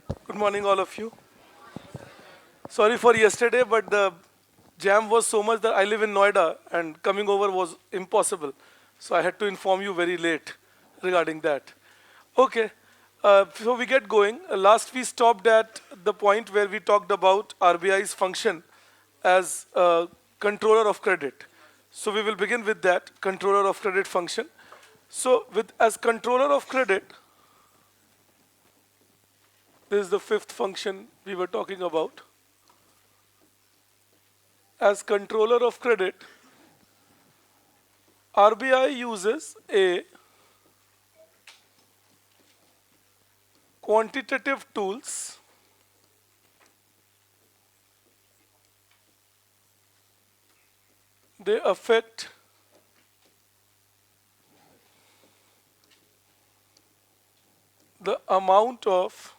Good morning, all of you. Sorry for yesterday, but the jam was so much that I live in Noida and coming over was impossible. So I had to inform you very late regarding that. Okay, so we get going. Last we stopped at the point where we talked about RBI's function as a controller of credit. So we will begin with that controller of credit function. So with as controller of credit, this is the fifth function we were talking about. As controller of credit, RBI uses a quantitative tools they affect the amount of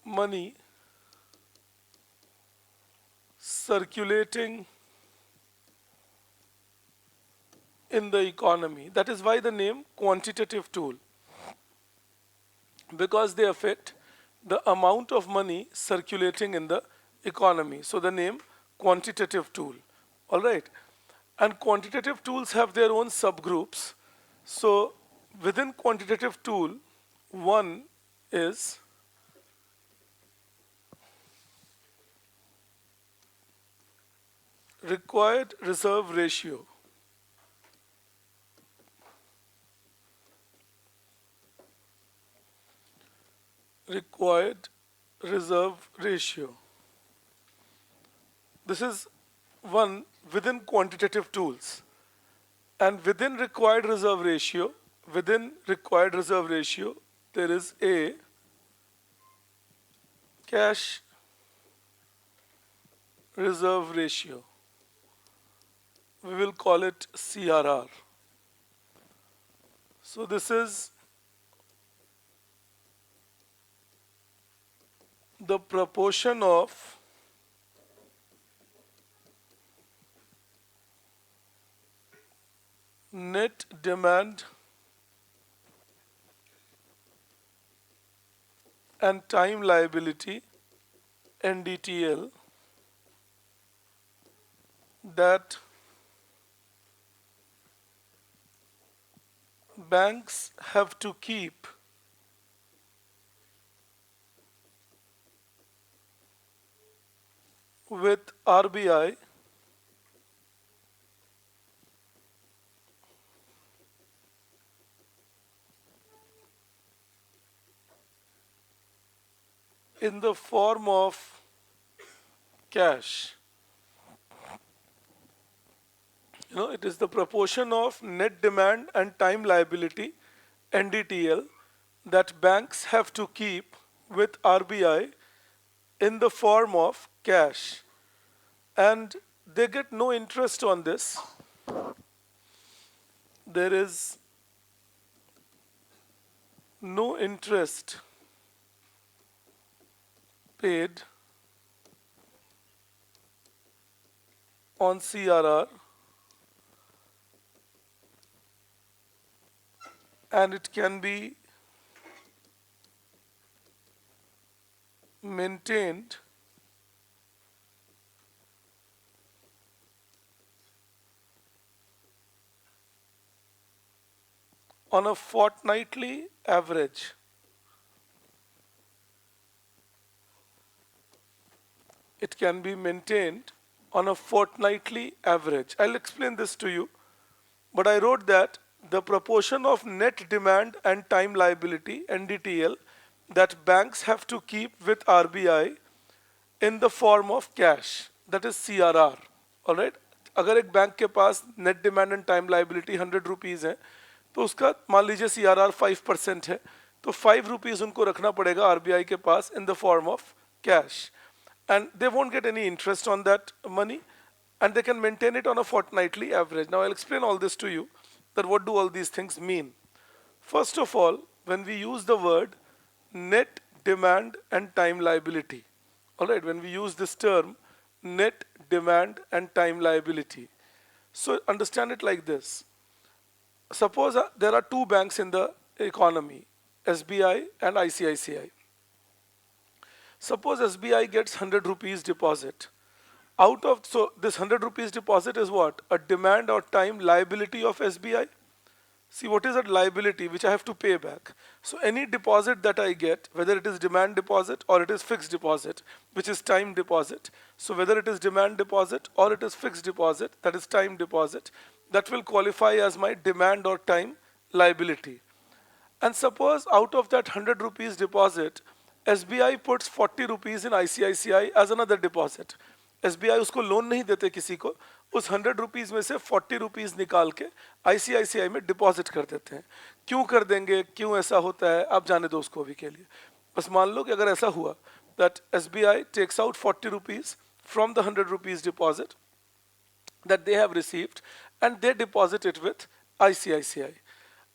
money circulating in the economy. That is why the name quantitative tool, because they affect the amount of money circulating in the economy. So the name quantitative tool. All right. And quantitative tools have their own subgroups. So within quantitative tool, one is required reserve ratio. Required reserve ratio. This is one within quantitative tools. And within required reserve ratio, there is a cash reserve ratio. We will call it CRR. So this is the proportion of net demand and time liability NDTL that banks have to keep with RBI in the form of cash. It is the proportion of net demand and time liability NDTL that banks have to keep with RBI in the form of cash, and they get no interest on this. There is no interest paid on CRR, and it can be maintained on a fortnightly average. It can be maintained on a fortnightly average. I'll explain this to you, but I wrote that the proportion of net demand and time liability NDTL that banks have to keep with RBI in the form of cash, that is CRR. All right. अगर एक bank के पास net demand and time liability 100 rupees है, तो उसका मान लीजिए CRR 5% है, तो 5 रुपीज़ उनको रखना पड़ेगा आरबीआई के पास in the form of cash, and they won't get any interest on that money, and they can maintain it on a fortnightly average. Now I'll explain all this to you, that what do all these things mean. First of all, when we use the word net demand and time liability, all right, when we use this term net demand and time liability, so understand it like this. Suppose there are two banks in the economy, SBI and ICICI. Suppose SBI gets 100 rupees deposit. So this 100 rupees deposit is what? A demand or time liability of SBI. See, what is that liability which I have to pay back? So any deposit that I get, whether it is demand deposit or it is fixed deposit, which is time deposit. So whether it is demand deposit or it is fixed deposit, that is time deposit, that will qualify as my demand or time liability. And suppose out of that 100 rupees deposit, SBI puts 40 rupees in ICICI as another deposit. SBI उसको loan नहीं देते किसी को, उस 100 rupees में से 40 rupees निकाल के ICICI में डिपॉजिट कर देते हैं. क्यों कर देंगे, क्यों ऐसा होता है, आप जाने दो उसको अभी के लिए. बस मान लो कि अगर ऐसा हुआ that SBI takes out 40 rupees from the 100 rupees deposit that they have received and they deposit it with ICICI.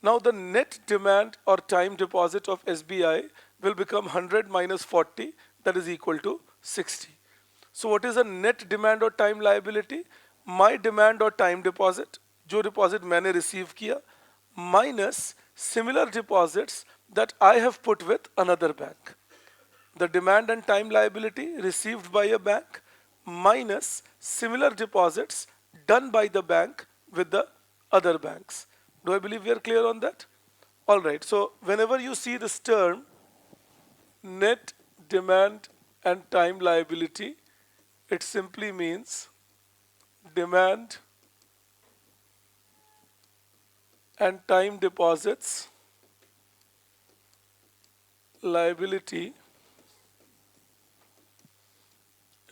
Now the net demand or time deposit of SBI will become 100 minus 40, that is equal to 60. So what is a net demand or time liability? My demand or time deposit, जो deposit मैंने receive किया, minus similar deposits that I have put with another bank. The demand and time liability received by a bank minus similar deposits done by the bank with the other banks. Do I believe we are clear on that? All right. So whenever you see this term, net demand and time liability, it simply means demand and time deposits liability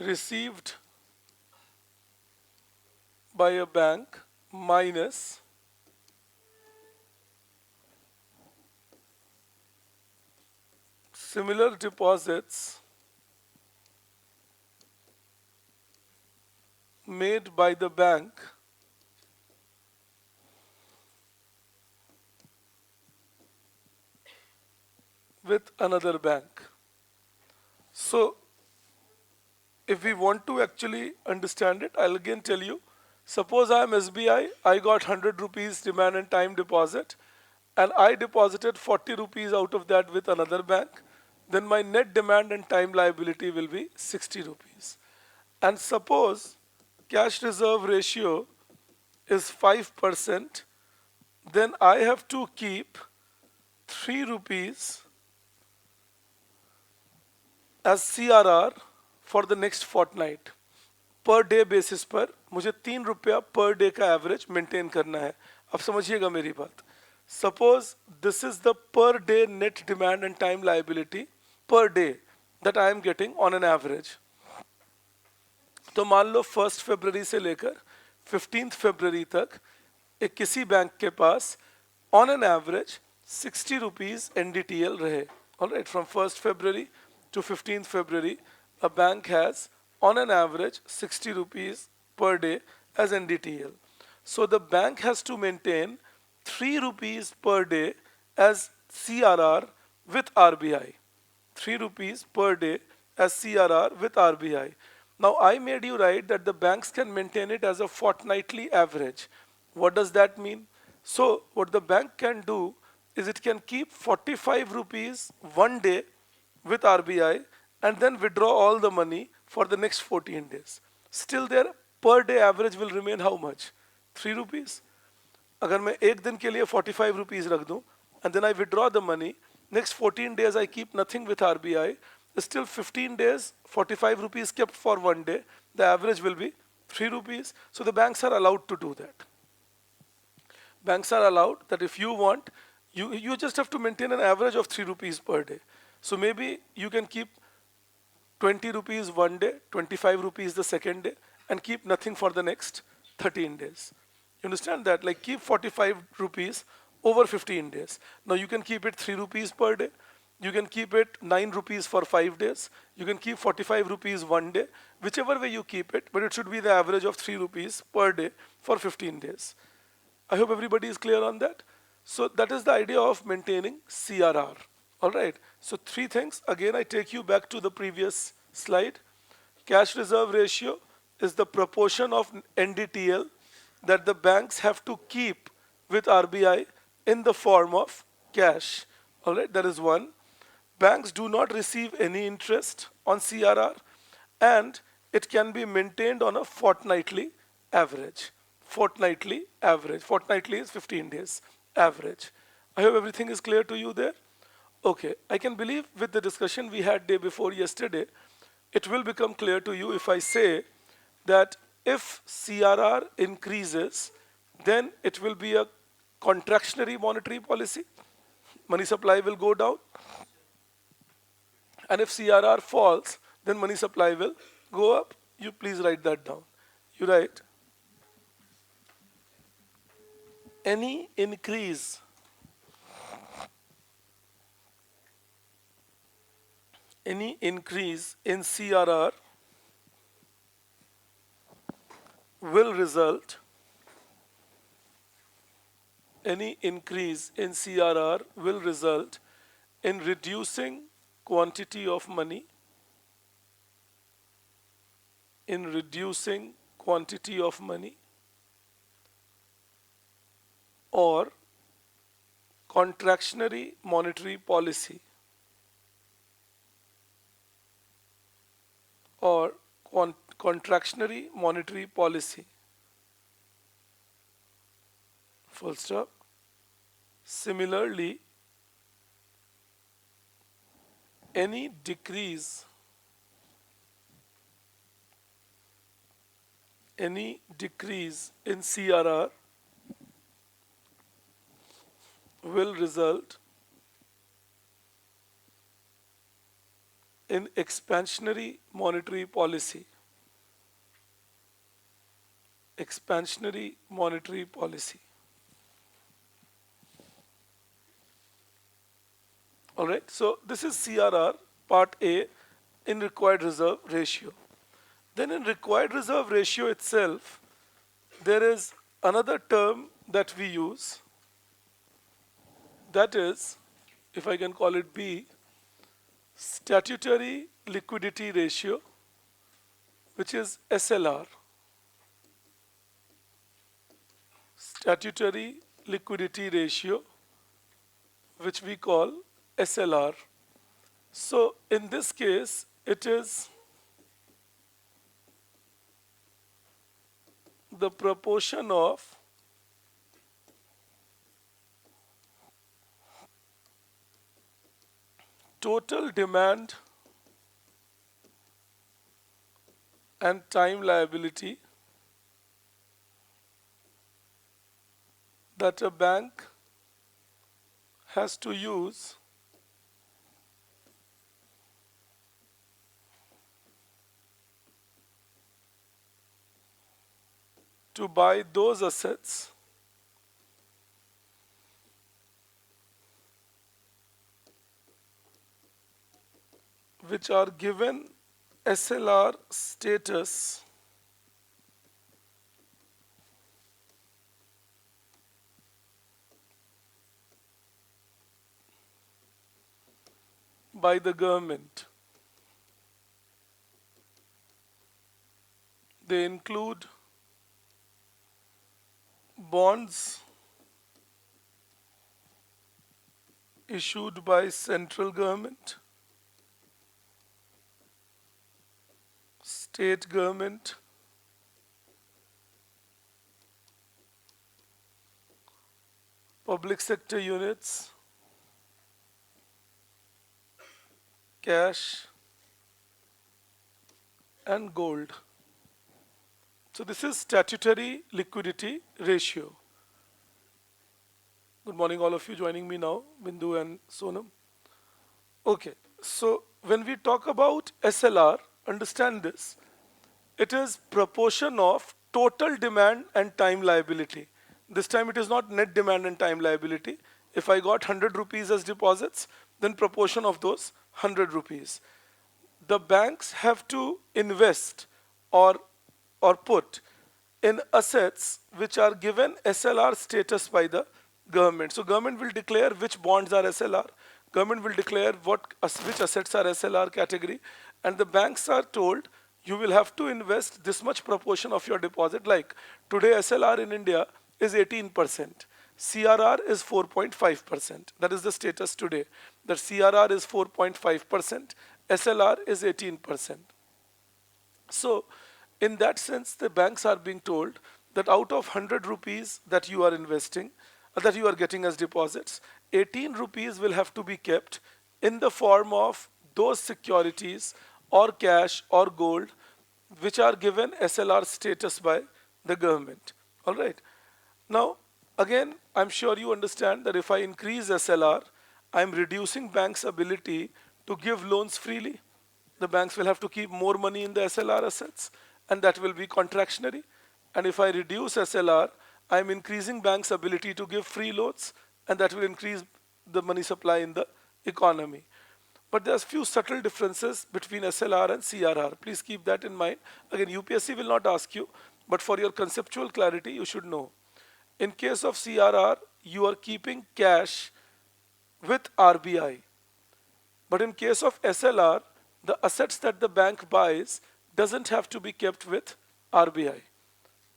received by a bank minus similar deposits made by the bank with another bank. So if we want to actually understand it, I'll again tell you. Suppose I am SBI, I got 100 rupees demand and time deposit, and I deposited 40 rupees out of that with another bank. Then my net demand and time liability will be 60 rupees. And suppose cash reserve ratio is 5%, then I have to keep 3 rupees as CRR for the next fortnight. Per day basis पर मुझे 3 रुपया per day का average maintain करना है. अब समझिएगा मेरी बात. Suppose this is the per day net demand and time liability per day that I am getting on an average. तो मान लो 1 फरवरी से लेकर 15 फरवरी तक एक किसी बैंक के pass on an average 60 rupees NDTL रहे. Alright, from 1 February to 15th February, a bank has on an average 60 rupees per day as NDTL. So the bank has to maintain 3 rupees per day as CRR with RBI. 3 rupees per day as CRR with RBI. Now I made you write that the banks can maintain it as a fortnightly average. What does that mean? So what the bank can do is it can keep 45 rupees one day with RBI and then withdraw all the money for the next 14 days. Still their per day average will remain how much? 3 rupees. अगर मैं एक दिन के लिए 45 rupees रख दूं and then I withdraw the money, next 14 days I keep nothing with RBI, still 15 days 45 rupees kept for one day, the average will be 3 rupees. So the banks are allowed to do that. Banks are allowed that if you want, you just have to maintain an average of 3 rupees per day. So maybe you can keep 20 rupees one day, 25 rupees the second day, and keep nothing for the next 13 days. You understand that? Like keep 45 rupees over 15 days. Now you can keep it 3 rupees per day. You can keep it 9 rupees for 5 days. You can keep 45 rupees one day. Whichever way you keep it, but it should be the average of 3 rupees per day for 15 days. I hope everybody is clear on that. So that is the idea of maintaining CRR. All right, so 3 things. Again, I take you back to the previous slide. Cash reserve ratio is the proportion of NDTL that the banks have to keep with RBI in the form of cash. All right, that is one. Banks do not receive any interest on CRR, and it can be maintained on a fortnightly average. Fortnightly average. Fortnightly is 15 days average. I hope everything is clear to you there. Okay, I can believe with the discussion we had day before yesterday, it will become clear to you if I say that if CRR increases, then it will be a contractionary monetary policy. Money supply will go down. And if CRR falls, then money supply will go up. You please write that down. You write any increase in CRR will result in reducing quantity of money or contractionary monetary policy or contractionary monetary policy. Full stop. Similarly, any decrease in CRR will result in expansionary monetary policy. Expansionary monetary policy. All right, so this is CRR part A in required reserve ratio. Then in required reserve ratio itself, there is another term that we use, that is, if I can call it B, statutory liquidity ratio, which is SLR. Statutory liquidity ratio, which we call SLR. So in this case, it is the proportion of total demand and time liability that a bank has to use to buy those assets which are given SLR status by the government. They include bonds issued by central government, state government, public sector units, cash, and gold. So this is statutory liquidity ratio. Good morning, all of you joining me now, Bindu and Sonam. Okay, so when we talk about SLR, understand this. It is proportion of total demand and time liability. This time it is not net demand and time liability. If I got 100 rupees as deposits, then proportion of those 100 rupees. The banks have to invest or put in assets which are given SLR status by the government. So government will declare which bonds are SLR. Government will declare which assets are SLR category, and the banks are told you will have to invest this much proportion of your deposit. Like today SLR in India is 18%. CRR is 4.5%. That is the status today. That CRR is 4.5%, SLR is 18%. So, in that sense, the banks are being told that out of 100 rupees that you are investing, that you are getting as deposits, 18 rupees will have to be kept in the form of those securities or cash or gold which are given SLR status by the government. All right. Now, again, I'm sure you understand that if I increase SLR, I'm reducing banks' ability to give loans freely. The banks will have to keep more money in the SLR assets, and that will be contractionary. And if I reduce SLR, I'm increasing banks' ability to give free loans, and that will increase the money supply in the economy. But there's few subtle differences between SLR and CRR. Please keep that in mind. Again, UPSC will not ask you, but for your conceptual clarity, you should know. In case of CRR, you are keeping cash with RBI. But in case of SLR, the assets that the bank buys doesn't have to be kept with RBI.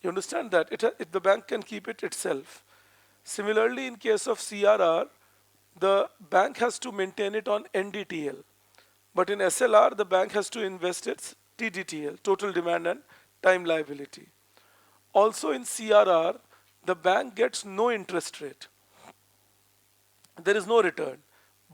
You understand that? The bank can keep it itself. Similarly, in case of CRR, the bank has to maintain it on NDTL. But in SLR, the bank has to invest its TDTL, total demand and time liability. Also in CRR, the bank gets no interest rate. There is no return.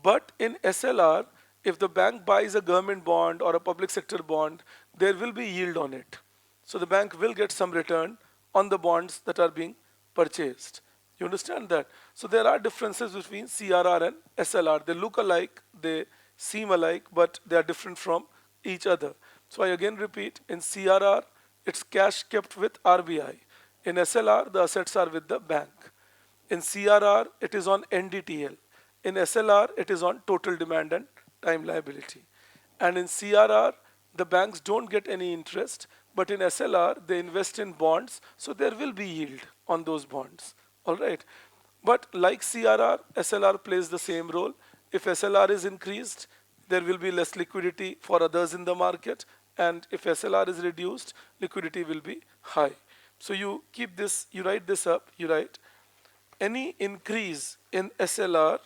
But in SLR, if the bank buys a government bond or a public sector bond, there will be yield on it. So the bank will get some return on the bonds that are being purchased. You understand that? So there are differences between CRR and SLR. They look alike, they seem alike, but they are different from each other. So I again repeat, in CRR, it's cash kept with RBI. In SLR, the assets are with the bank. In CRR, it is on NDTL. In SLR, it is on total demand and time liability. And in CRR, the banks don't get any interest, but in SLR, they invest in bonds, so there will be yield on those bonds. All right. But like CRR, SLR plays the same role. If SLR is increased, there will be less liquidity for others in the market. And if SLR is reduced, liquidity will be high. So you keep this, you write this up, you write any increase in SLR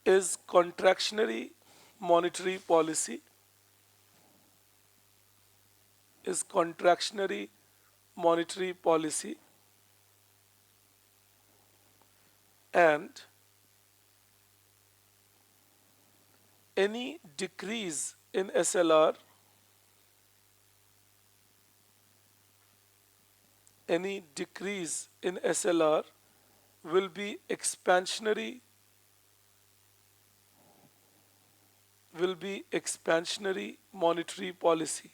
is contractionary monetary policy, and any decrease in SLR will be expansionary monetary policy.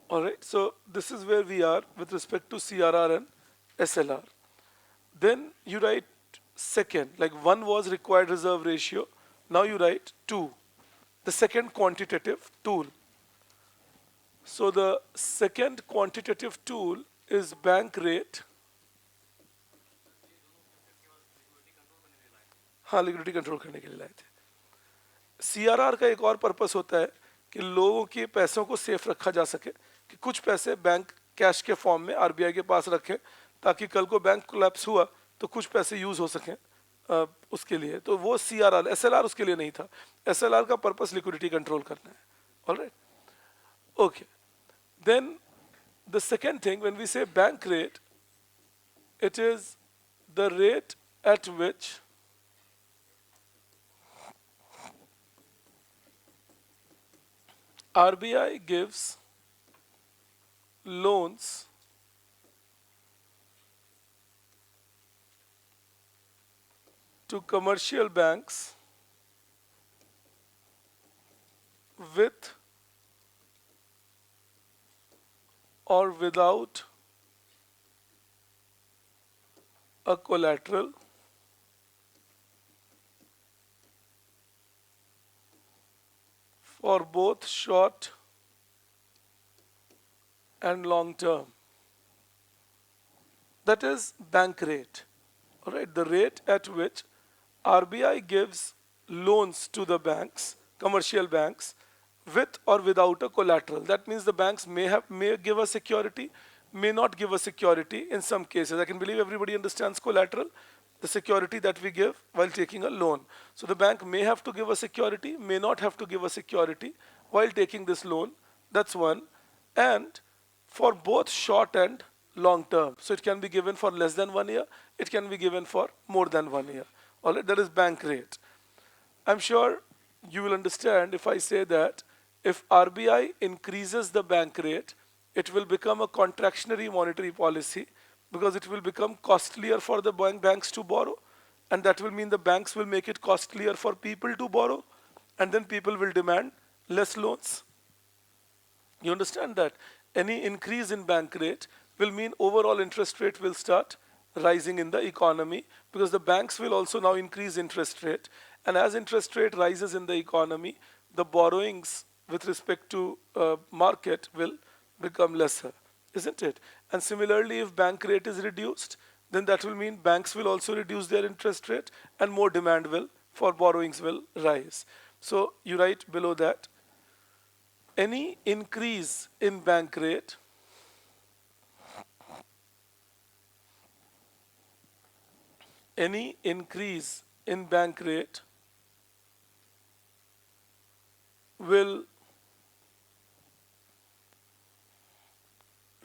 All right, so this is where we are with respect to CRR and SLR. Then you write second, like one was required reserve ratio. Now you write 2, the second quantitative tool. So the second quantitative tool is bank rate. हाँ liquidity control करने के लिए लाए थे. CRR का एक और purpose होता है कि लोगों के पैसों को सेफ रखा जा सके, कि कुछ पैसे बैंक कैश के फॉर्म में आरबीआई के पास रखें ताकि कल को बैंक कोलैप्स हुआ तो कुछ पैसे यूज हो सकें उसके लिए. तो वो CRR, SLR उसके लिए नहीं था. SLR का पर्पस लिक्विडिटी कंट्रोल करना है. Alright, okay. Then the second thing, when we say bank rate, it is the rate at which RBI gives loans to commercial banks with or without a collateral for both short and long term. That is bank rate. All right, the rate at which RBI gives loans to the banks, commercial banks, with or without a collateral. That means the banks may give a security, may not give a security in some cases. I can believe everybody understands collateral, the security that we give while taking a loan. So the bank may have to give a security, may not have to give a security while taking this loan. That's one. And for both short and long term. So it can be given for less than 1 year, it can be given for more than 1 year. All right, that is bank rate. I'm sure you will understand if I say that if RBI increases the bank rate, it will become a contractionary monetary policy because it will become costlier for the banks to borrow, and that will mean the banks will make it costlier for people to borrow, and then people will demand less loans. You understand that any increase in bank rate will mean overall interest rate will start rising in the economy because the banks will also now increase interest rate, and as interest rate rises in the economy, the borrowings with respect to market will become lesser, isn't it? And similarly, if bank rate is reduced, then that will mean banks will also reduce their interest rate and more demand will for borrowings will rise. So you write below that any increase in bank rate any increase in bank rate will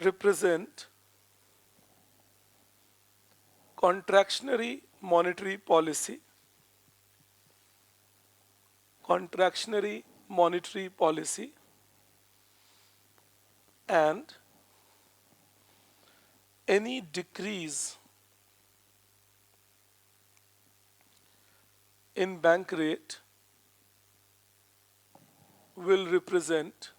represent contractionary monetary policy, contractionary monetary policy, and any decrease in bank rate will represent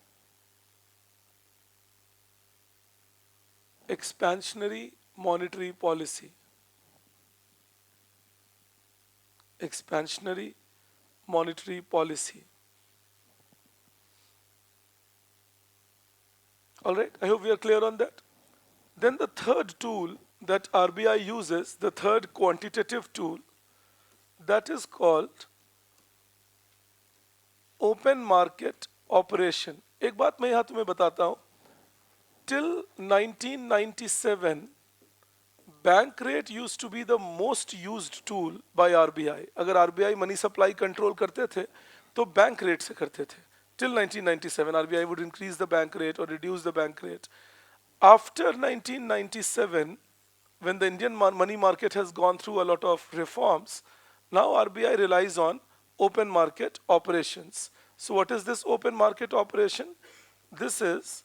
expansionary monetary policy, expansionary monetary policy. All right, I hope we are clear on that. Then the third tool that RBI uses, the third quantitative tool, that is called open market operation. एक बात मैं यहाँ तुम्हें बताता हूँ. Till 1997, bank rate used to be the most used tool by RBI. अगर RBI money supply control करते थे, तो bank rate से करते थे. Till 1997, RBI would increase the bank rate or reduce the bank rate. After 1997, when the Indian money market has gone through a lot of reforms, now RBI relies on open market operations. So what is this open market operation? This is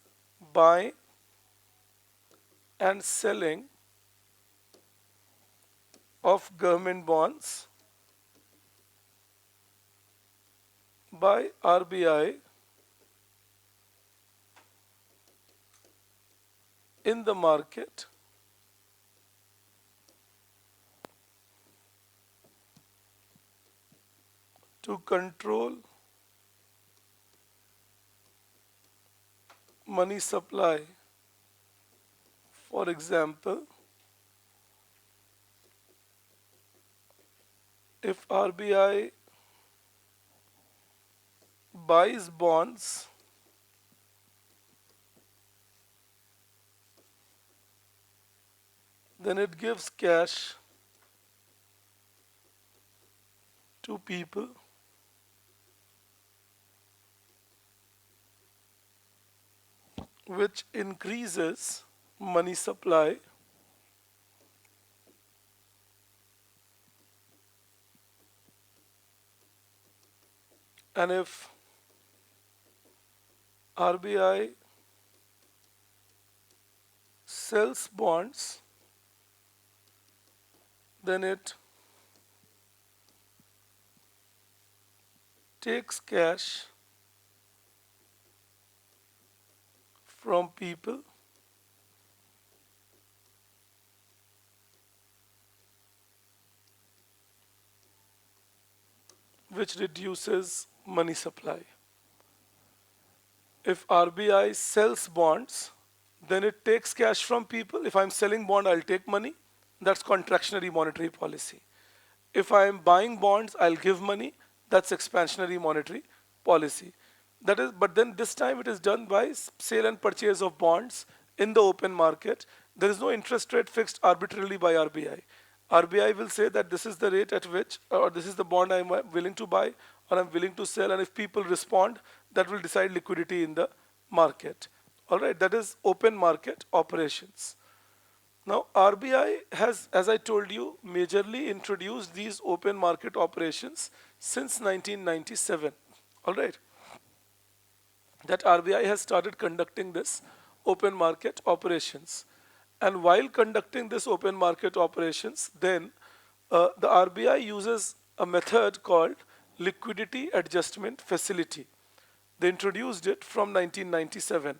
buying and selling of government bonds by RBI in the market to control money supply. For example, if RBI buys bonds then it gives cash to people which increases money supply and if RBI sells bonds then it takes cash from people which reduces money supply. If RBI sells bonds, then it takes cash from people. If I'm selling bond, I'll take money. That's contractionary monetary policy. If I'm buying bonds, I'll give money. That's expansionary monetary policy. That is, but then this time it is done by sale and purchase of bonds in the open market. There is no interest rate fixed arbitrarily by RBI. RBI will say that this is the rate at which, or this is the bond I'm willing to buy, or I'm willing to sell, and if people respond, that will decide liquidity in the market. All right, that is open market operations. Now, RBI has, as I told you, majorly introduced these open market operations since 1997. All right, that RBI has started conducting this open market operations. And while conducting this open market operations, then the RBI uses a method called liquidity adjustment facility. They introduced it from 1997,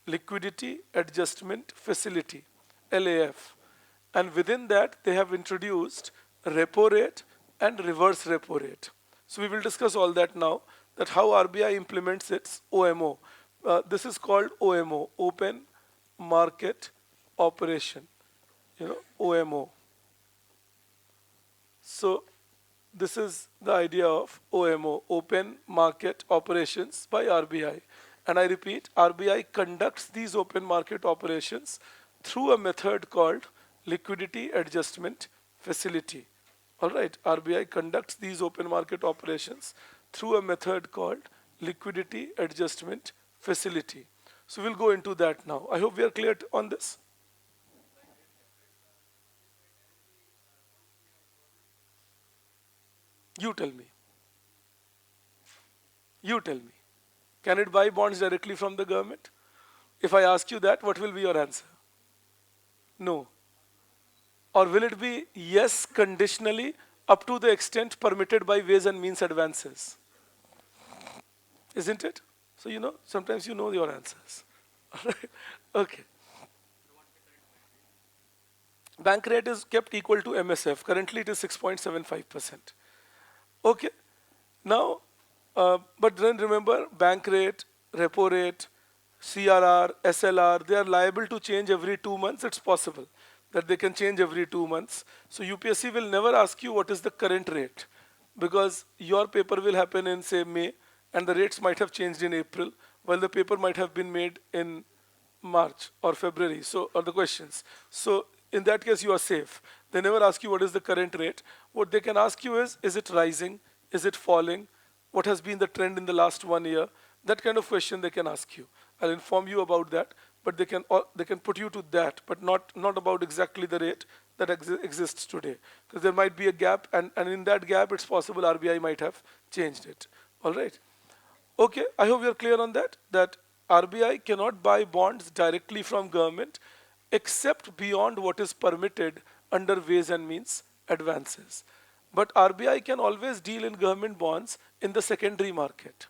liquidity adjustment facility, LAF. And within that, they have introduced repo rate and reverse repo rate. So we will discuss all that now, that how RBI implements its OMO. This is called OMO, Open Market Operation, OMO. So this is the idea of OMO, Open Market Operations by RBI. And I repeat, RBI conducts these open market operations through a method called liquidity adjustment facility. All right, RBI conducts these open market operations through a method called liquidity adjustment facility. So we'll go into that now. I hope we are clear on this. You tell me. You tell me. Can it buy bonds directly from the government? If I ask you that, what will be your answer? No. Or will it be yes conditionally up to the extent permitted by ways and means advances? Isn't it? So sometimes you know your answers. Alright? Okay. Bank rate is kept equal to MSF. Currently it is 6.75%. Okay. Now, but then remember, bank rate, repo rate, CRR, SLR, they are liable to change every 2 months. It's possible that they can change every 2 months. So UPSC will never ask you what is the current rate, because your paper will happen in, say, May, and the rates might have changed in April, while the paper might have been made in March or February, or the questions. So in that case, you are safe. They never ask you what is the current rate. What they can ask you is it rising? Is it falling? What has been the trend in the last 1 year? That kind of question they can ask you. I'll inform you about that, but they can put you to that, but not about exactly the rate that exists today. Because there might be a gap, and in that gap, it's possible RBI might have changed it. All right. Okay, I hope you're clear on that RBI cannot buy bonds directly from government except beyond what is permitted under ways and means advances. But RBI can always deal in government bonds in the secondary market.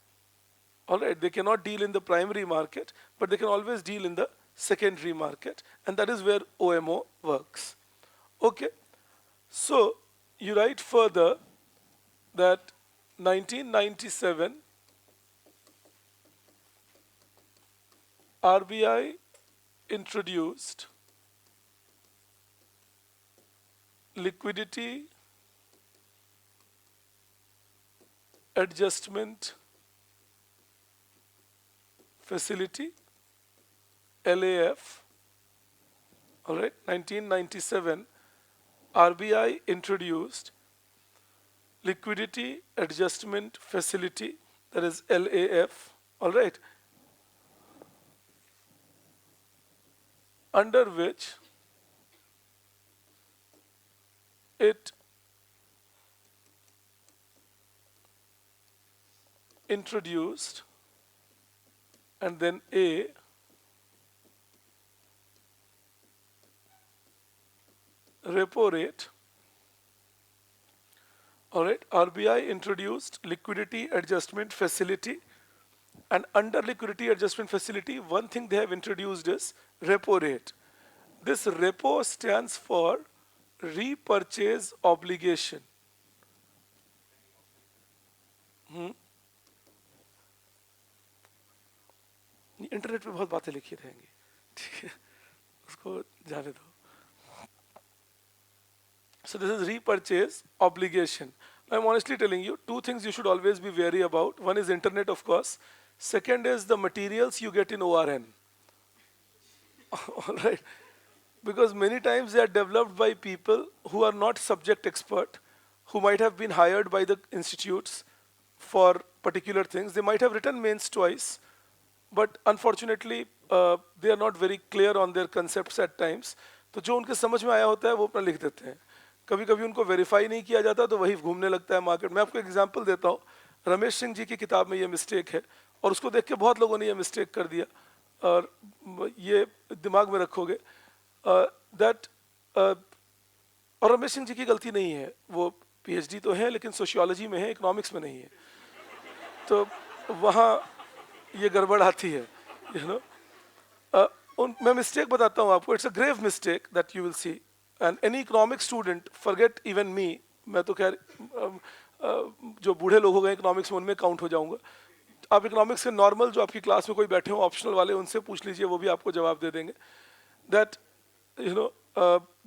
All right, they cannot deal in the primary market, but they can always deal in the secondary market, and that is where OMO works. Okay, so you write further that 1997 RBI introduced liquidity adjustment facility, LAF. All right, 1997 RBI introduced liquidity adjustment facility, that is LAF. All right, under which it introduced, and then A, repo rate. All right, RBI introduced liquidity adjustment facility, and under liquidity adjustment facility, one thing they have introduced is repo rate. This repo stands for repurchase obligation. Internet पे बहुत बातें लिखी रहेंगी, ठीक है, उसको जाने दो. So this is repurchase obligation. I'm honestly telling you, two things you should always be wary about. One is internet, of course. Second is the materials you get in ORN. All right, because many times they are developed by people who are not subject expert, who might have been hired by the institutes for particular things. They might have written mains twice, but unfortunately they are not very clear on their concepts at times. तो जो उनके समझ में आया होता है वो अपना लिख देते हैं. कभी कभी उनको वेरीफाई नहीं किया जाता तो वही घूमने लगता है मार्केट. मैं आपको एग्जांपल देता हूँ. रमेश सिंह जी की किताब में ये मिस्टेक है और उसको देख के बहुत लोगों ने ये मिस्टेक कर दिया. और ये दिमाग में रखोगे दैट और रमेश सिंह जी की गलती नहीं है. वो पीएचडी तो है लेकिन सोशियोलॉजी में है, इकोनॉमिक्स में नहीं है. तो वहाँ ये गड़बड़ आती है. यू नो मैं मिस्टेक बताता हूँ आपको. It's a grave mistake that you will see and any economic student forget even me. मैं तो खैर जो बूढ़े लोग हो गए इकोनॉमिक्स में उनमें काउंट हो जाऊंगा. आप इकोनॉमिक्स के नॉर्मल जो आपकी क्लास में कोई बैठे हो ऑप्शनल वाले उनसे पूछ लीजिए, वो भी आपको जवाब दे देंगे. That you know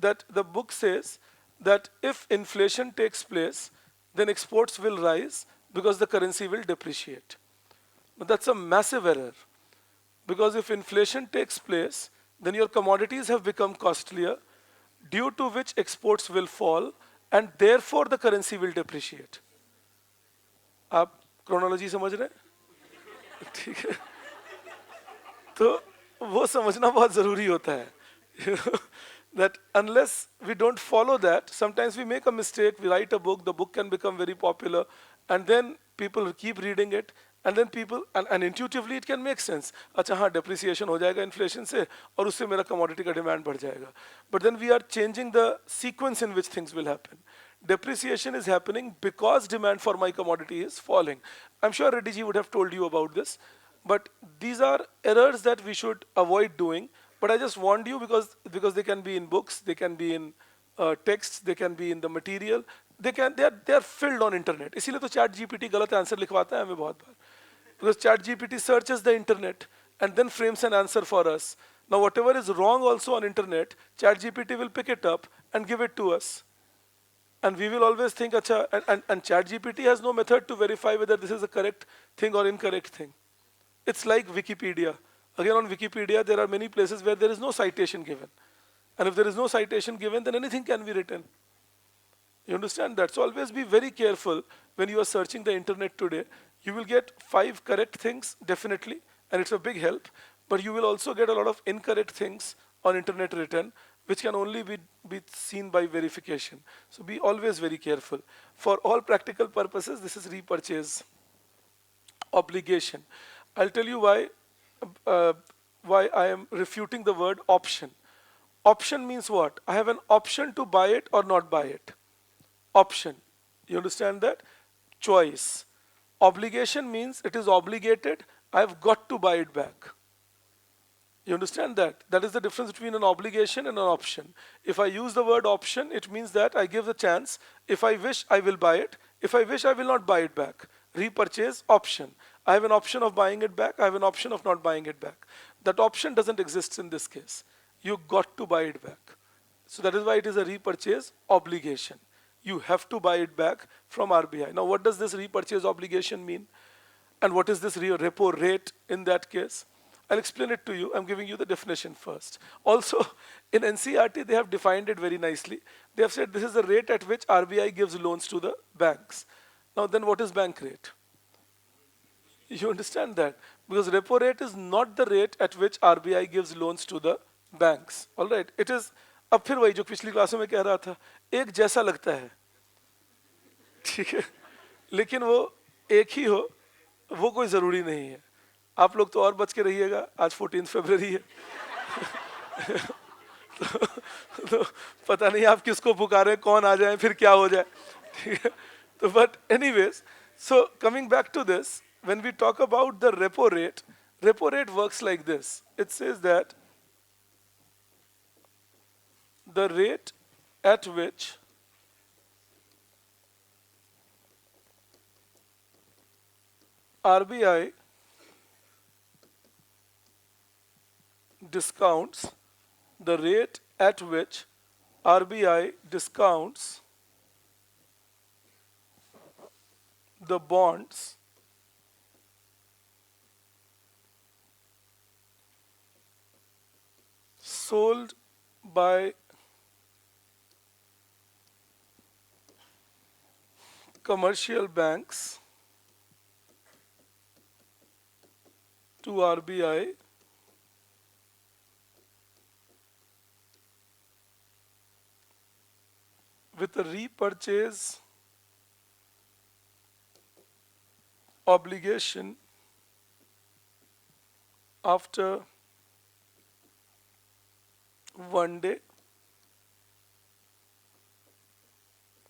that the book says that if inflation takes place then exports will rise because the currency will depreciate. But that's a massive error, because if inflation takes place then your commodities have become costlier, due to which exports will fall and therefore the currency will depreciate. आप chronology समझ रहे हैं? ठीक है, तो वो समझना बहुत जरूरी होता है. You know, that unless we don't follow that, sometimes we make a mistake, we write a book, the book can become very popular, and then people keep reading it, and then people, and intuitively it can make sense. अच्छा हाँ depreciation हो जाएगा inflation से और उससे मेरा commodity का demand बढ़ जाएगा. But then we are changing the sequence in which things will happen. Depreciation is happening because demand for my commodity is falling. I'm sure Reddy ji would have told you about this, but these are errors that we should avoid doing. But I just warned you because they can be in books, they can be in texts, they can be in the material, they are filled on internet. इसीलिए तो chat GPT गलत answer लिखवाता है हमें बहुत बार. Because chat GPT searches the internet and then frames an answer for us. Now whatever is wrong also on internet, chat GPT will pick it up and give it to us. And we will always think, acha, and chat GPT has no method to verify whether this is a correct thing or incorrect thing. It's like Wikipedia. Again, on Wikipedia, there are many places where there is no citation given. And if there is no citation given, then anything can be written. You understand that? So always be very careful when you are searching the internet today. You will get 5 correct things, definitely, and it's a big help. But you will also get a lot of incorrect things on internet written, which can only be seen by verification. So be always very careful. For all practical purposes, this is repurchase obligation. I'll tell you why I am refuting the word option. Option means what? I have an option to buy it or not buy it. Option. You understand that? Choice. Obligation means it is obligated. I have got to buy it back. You understand that? That is the difference between an obligation and an option. If I use the word option, it means that I give the chance. If I wish, I will buy it. If I wish, I will not buy it back. Repurchase option. I have an option of buying it back. I have an option of not buying it back. That option doesn't exist in this case. You got to buy it back. So that is why it is a repurchase obligation. You have to buy it back from RBI. Now what does this repurchase obligation mean? And what is this repo rate in that case? I'll explain it to you. I'm giving you the definition first. Also, in NCERT, they have defined it very nicely. They have said this is the rate at which RBI gives loans to the banks. Now then what is bank rate? You understand that? Because repo rate is not the rate at which RBI gives loans to the banks. All right? It is, अब फिर वही जो पिछली क्लासों में कह रहा था, एक जैसा लगता है, ठीक है, लेकिन वो एक ही हो वो कोई ज़रूरी नहीं है. आप लोग तो और बच के रहिएगा, आज 14 फरवरी है. तो पता नहीं आप किसको पुकारें, कौन आ जाए, फिर क्या हो जाए, ठीक है. तो but anyways, so coming back to this, when we talk about the repo rate works like this. It says that the rate at which RBI discounts, the rate at which RBI discounts the bonds sold by commercial banks to RBI with a repurchase obligation after 1 day,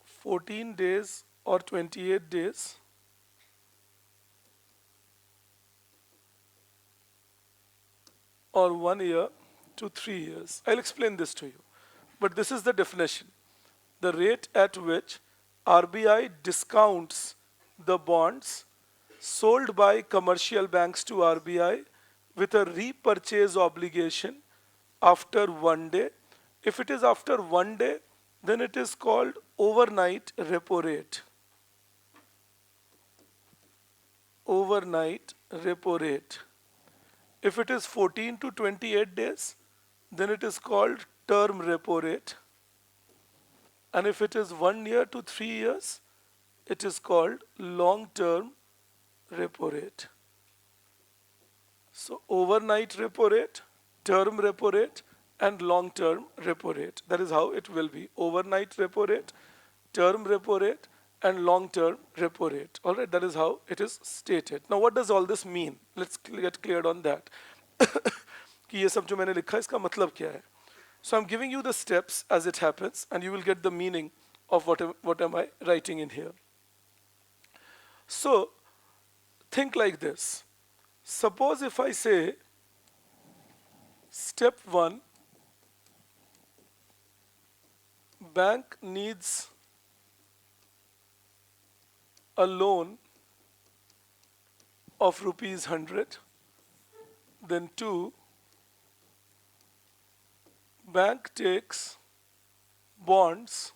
14 days or 28 days, or 1 year to 3 years. I'll explain this to you. But this is the definition. The rate at which RBI discounts the bonds sold by commercial banks to RBI with a repurchase obligation after 1 day. If it is after 1 day, then it is called overnight repo rate. Overnight repo rate. If it is 14 to 28 days, then it is called term repo rate. And if it is 1 year to 3 years, it is called long-term repo rate. So overnight repo rate, term repo rate, and long-term repo rate. That is how it will be. Overnight repo rate, term repo rate, and long-term repo rate. All right, that is how it is stated. Now, what does all this mean? Let's get cleared on that. कि ये सब जो मैंने लिखा है इसका मतलब क्या है? So I'm giving you the steps as it happens, and you will get the meaning of what am I writing in here. So think like this. Suppose if I say step 1, bank needs a loan of rupees 100. Then 2, bank takes bonds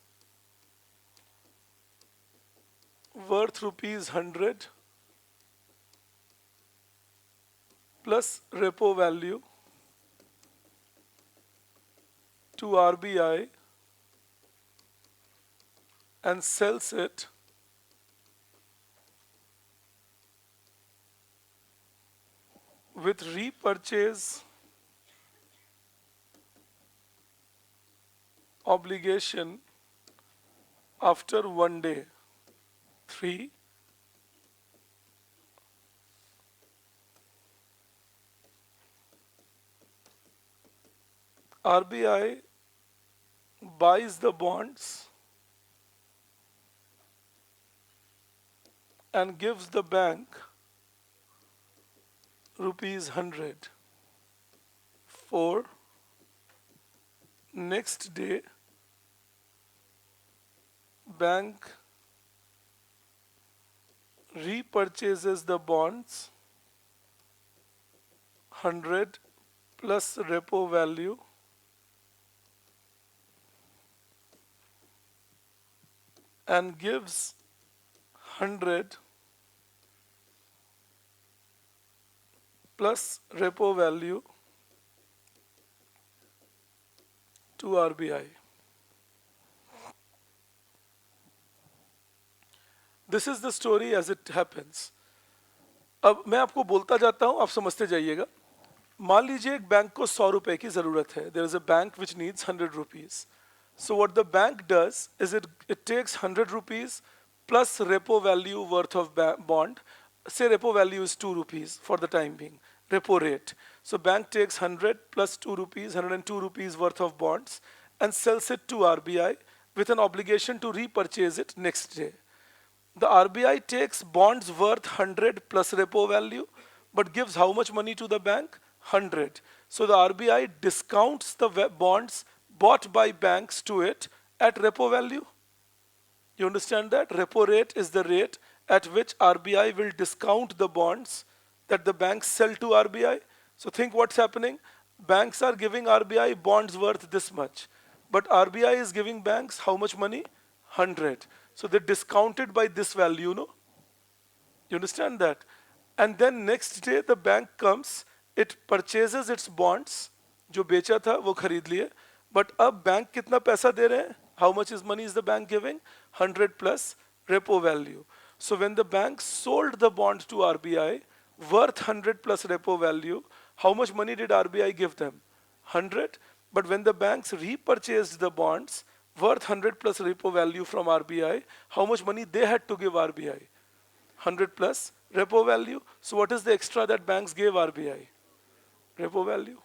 worth rupees 100 plus repo value to RBI and sells it with repurchase obligation after 1 day. 3, RBI buys the bonds and gives the bank rupees 100. 4, next day bank repurchases the bonds 100 plus repo value and gives 100 plus repo value to RBI. This is the story as it happens. अब मैं आपको बोलता जाता हूँ, आप समझते जाइएगा. मान लीजिए एक बैंक को 100 रुपए की ज़रूरत है. There is a bank which needs 100 rupees. So what the bank does is it takes 100 rupees plus repo value worth of bond. Say repo value is 2 rupees for the time being. Repo rate. So bank takes 100 plus 2 rupees, 102 rupees worth of bonds and sells it to RBI with an obligation to repurchase it next day. The RBI takes bonds worth 100 plus repo value but gives how much money to the bank? 100. So the RBI discounts the bonds bought by banks to it at repo value. You understand that? Repo rate is the rate at which RBI will discount the bonds that the banks sell to RBI. So think what's happening. banks are giving RBI bonds worth this much, but RBI is giving banks how much money? 100. So they discounted by this value, no? You understand that? And then next day the bank comes, it purchases its bonds, जो बेचा था वो खरीद लिए, but अब bank कितना पैसा दे रहे हैं? How much is money is the bank giving? 100 plus repo value. So when the bank sold the bond to RBI worth 100 plus repo value, how much money did RBI give them? 100. But when the banks repurchased the bonds worth 100 plus repo value from RBI, how much money they had to give RBI? 100 plus repo value. So what is the extra that banks gave RBI? Repo value.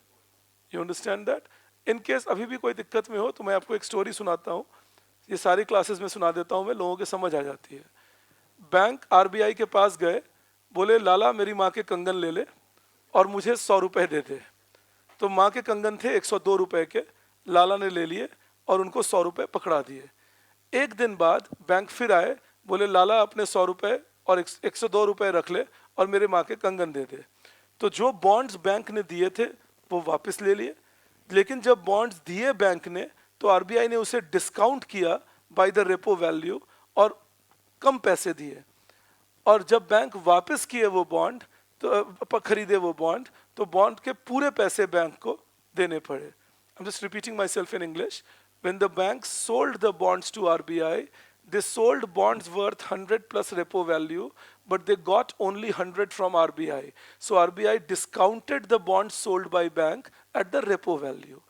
You understand that? In case अभी भी कोई दिक्कत में हो तो मैं आपको एक स्टोरी सुनाता हूँ. ये सारी क्लासेस में सुना देता हूँ मैं, लोगों के समझ आ जाती है. बैंक आरबीआई के पास गए, बोले लाला मेरी माँ के कंगन ले ले और मुझे 100 रुपए दे दे. तो माँ के कंगन थे 102 रुपए के, लाला ने ले लिए और उनको 100 रुपए पकड़ा दिए. एक दिन बाद बैंक फिर आए, बोले लाला अपने 100 रुपए और 102 रुपए रख ले और मेरे माँ के कंगन दे दे. तो जो बॉन्ड्स बैंक ने दिए थे वो वापस ले लिए, लेकिन जब बॉन्ड्स दिए बैंक ने तो आरबीआई ने उसे डिस्काउंट किया बाय द रेपो वैल्यू और कम पैसे दिए. और जब बैंक वापस किए वो बॉन्ड तो खरीदे वो बॉन्ड, तो बॉन्ड के पूरे पैसे बैंक को देने पड़े. I'm just repeating myself in English. When the bank sold the bonds to RBI, they sold bonds worth 100 plus repo value, but they got only 100 from RBI. So RBI discounted the bonds sold by bank at the repo value.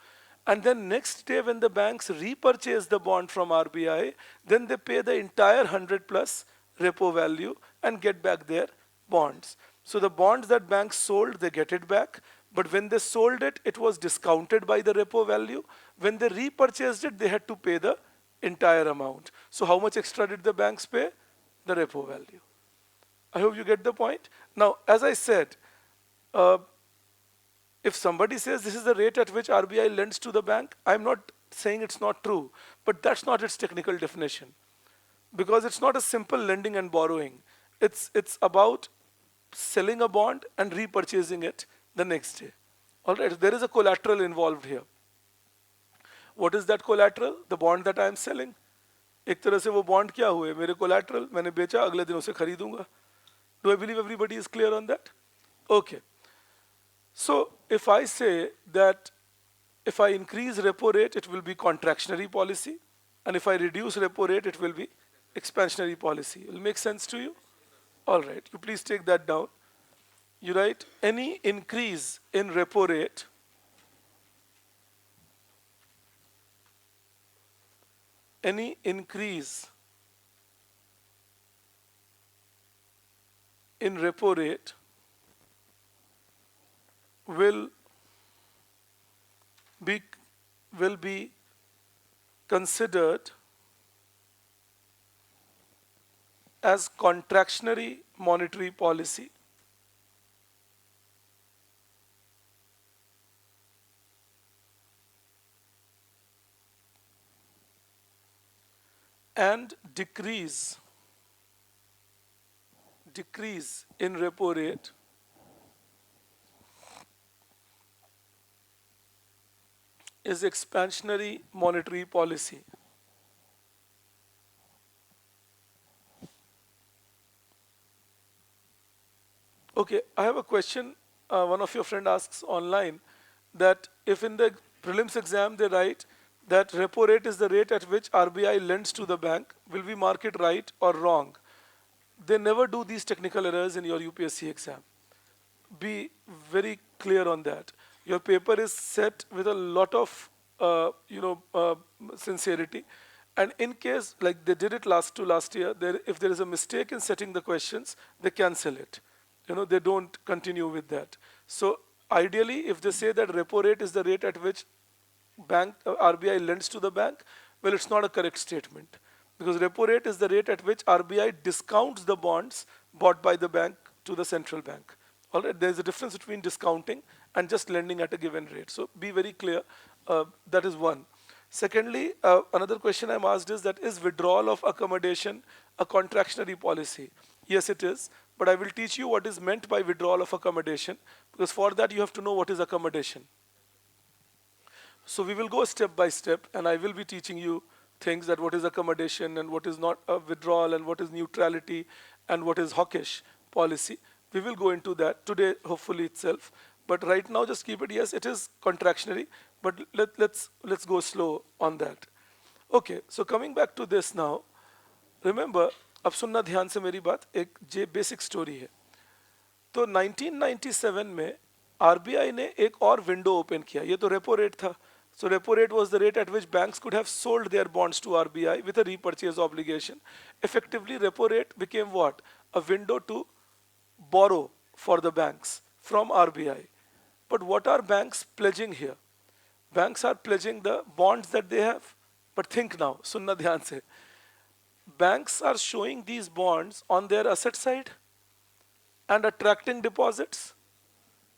And then next day when the banks repurchase the bond from RBI, then they pay the entire 100 plus repo value and get back their bonds. So the bonds that banks sold, they get it back. But when they sold it, it was discounted by the repo value. When they repurchased it, they had to pay the entire amount. So how much extra did the banks pay? The repo value. I hope you get the point. Now, as I said, if somebody says this is the rate at which RBI lends to the bank, I'm not saying it's not true, but that's not its technical definition. Because it's not a simple lending and borrowing. It's about selling a bond and repurchasing it the next day. All right, there is a collateral involved here. What is that collateral? The bond that I am selling. एक तरह से वो bond क्या हुए? मेरे collateral मैंने बेचा, अगले दिन उसे खरीदूंगा. Do I believe everybody is clear on that? Okay. So if I say that if I increase repo rate, it will be contractionary policy, and if I reduce repo rate, it will be expansionary policy. Will make sense to you? All right, you please take that down. You write any increase in repo rate any increase in repo rate will be considered as contractionary monetary policy. And decrease in repo rate is expansionary monetary policy. Okay, I have a question. One of your friend asks online that if in the prelims exam they write that repo rate is the rate at which RBI lends to the bank, will we mark it right or wrong? They never do these technical errors in your UPSC exam. Be very clear on that. Your paper is set with a lot of sincerity, and in case like they did it last year, if there is a mistake in setting the questions, they cancel it. They don't continue with that. So ideally, if they say that repo rate is the rate at which RBI lends to the bank, well, it's not a correct statement, because repo rate is the rate at which RBI discounts the bonds bought by the bank to the central bank. All right, there's a difference between discounting and just lending at a given rate. So be very clear. That is one. Secondly, another question I'm asked is withdrawal of accommodation a contractionary policy? Yes, it is. But I will teach you what is meant by withdrawal of accommodation, because for that you have to know what is accommodation. So we will go step by step, and I will be teaching you things that what is accommodation and what is not a withdrawal and what is neutrality and what is hawkish policy. We will go into that today, hopefully itself. But right now, just keep it. Yes, it is contractionary, but let's go slow on that. Okay, so coming back to this now. Remember, अब सुनना ध्यान से मेरी बात एक जे basic story है तो 1997 में आरबीआई ने एक और विंडो ओपन किया ये तो रेपो रेट था so repo rate was the rate at which banks could have sold their bonds to RBI with a repurchase obligation. Effectively, repo rate became what? A window to borrow for the banks from RBI. But what are banks pledging here? Banks are pledging the bonds that they have. But think now, sunna dhyan se. Banks are showing these bonds on their asset side and attracting deposits.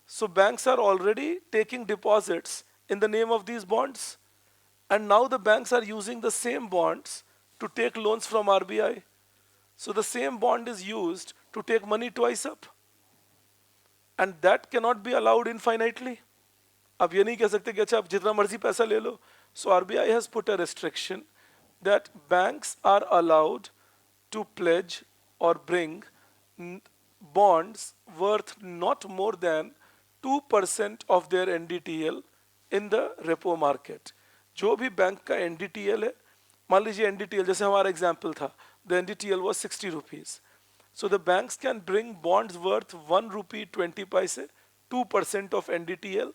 So banks are already taking deposits in the name of these bonds. And now the banks are using the same bonds to take loans from RBI. So the same bond is used to take money twice up. And that cannot be allowed infinitely. अब ये नहीं कह सकते कि अच्छा आप जितना मर्जी पैसा ले लो. So RBI has put a restriction that banks are allowed to pledge or bring bonds worth not more than 2% of their NDTL in the repo market. जो भी बैंक का NDTL है, मान लीजिए NDTL जैसे हमारा एग्जाम्पल था, the NDTL was 60 rupees. So the banks can bring bonds worth 1 rupee 20 paise, 2% of NDTL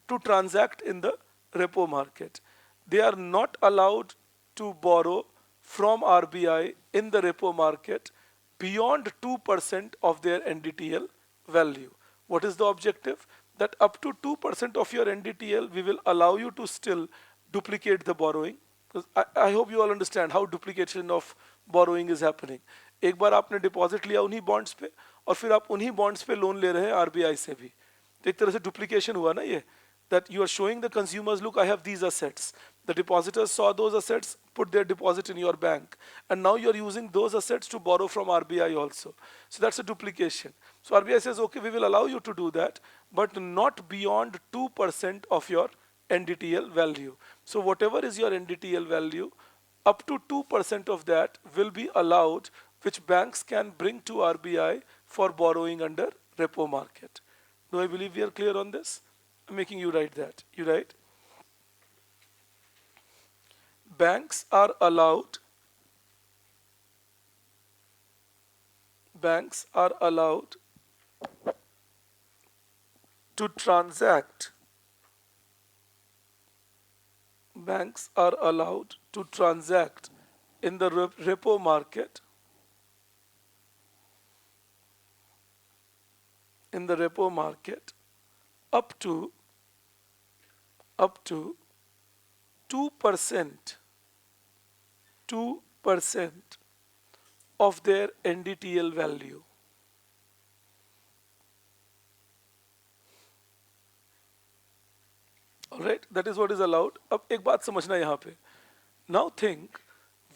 to transact in the repo market. They are not allowed to borrow from RBI in the repo market beyond 2% of their NDTL value. What is the objective? That up to 2% of your NDTL, we will allow you to still duplicate the borrowing. I hope you all understand how duplication of borrowing is happening. एक बार आपने deposit लिया उन्हीं bonds पे और फिर आप उन्हीं bonds पे लोन ले रहे हैं आरबीआई से भी तो एक तरह से डुप्लीकेशन हुआ ना ये that you are showing the consumers, look, I have these assets. The depositors saw those assets, put their deposit in your bank, and now you are using those assets to borrow from RBI also. So that's a duplication. So RBI says, okay, we will allow you to do that, but not beyond 2% of your NDTL value. So whatever is your NDTL value, up to 2% of that will be allowed, which banks can bring to RBI for borrowing under repo market. Do I believe we are clear on this? I'm making you write that. You write. Banks are allowed to transact. Banks are allowed to transact in the repo market up to 2% of their NDTL value. Alright, that is what is allowed. अब एक बात समझना यहाँ पे. Now think,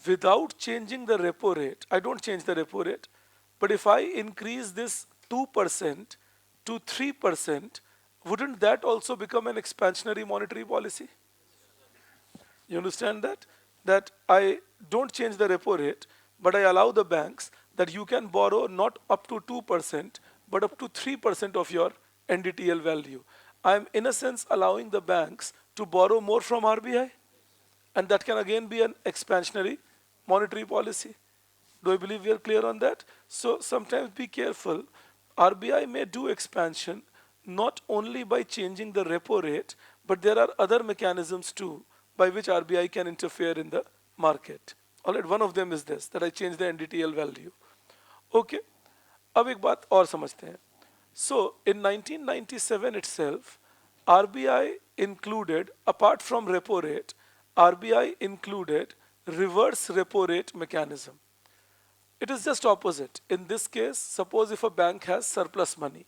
without changing the repo rate, I don't change the repo rate, but if I increase this 2% to 3%, wouldn't that also become an expansionary monetary policy? You understand that? That I don't change the repo rate, but I allow the banks that you can borrow not up to 2%, but up to 3% of your NDTL value. I am in a sense allowing the banks to borrow more from RBI, and that can again be an expansionary monetary policy. Do I believe we are clear on that? So sometimes be careful. RBI may do expansion not only by changing the repo rate, but there are other mechanisms too by which RBI can interfere in the market. Alright, one of them is this, that I change the NDTL value. Okay, अब एक बात और समझते हैं. So in 1997 itself, RBI included, apart from repo rate, RBI included reverse repo rate mechanism. It is just opposite. In this case, suppose if a bank has surplus money,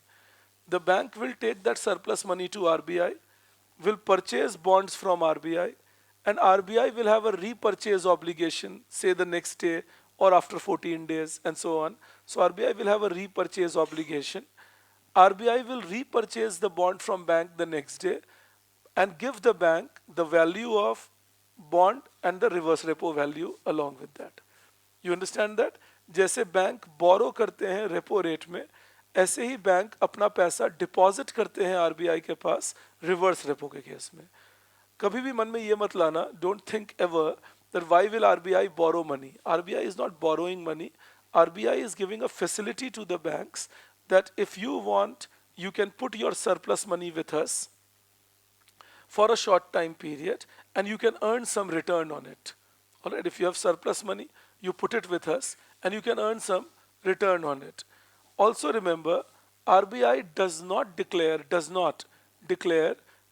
the bank will take that surplus money to RBI, will purchase bonds from RBI, and RBI will have a repurchase obligation, say the next day or after 14 days and so on. So RBI will have a repurchase obligation. RBI will repurchase the bond from bank the next day. and give the bank the value of bond and the reverse repo value along with that. You understand that? जैसे bank बोरो करते हैं repo rate में, ऐसे ही bank अपना पैसा deposit करते हैं RBI के पास रिवर्स रेपो के केस में. कभी भी मन में ये मत लाना, don't think ever that why will RBI borrow money? RBI is not borrowing money. RBI is giving a facility to the banks that if you want, you can put your surplus money with us for a short time period and you can earn some return on it. Alright, if you have surplus money, you put it with us and you can earn some return on it. Also remember, RBI does not declare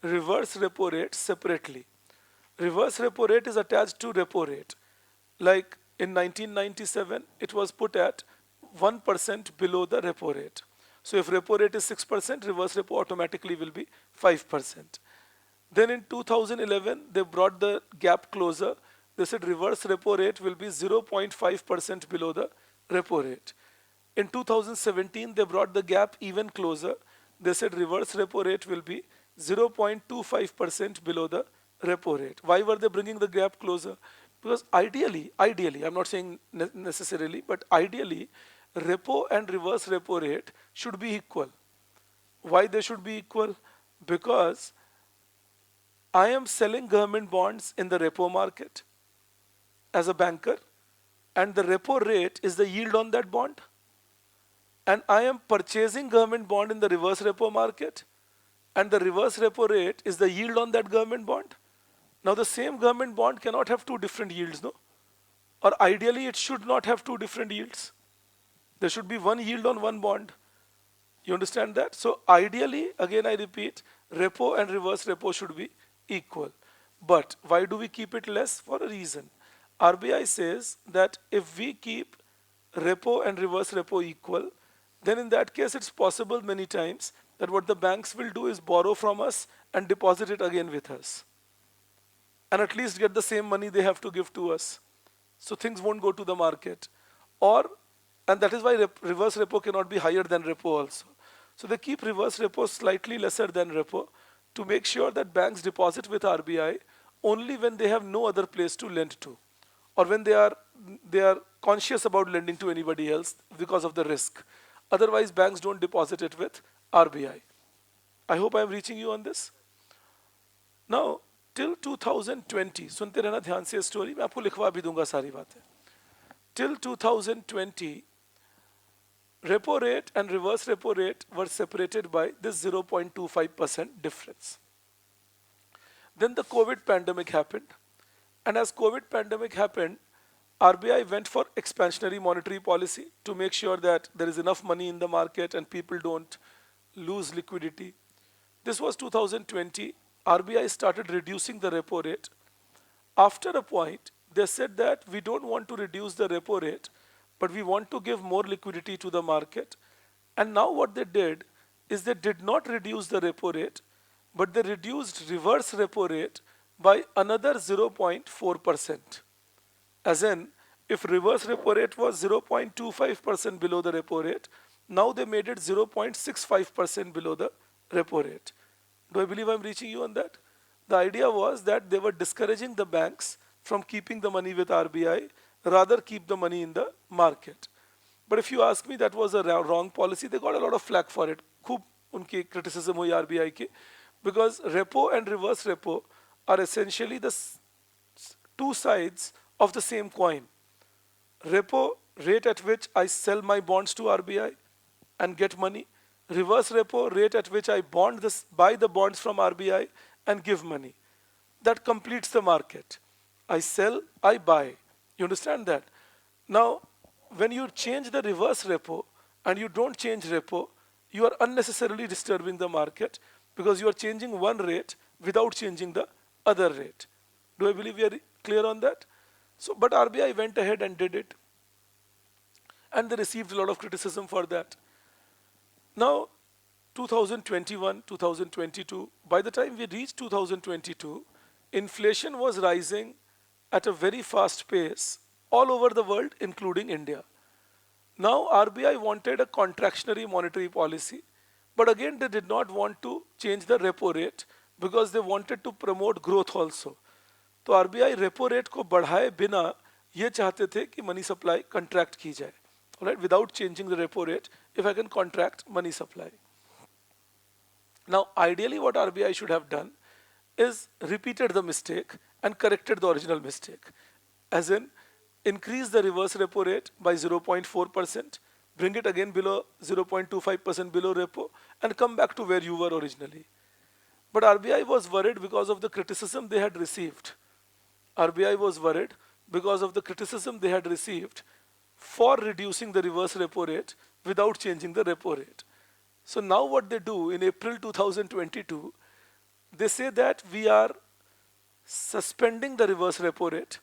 reverse repo rate separately. Reverse repo rate is attached to repo rate. Like in 1997, it was put at 1% below the repo rate. So if repo rate is 6%, reverse repo automatically will be 5%. Then in 2011, they brought the gap closer. They said reverse repo rate will be 0.5% below the repo rate. In 2017, they brought the gap even closer. They said reverse repo rate will be 0.25% below the repo rate. Why were they bringing the gap closer? Because ideally, I'm not saying necessarily, but ideally, repo and reverse repo rate should be equal. Why they should be equal? Because I am selling government bonds in the repo market as a banker, and the repo rate is the yield on that bond. And I am purchasing government bond in the reverse repo market, and the reverse repo rate is the yield on that government bond. Now the same government bond cannot have two different yields, no? Or ideally it should not have two different yields. There should be one yield on one bond. You understand that? So ideally, again I repeat, repo and reverse repo should be equal. But why do we keep it less? For a reason. RBI says that if we keep repo and reverse repo equal, then in that case it's possible many times that what the banks will do is borrow from us and deposit it again with us. And at least get the same money they have to give to us. So things won't go to the market. And that is why reverse repo cannot be higher than repo also. So they keep reverse repo slightly lesser than repo to make sure that banks deposit with RBI only when they have no other place to lend to, or when they are conscious about lending to anybody else because of the risk. Otherwise, banks don't deposit it with RBI. I hope I am reaching you on this. Now, till 2020, सुनते रहना ध्यान से story, मैं आपको लिखवा भी दूंगा सारी बातें. Till 2020, repo rate and reverse repo rate were separated by this 0.25% difference. Then the COVID pandemic happened, and as COVID pandemic happened, RBI went for expansionary monetary policy to make sure that there is enough money in the market and people don't lose liquidity. This was 2020. RBI started reducing the repo rate. After a point, they said that we don't want to reduce the repo rate, but we want to give more liquidity to the market. And now what they did is they did not reduce the repo rate, but they reduced reverse repo rate by another 0.4%. As in, if reverse repo rate was 0.25% below the repo rate, now they made it 0.65% below the repo rate. Do I believe I'm reaching you on that? The idea was that they were discouraging the banks from keeping the money with RBI, rather keep the money in the market. But if you ask me, that was a wrong policy. They got a lot of flack for it. खूब उनकी criticism हुई RBI की, because repo and reverse repo are essentially the two sides of the same coin. Repo rate at which I sell my bonds to RBI and get money. Reverse repo rate at which I buy the bonds from RBI and give money. That completes the market. I sell, I buy. You understand that? Now, when you change the reverse repo and you don't change repo, you are unnecessarily disturbing the market because you are changing one rate without changing the other rate. Do I believe we are clear on that? So, but RBI went ahead and did it. And they received a lot of criticism for that. Now, 2021, 2022, by the time we reached 2022, inflation was rising at a very fast pace all over the world, including India. Now, RBI wanted a contractionary monetary policy, but again, they did not want to change the repo rate because they wanted to promote growth also. तो RBI repo rate को बढ़ाए बिना ये चाहते थे कि money supply contract की जाए, right, without changing the repo rate, if I can contract money supply. Now, ideally, what RBI should have done is repeated the mistake and corrected the original mistake. As in, increase the reverse repo rate by 0.4%, bring it again below 0.25% below repo, and come back to where you were originally. But RBI was worried because of the criticism they had received. RBI was worried because of the criticism they had received for reducing the reverse repo rate without changing the repo rate. So now what they do in April 2022, they say that we are suspending the reverse repo rate.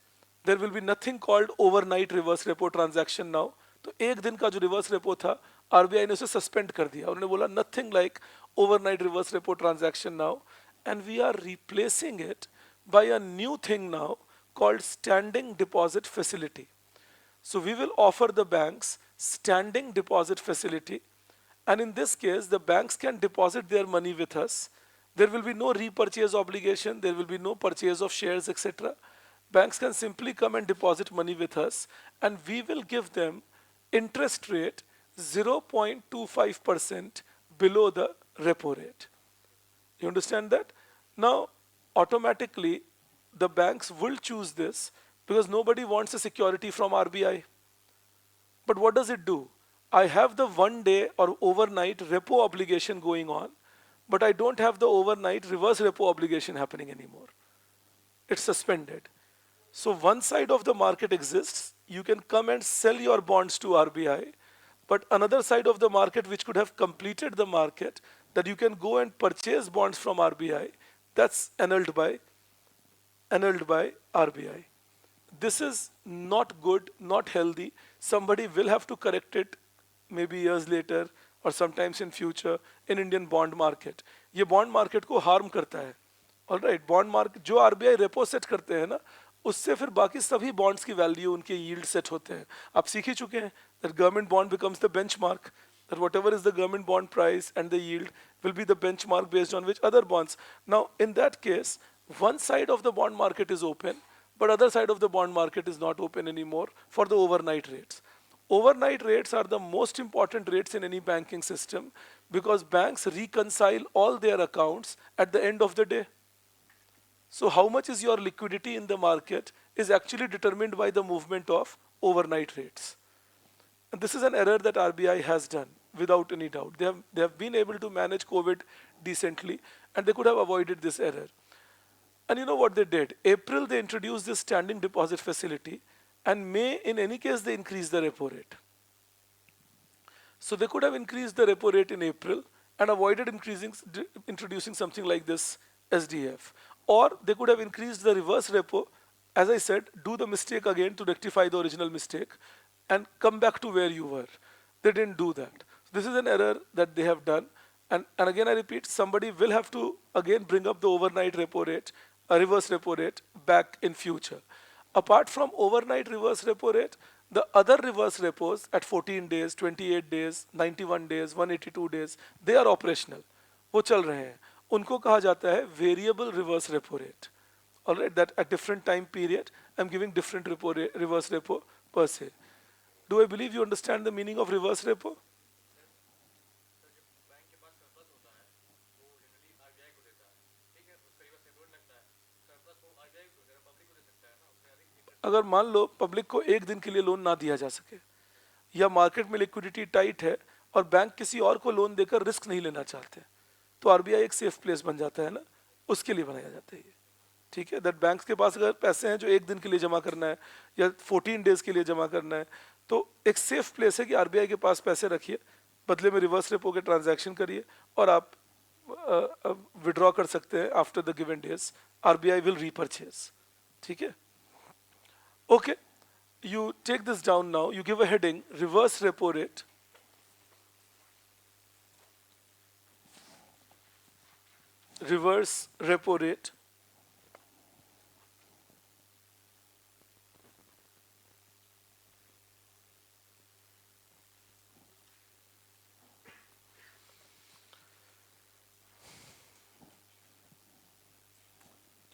There will be nothing called overnight reverse repo transaction now. तो एक दिन का जो reverse repo था, RBI ने उसे suspend कर दिया. उन्होंने बोला nothing like overnight reverse repo transaction now, and we are replacing it by a new thing now called standing deposit facility. So we will offer the banks standing deposit facility, and in this case, the banks can deposit their money with us. There will be no repurchase obligation, there will be no purchase of shares, etc. Banks can simply come and deposit money with us, and we will give them interest rate 0.25% below the repo rate. You understand that? Now, automatically, the banks will choose this because nobody wants a security from RBI. But what does it do? I have the 1 day or overnight repo obligation going on, but I don't have the overnight reverse repo obligation happening anymore. It's suspended. So one side of the market exists. You can come and sell your bonds to RBI, but another side of the market which could have completed the market, that you can go and purchase bonds from RBI, that's annulled by RBI. This is not good, not healthy. Somebody will have to correct it maybe years later or sometimes in future in Indian bond market. ये bond market को harm करता है. All right, bond market जो RBI repo set करते हैं ना, उससे फिर बाकी सभी bonds की value उनके yield set होते हैं. आप सीख ही चुके हैं that government bond becomes the benchmark, that whatever is the government bond price and the yield will be the benchmark based on which other bonds. Now, in that case, one side of the bond market is open, but other side of the bond market is not open anymore for the overnight rates. Overnight rates are the most important rates in any banking system because banks reconcile all their accounts at the end of the day. So how much is your liquidity in the market is actually determined by the movement of overnight rates. And this is an error that RBI has done without any doubt. They have been able to manage COVID decently, and they could have avoided this error. And you know what they did? April, they introduced this standing deposit facility, and May, in any case, they increased the repo rate. So they could have increased the repo rate in April and avoided introducing something like this SDF. Or they could have increased the reverse repo, as I said, do the mistake again to rectify the original mistake and come back to where you were. They didn't do that. This is an error that they have done. And again, I repeat, somebody will have to again bring up the overnight repo rate, a reverse repo rate back in future. Apart from overnight reverse repo rate, the other reverse repos at 14 days, 28 days, 91 days, 182 days, they are operational. वो चल रहे हैं. उनको कहा जाता है variable reverse repo rate. All right, that at different time period, I'm giving different reverse repo per se. Do I believe you understand the meaning of reverse repo? अगर मान लो पब्लिक को एक दिन के लिए लोन ना दिया जा सके या मार्केट में लिक्विडिटी टाइट है और बैंक किसी और को लोन देकर रिस्क नहीं लेना चाहते, तो आरबीआई एक सेफ प्लेस बन जाता है ना, उसके लिए बनाया जाता है ये. ठीक है, दैट बैंक्स के पास अगर पैसे हैं जो एक दिन के लिए जमा करना है या 14 डेज के लिए जमा करना है, तो एक सेफ प्लेस है कि आरबीआई के पास पैसे रखिए, बदले में रिवर्स रेपो के ट्रांजैक्शन करिए और आप विड्रॉ कर सकते हैं after the given days. RBI will repurchase. ठीक है, okay, you take this down now, you give a heading, reverse repo rate. Reverse repo rate.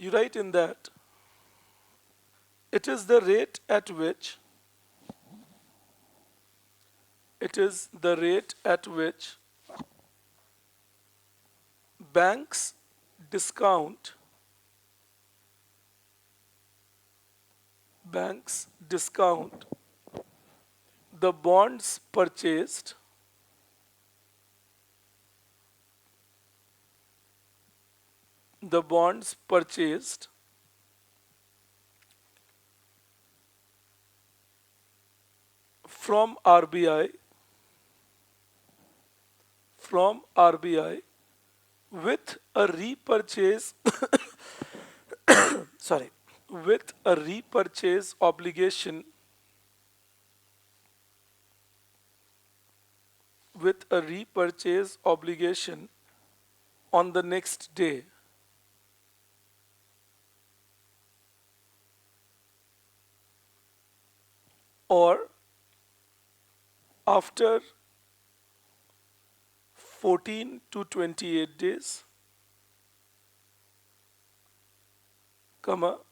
you write in that it is the rate at which banks discount the bonds purchased from RBI with a repurchase sorry, with a repurchase obligation on the next day, or after 14 to 28 days,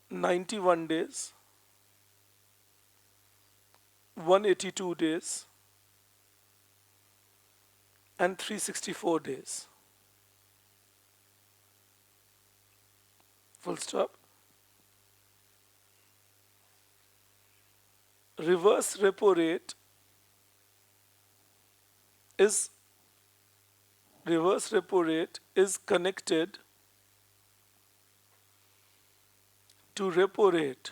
91 days, 182 days, and 364 days. Full stop. Reverse repo rate is connected to repo rate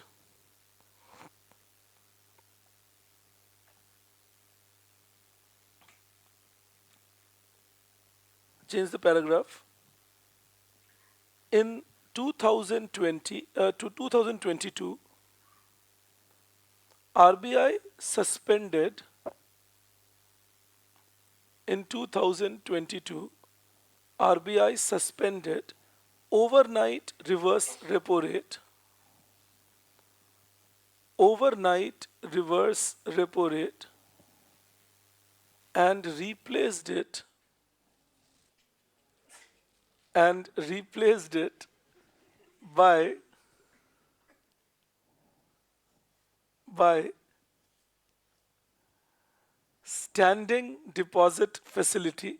change the paragraph. In 2020 to 2022, RBI suspended overnight reverse repo rate and replaced it by standing deposit facility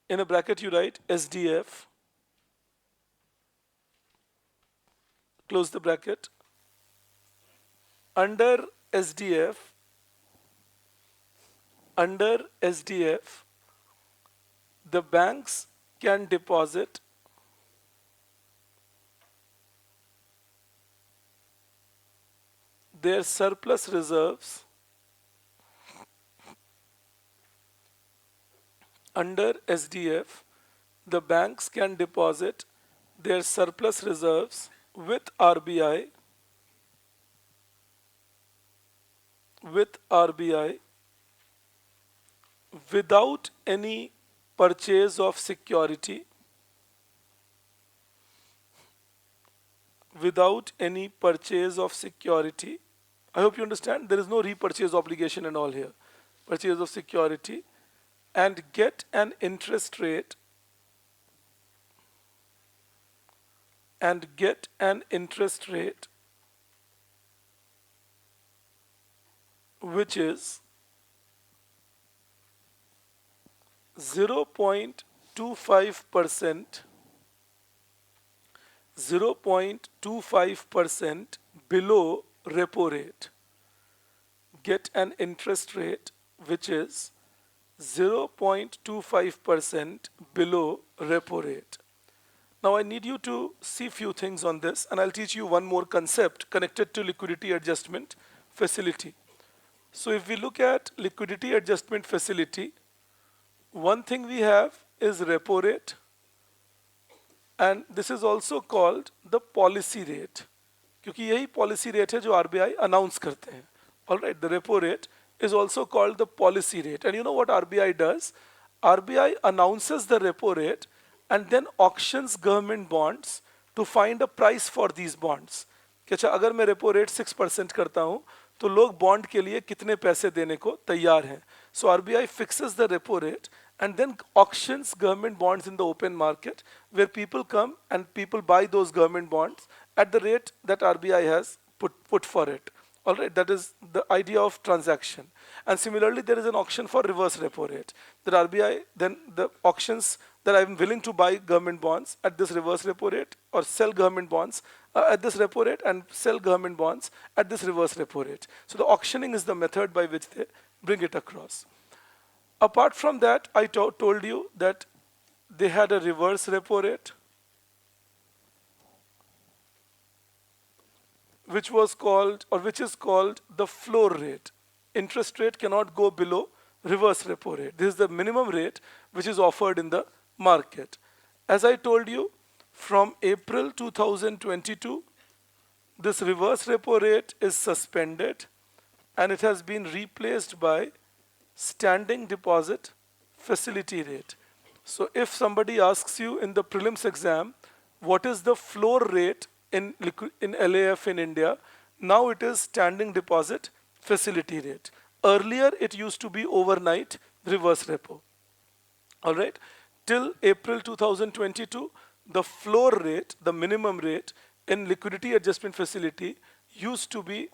in a bracket you write SDF, close the bracket. Under SDF the banks can deposit their surplus reserves under SDF, the banks can deposit their surplus reserves with RBI without any purchase of security, I hope you understand there is no repurchase obligation and all here. Purchase of security, and get an interest rate which is 0.25% below repo rate. Get an interest rate which is 0.25% below repo rate. Now I need you to see few things on this, and I'll teach you one more concept connected to liquidity adjustment facility. So if we look at liquidity adjustment facility, one thing we have is repo rate, and this is also called the policy rate, क्योंकि यही policy rate है जो RBI announce करते हैं. All right, the repo rate is also called the policy rate. And you know what RBI does? RBI announces the repo rate and then auctions government bonds to find a price for these bonds. कि अच्छा अगर मैं repo rate 6% करता हूँ तो लोग bond के लिए कितने पैसे देने को तैयार हैं. So RBI fixes the repo rate and then auctions government bonds in the open market, where people come and people buy those government bonds at the rate that RBI has put for it. All right, that is the idea of transaction. And similarly, there is an auction for reverse repo rate. That RBI, then the auctions that I'm willing to buy government bonds at this reverse repo rate, or sell government bonds at this repo rate and sell government bonds at this reverse repo rate. So the auctioning is the method by which they bring it across. Apart from that, I told you that they had a reverse repo rate, which was called, or which is called, the floor rate. Interest rate cannot go below reverse repo rate. This is the minimum rate which is offered in the market. As I told you, from April 2022, this reverse repo rate is suspended and it has been replaced by standing deposit facility rate. So if somebody asks you in the prelims exam, what is the floor rate in LAF in India? Now it is standing deposit facility rate. Earlier it used to be overnight reverse repo. All right. Till April 2022, the floor rate, the minimum rate in liquidity adjustment facility used to be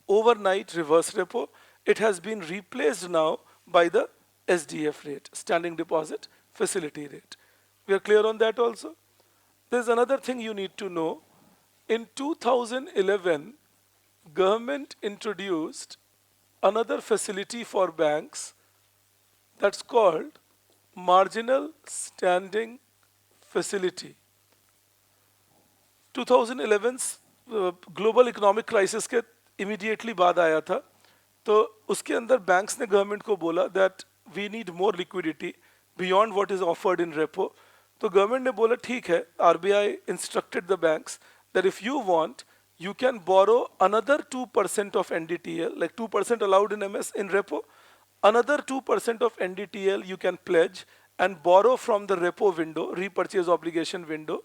overnight reverse repo. It has been replaced now by the SDF rate, standing deposit facility rate. We are clear on that also? There's another thing you need to know. In 2011, government introduced another facility for banks that's called marginal standing facility. 2011 global economic crisis के immediately बाद आया था, तो उसके अंदर banks ने government को बोला that we need more liquidity beyond what is offered in repo. तो गवर्नमेंट ने बोला ठीक है, RBI instructed the banks that if you want you can borrow another 2% of NDTL, like 2% allowed in MS in repo, another 2% of NDTL you can pledge and borrow from the repo window, repurchase obligation window,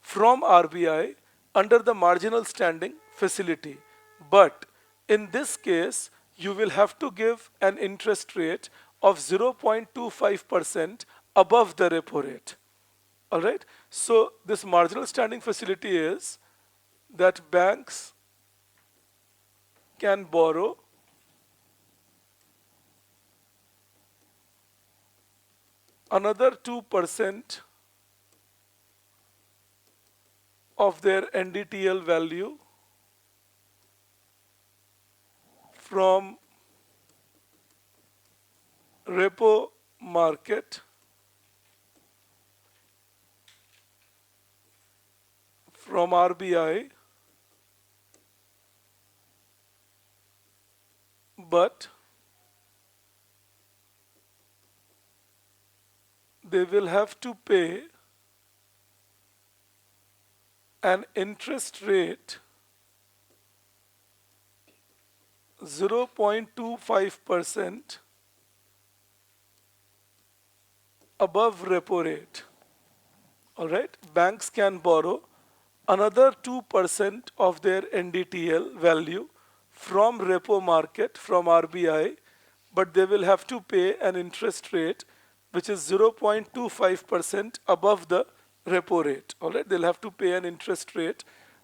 from RBI under the marginal standing facility. But in this case, you will have to give an interest rate of 0.25% above the repo rate. All right. So this marginal standing facility is that banks can borrow another 2% of their NDTL value from repo market from RBI, but they will have to pay an interest rate 0.25% above repo rate. All right, banks can borrow another 2% of their NDTL value from repo market from RBI, but they will have to pay an interest rate which is 0.25% above the repo rate. All right, they'll have to pay an interest rate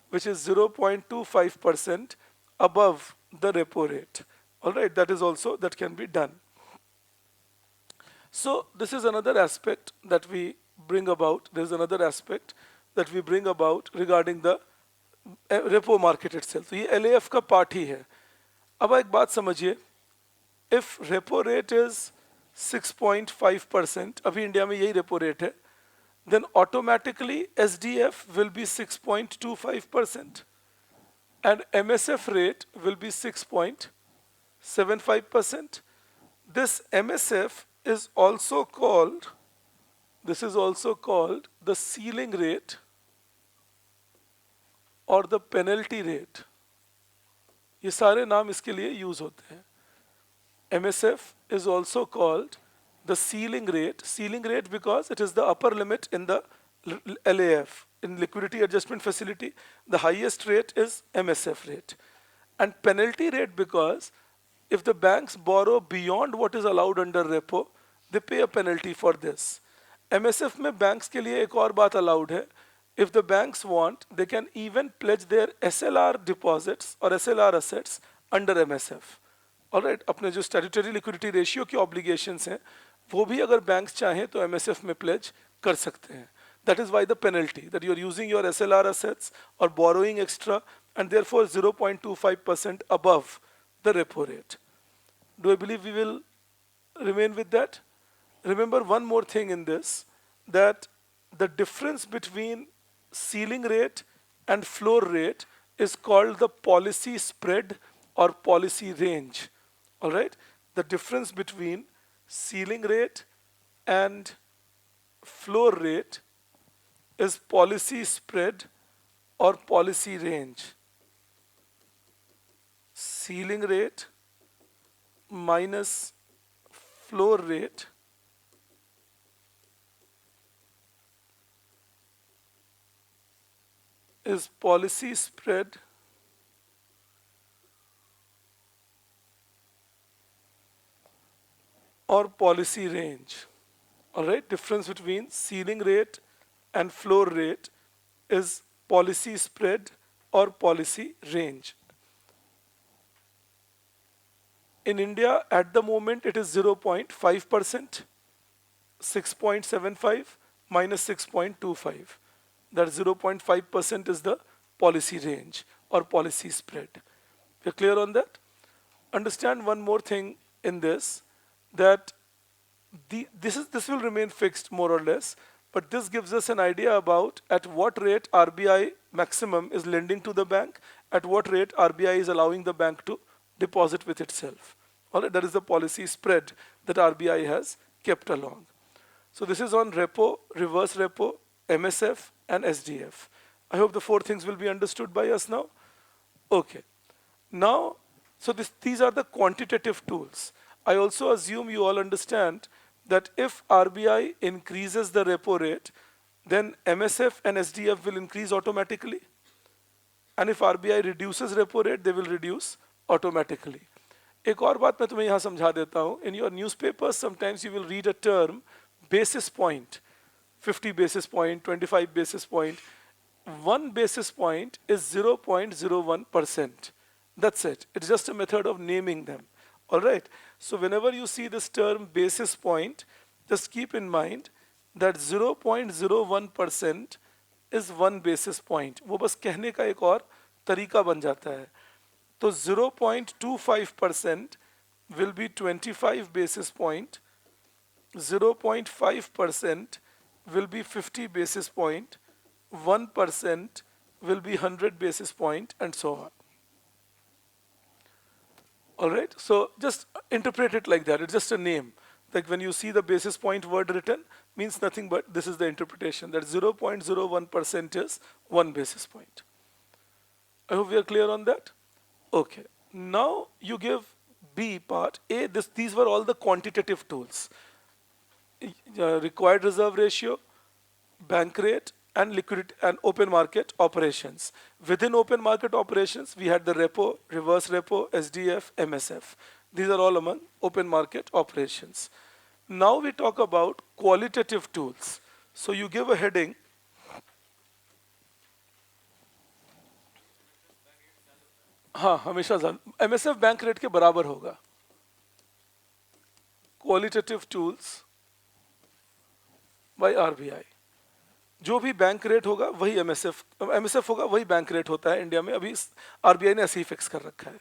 which is 0.25% above the repo rate. All right, that is also, that can be done. So this is another aspect that we bring about. There is another aspect that we bring about regarding the repo market itself. तो ये LAF का part ही है. अब एक बात समझिए, if repo rate is 6.5%, अभी India में यही repo rate है, then automatically SDF will be 6.25% and MSF rate will be 6.75%. This MSF is also called, this is also called the ceiling rate और the penalty rate. ये सारे नाम इसके लिए यूज होते हैं. MSF is also called the ceiling rate because it is the upper limit in the LAF. In liquidity adjustment facility, the highest rate is MSF rate. And penalty rate because if the banks borrow beyond what is allowed under repo, they pay a penalty for this. MSF में banks के लिए एक और बात allowed है. If the banks want, they can even pledge their SLR deposits or SLR assets under MSF. Alright, अपने जो statutory liquidity ratio की obligations हैं, वो भी अगर banks चाहें तो MSF में pledge कर सकते हैं. That is why the penalty, that you are using your SLR assets or borrowing extra and therefore 0.25% above the repo rate. Do I believe we will remain with that? Remember one more thing in this, that the difference between ceiling rate and floor rate is called the policy spread or policy range. All right? The difference between ceiling rate and floor rate is policy spread or policy range. Ceiling rate minus floor rate is policy spread or policy range. All right, difference between ceiling rate and floor rate is policy spread or policy range. In India, at the moment, it is 0.5%, 6.75 minus 6.25. That 0.5% is the policy range or policy spread. We're clear on that? Understand one more thing in this, that this will remain fixed more or less, but this gives us an idea about at what rate RBI maximum is lending to the bank, at what rate RBI is allowing the bank to deposit with itself. All right, that is the policy spread that RBI has kept along. So this is on repo, reverse repo, MSF, and SDF. I hope the four things will be understood by us now. Okay. Now, so these are the quantitative tools. I also assume you all understand that if RBI increases the repo rate, then MSF and SDF will increase automatically. And if RBI reduces repo rate, they will reduce automatically. एक और बात मैं तुम्हें यहाँ समझा देता हूँ. In your newspapers, sometimes you will read a term, basis point, 50 basis point, 25 basis point. 1 basis point is 0.01%. That's it. It's just a method of naming them. All right. So whenever you see this term basis point, just keep in mind that 0.01% is 1 basis point. वो बस कहने का एक और तरीका बन जाता है. तो 0.25% will be 25 basis point. 0.5% will be 50 basis point. 1% will be 100 basis point, and so on. All right, so just interpret it like that. It's just a name. Like when you see the basis point word written, means nothing but this is the interpretation, that 0.01% is 1 basis point. I hope we are clear on that. Okay, now you give B part. A, these were all the quantitative tools. Required reserve ratio, bank rate, and liquidity and open market operations. Within open market operations, we had the repo, reverse repo, SDF, MSF. These are all among open market operations. Now we talk about qualitative tools. So you give a heading. हाँ, हमेशा MSF bank rate के बराबर होगा. Qualitative tools by RBI. जो भी bank rate होगा वही MSF होगा, वही बैंक रेट होता है इंडिया में. अभी RBI ने ऐसे ही फिक्स कर रखा है.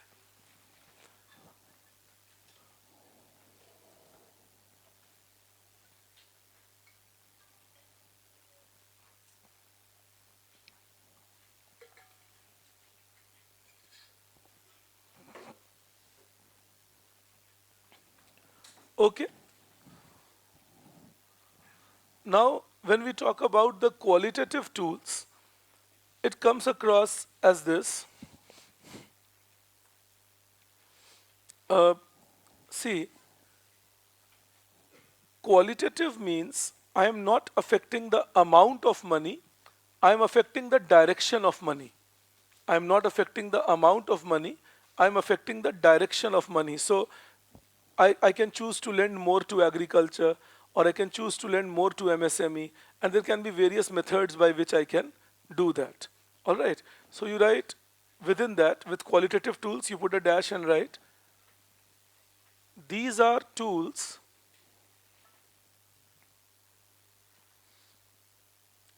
Okay. Now, when we talk about the qualitative tools, it comes across as this. See, qualitative means I am not affecting the amount of money, I am affecting the direction of money. I am not affecting the amount of money, I am affecting the direction of money. So, I can choose to lend more to agriculture, or I can choose to lend more to MSME, and there can be various methods by which I can do that. All right. So you write within that, with qualitative tools, you put a dash and write, these are tools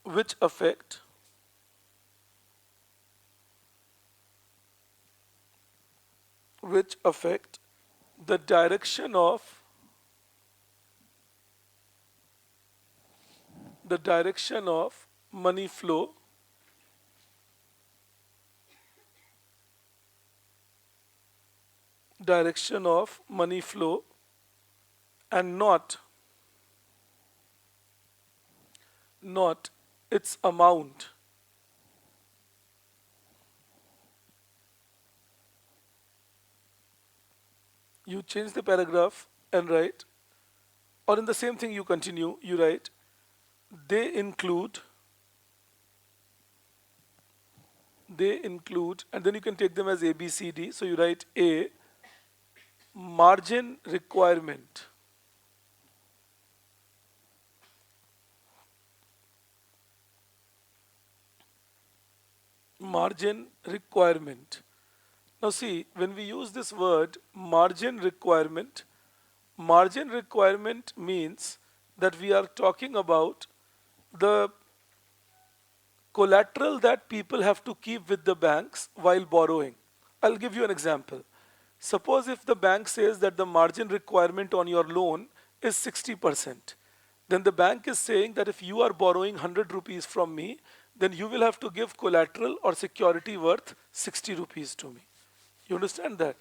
which affect the direction of money flow and not its amount. You change the paragraph and write, or in the same thing you continue, you write, they include, and then you can take them as A, B, C, D. So you write A, margin requirement. Margin requirement. Now see, when we use this word margin requirement means that we are talking about the collateral that people have to keep with the banks while borrowing. I'll give you an example. Suppose if the bank says that the margin requirement on your loan is 60%, then the bank is saying that if you are borrowing 100 rupees from me, then you will have to give collateral or security worth 60 rupees to me. You understand that?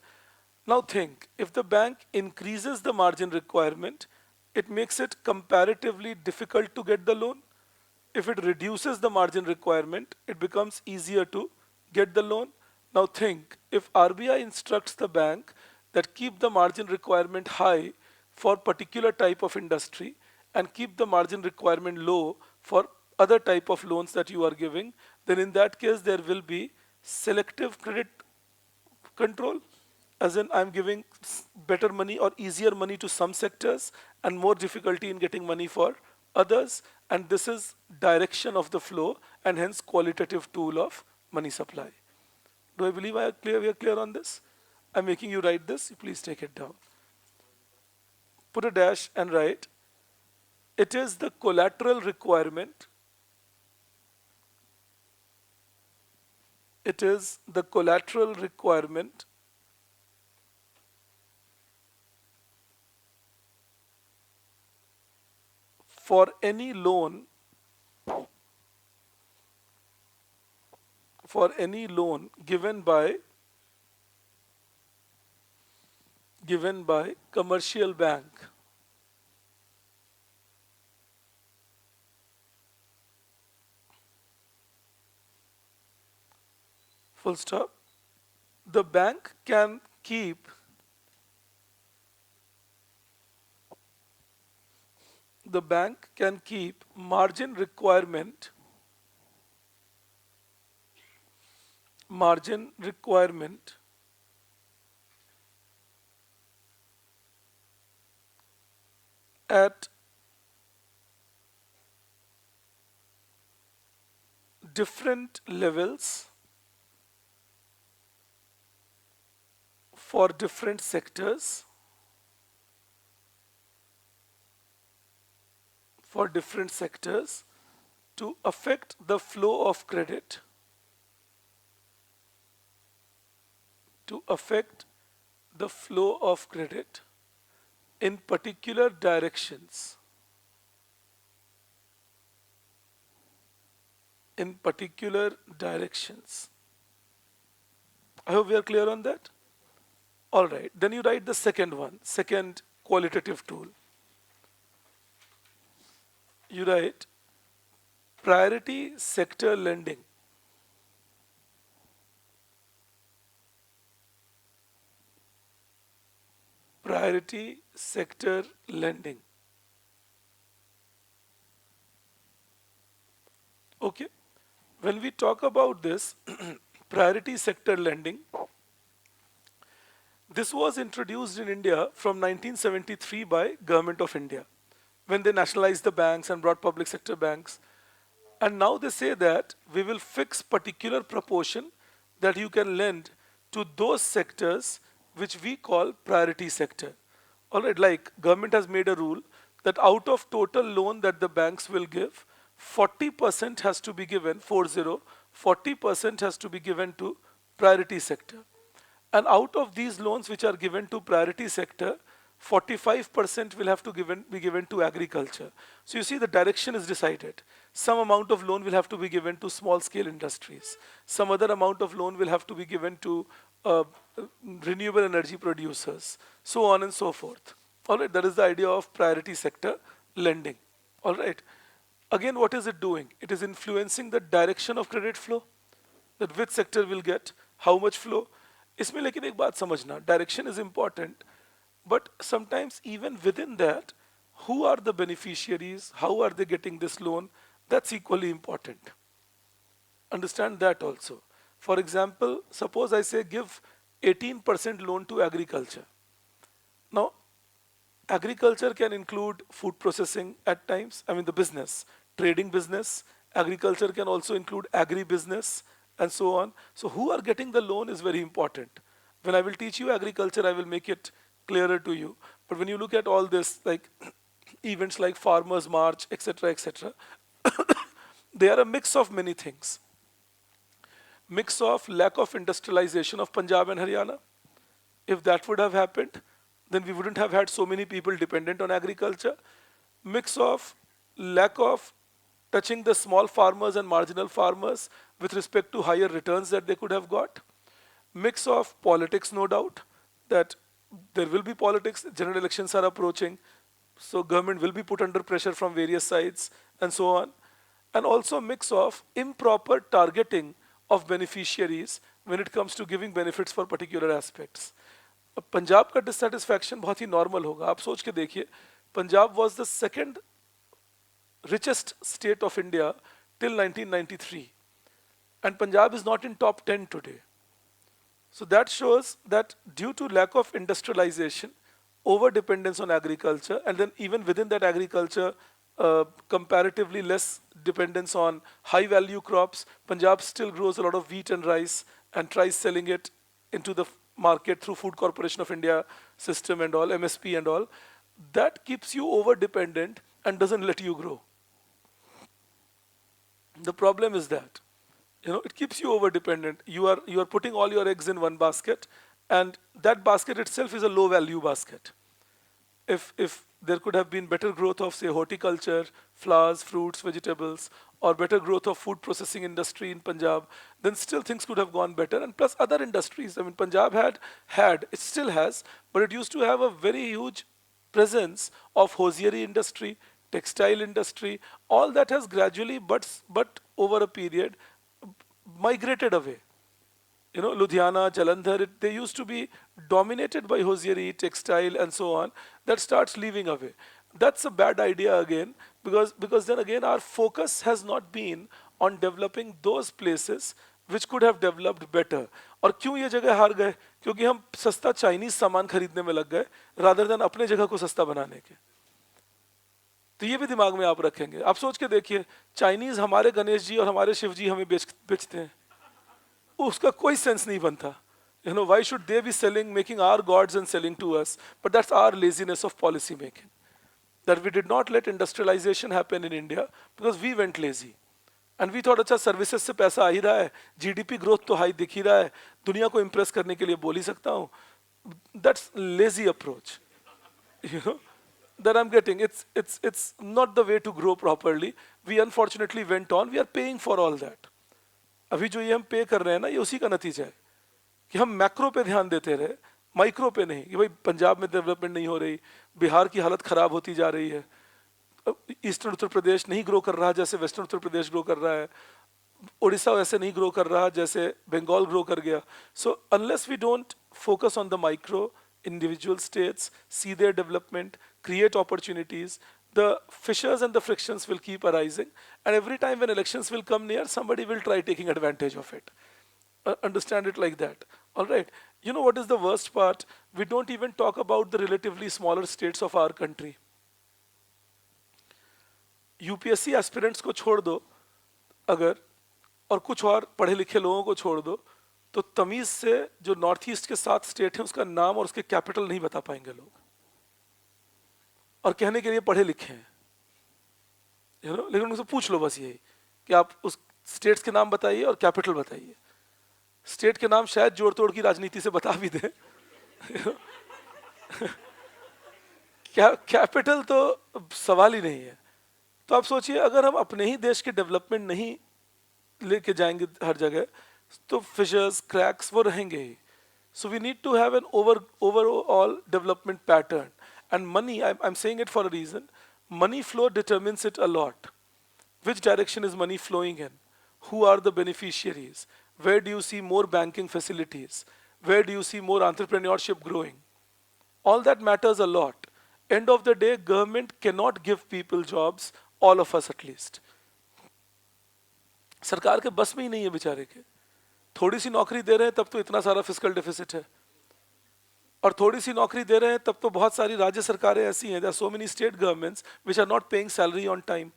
Now think, if the bank increases the margin requirement, it makes it comparatively difficult to get the loan. If it reduces the margin requirement, it becomes easier to get the loan. Now think, if RBI instructs the bank that keep the margin requirement high for particular type of industry and keep the margin requirement low for other type of loans that you are giving, then in that case there will be selective credit control, as in I'm giving better money or easier money to some sectors and more difficulty in getting money for others, and this is direction of the flow and hence qualitative tool of money supply. Do I believe we are clear on this? I'm making you write this, please take it down. Put a dash and write, it is the collateral requirement, for any loan given by commercial bank. Full stop. The bank can keep margin requirement at different levels for different sectors, to affect the flow of credit, in particular directions. I hope we are clear on that. All right, then you write the second qualitative tool. You write priority sector lending. Okay, when we talk about this priority sector lending, This was introduced in India from 1973 by Government of India when they nationalized the banks and brought public sector banks. And now they say that we will fix particular proportion that you can lend to those sectors which we call priority sector. All right, like government has made a rule that out of total loan that the banks will give, 40% has to be given, 40% has to be given to priority sector. And out of these loans which are given to priority sector, 45% will have to be given to agriculture. So you see the direction is decided. Some amount of loan will have to be given to small scale industries. Some other amount of loan will have to be given to uh, renewable energy producers, so on and so forth. All right, that is the idea of priority sector lending. All right. Again, what is it doing? It is influencing the direction of credit flow, that which sector will get how much flow. इसमें लेकिन एक बात समझना, direction is important, but sometimes even within that, who are the beneficiaries, how are they getting this loan, that's equally important. Understand that also. For example, suppose I say give 18% loan to agriculture. Now, agriculture can include food processing at times, I mean the business, trading business. Agriculture can also include agri-business and so on. So who are getting the loan is very important. When I will teach you agriculture, I will make it clearer to you. But when you look at all this, like events like Farmers March, etc., they are a mix of many things. Mix of lack of industrialization of Punjab and Haryana. If that would have happened, then we wouldn't have had so many people dependent on agriculture. Mix of lack of touching the small farmers and marginal farmers with respect to higher returns that they could have got. Mix of politics, no doubt, that there will be politics, general elections are approaching, so government will be put under pressure from various sides and so on. And also mix of improper targeting of beneficiaries when it comes to giving benefits for particular aspects. अब पंजाब का dissatisfaction बहुत ही normal होगा. आप सोच के देखिए, Punjab was the second richest state of India till 1993, and Punjab is not in top 10 today. So that shows that due to lack of industrialization, over dependence on agriculture, and then even within that agriculture, comparatively less dependence on high value crops, Punjab still grows a lot of wheat and rice and tries selling it into the market through Food Corporation of India system and all, MSP and all. That keeps you over dependent and doesn't let you grow. The problem is that, it keeps you over dependent. You are putting all your eggs in one basket, and that basket itself is a low value basket. If there could have been better growth of, say, horticulture, flowers, fruits, vegetables, or better growth of food processing industry in Punjab, then still things could have gone better. And plus other industries. I mean, Punjab had, it still has, but it used to have a very huge presence of hosiery industry, textile industry. All that has gradually, but over a period, migrated away. Ludhiana, Jalandhar, they used to be dominated by hosiery, textile, and so on. That starts leaving away. That's a bad idea again, because then again our focus has not been on developing those places which could have developed better. और क्यों ये जगह हार गए? क्योंकि हम सस्ता Chinese सामान खरीदने में लग गए rather than अपने जगह को सस्ता बनाने के. तो ये भी दिमाग में आप रखेंगे. आप सोच के देखिए, चाइनीज हमारे गणेश जी और हमारे शिव जी हमें बेचते हैं. उसका कोई सेंस नहीं बनता. Why should they be making our gods and selling to us? But that's our laziness of policy making. That we did not let industrialization happen in India because we went lazy. And we thought, अच्छा services से पैसा आ ही रहा है, GDP growth तो high दिख ही रहा है, दुनिया को इम्प्रेस करने के लिए बोल ही सकता हूँ. That's lazy approach. That I'm getting. It's not the way to grow properly. We unfortunately went on. We are paying for all that. अभी जो ये हम पे कर रहे हैं ना, ये उसी का नतीजा है कि हम मैक्रो पे ध्यान देते रहे, माइक्रो पे नहीं. कि भाई पंजाब में डेवलपमेंट नहीं हो रही, बिहार की हालत खराब होती जा रही है, ईस्टर्न उत्तर प्रदेश नहीं ग्रो कर रहा जैसे वेस्टर्न उत्तर प्रदेश ग्रो कर रहा है, उड़ीसा वैसे नहीं ग्रो कर रहा जैसे बंगाल ग्रो कर गया. So unless we don't focus on the micro individual states, see their development, create opportunities, the fissures and the frictions will keep arising, and every time when elections will come near, somebody will try taking advantage of it. Understand it like that. All right. You know what is the worst part? We don't even talk about the relatively smaller states of our country. UPSC aspirants को छोड़ दो अगर, और कुछ और पढ़े लिखे लोगों को छोड़ दो, तो तमीज से जो नॉर्थ ईस्ट के 7 स्टेट हैं उसका नाम और उसके कैपिटल नहीं बता पाएंगे लोग, और कहने के लिए पढ़े लिखे हैं, लेकिन उनसे पूछ लो बस यही कि आप उस स्टेट्स के नाम बताइए और कैपिटल बताइए। स्टेट के नाम शायद जोड़ तोड़ की राजनीति से बता भी दें कैपिटल तो सवाल ही नहीं है। तो आप सोचिए, अगर हम अपने ही देश के डेवलपमेंट नहीं लेके जाएंगे हर जगह, तो फिशर्स क्रैक्स वो रहेंगे ही। So we need to have an overall development pattern, and money, I'm saying it for a reason, money flow determines it a lot. Which direction is money flowing in? Who are the beneficiaries? Where do you see more banking facilities? Where do you see more entrepreneurship growing? All that matters a lot. End of the day, government cannot give people jobs, all of us at least. सरकार के बस में ही नहीं है बेचारे के। थोड़ी सी नौकरी दे रहे हैं तब तो इतना सारा फिस्कल डेफिसिट है, और थोड़ी सी नौकरी दे रहे हैं तब तो बहुत सारी राज्य सरकारें ऐसी हैं, there are so many state governments which are not paying salary on time.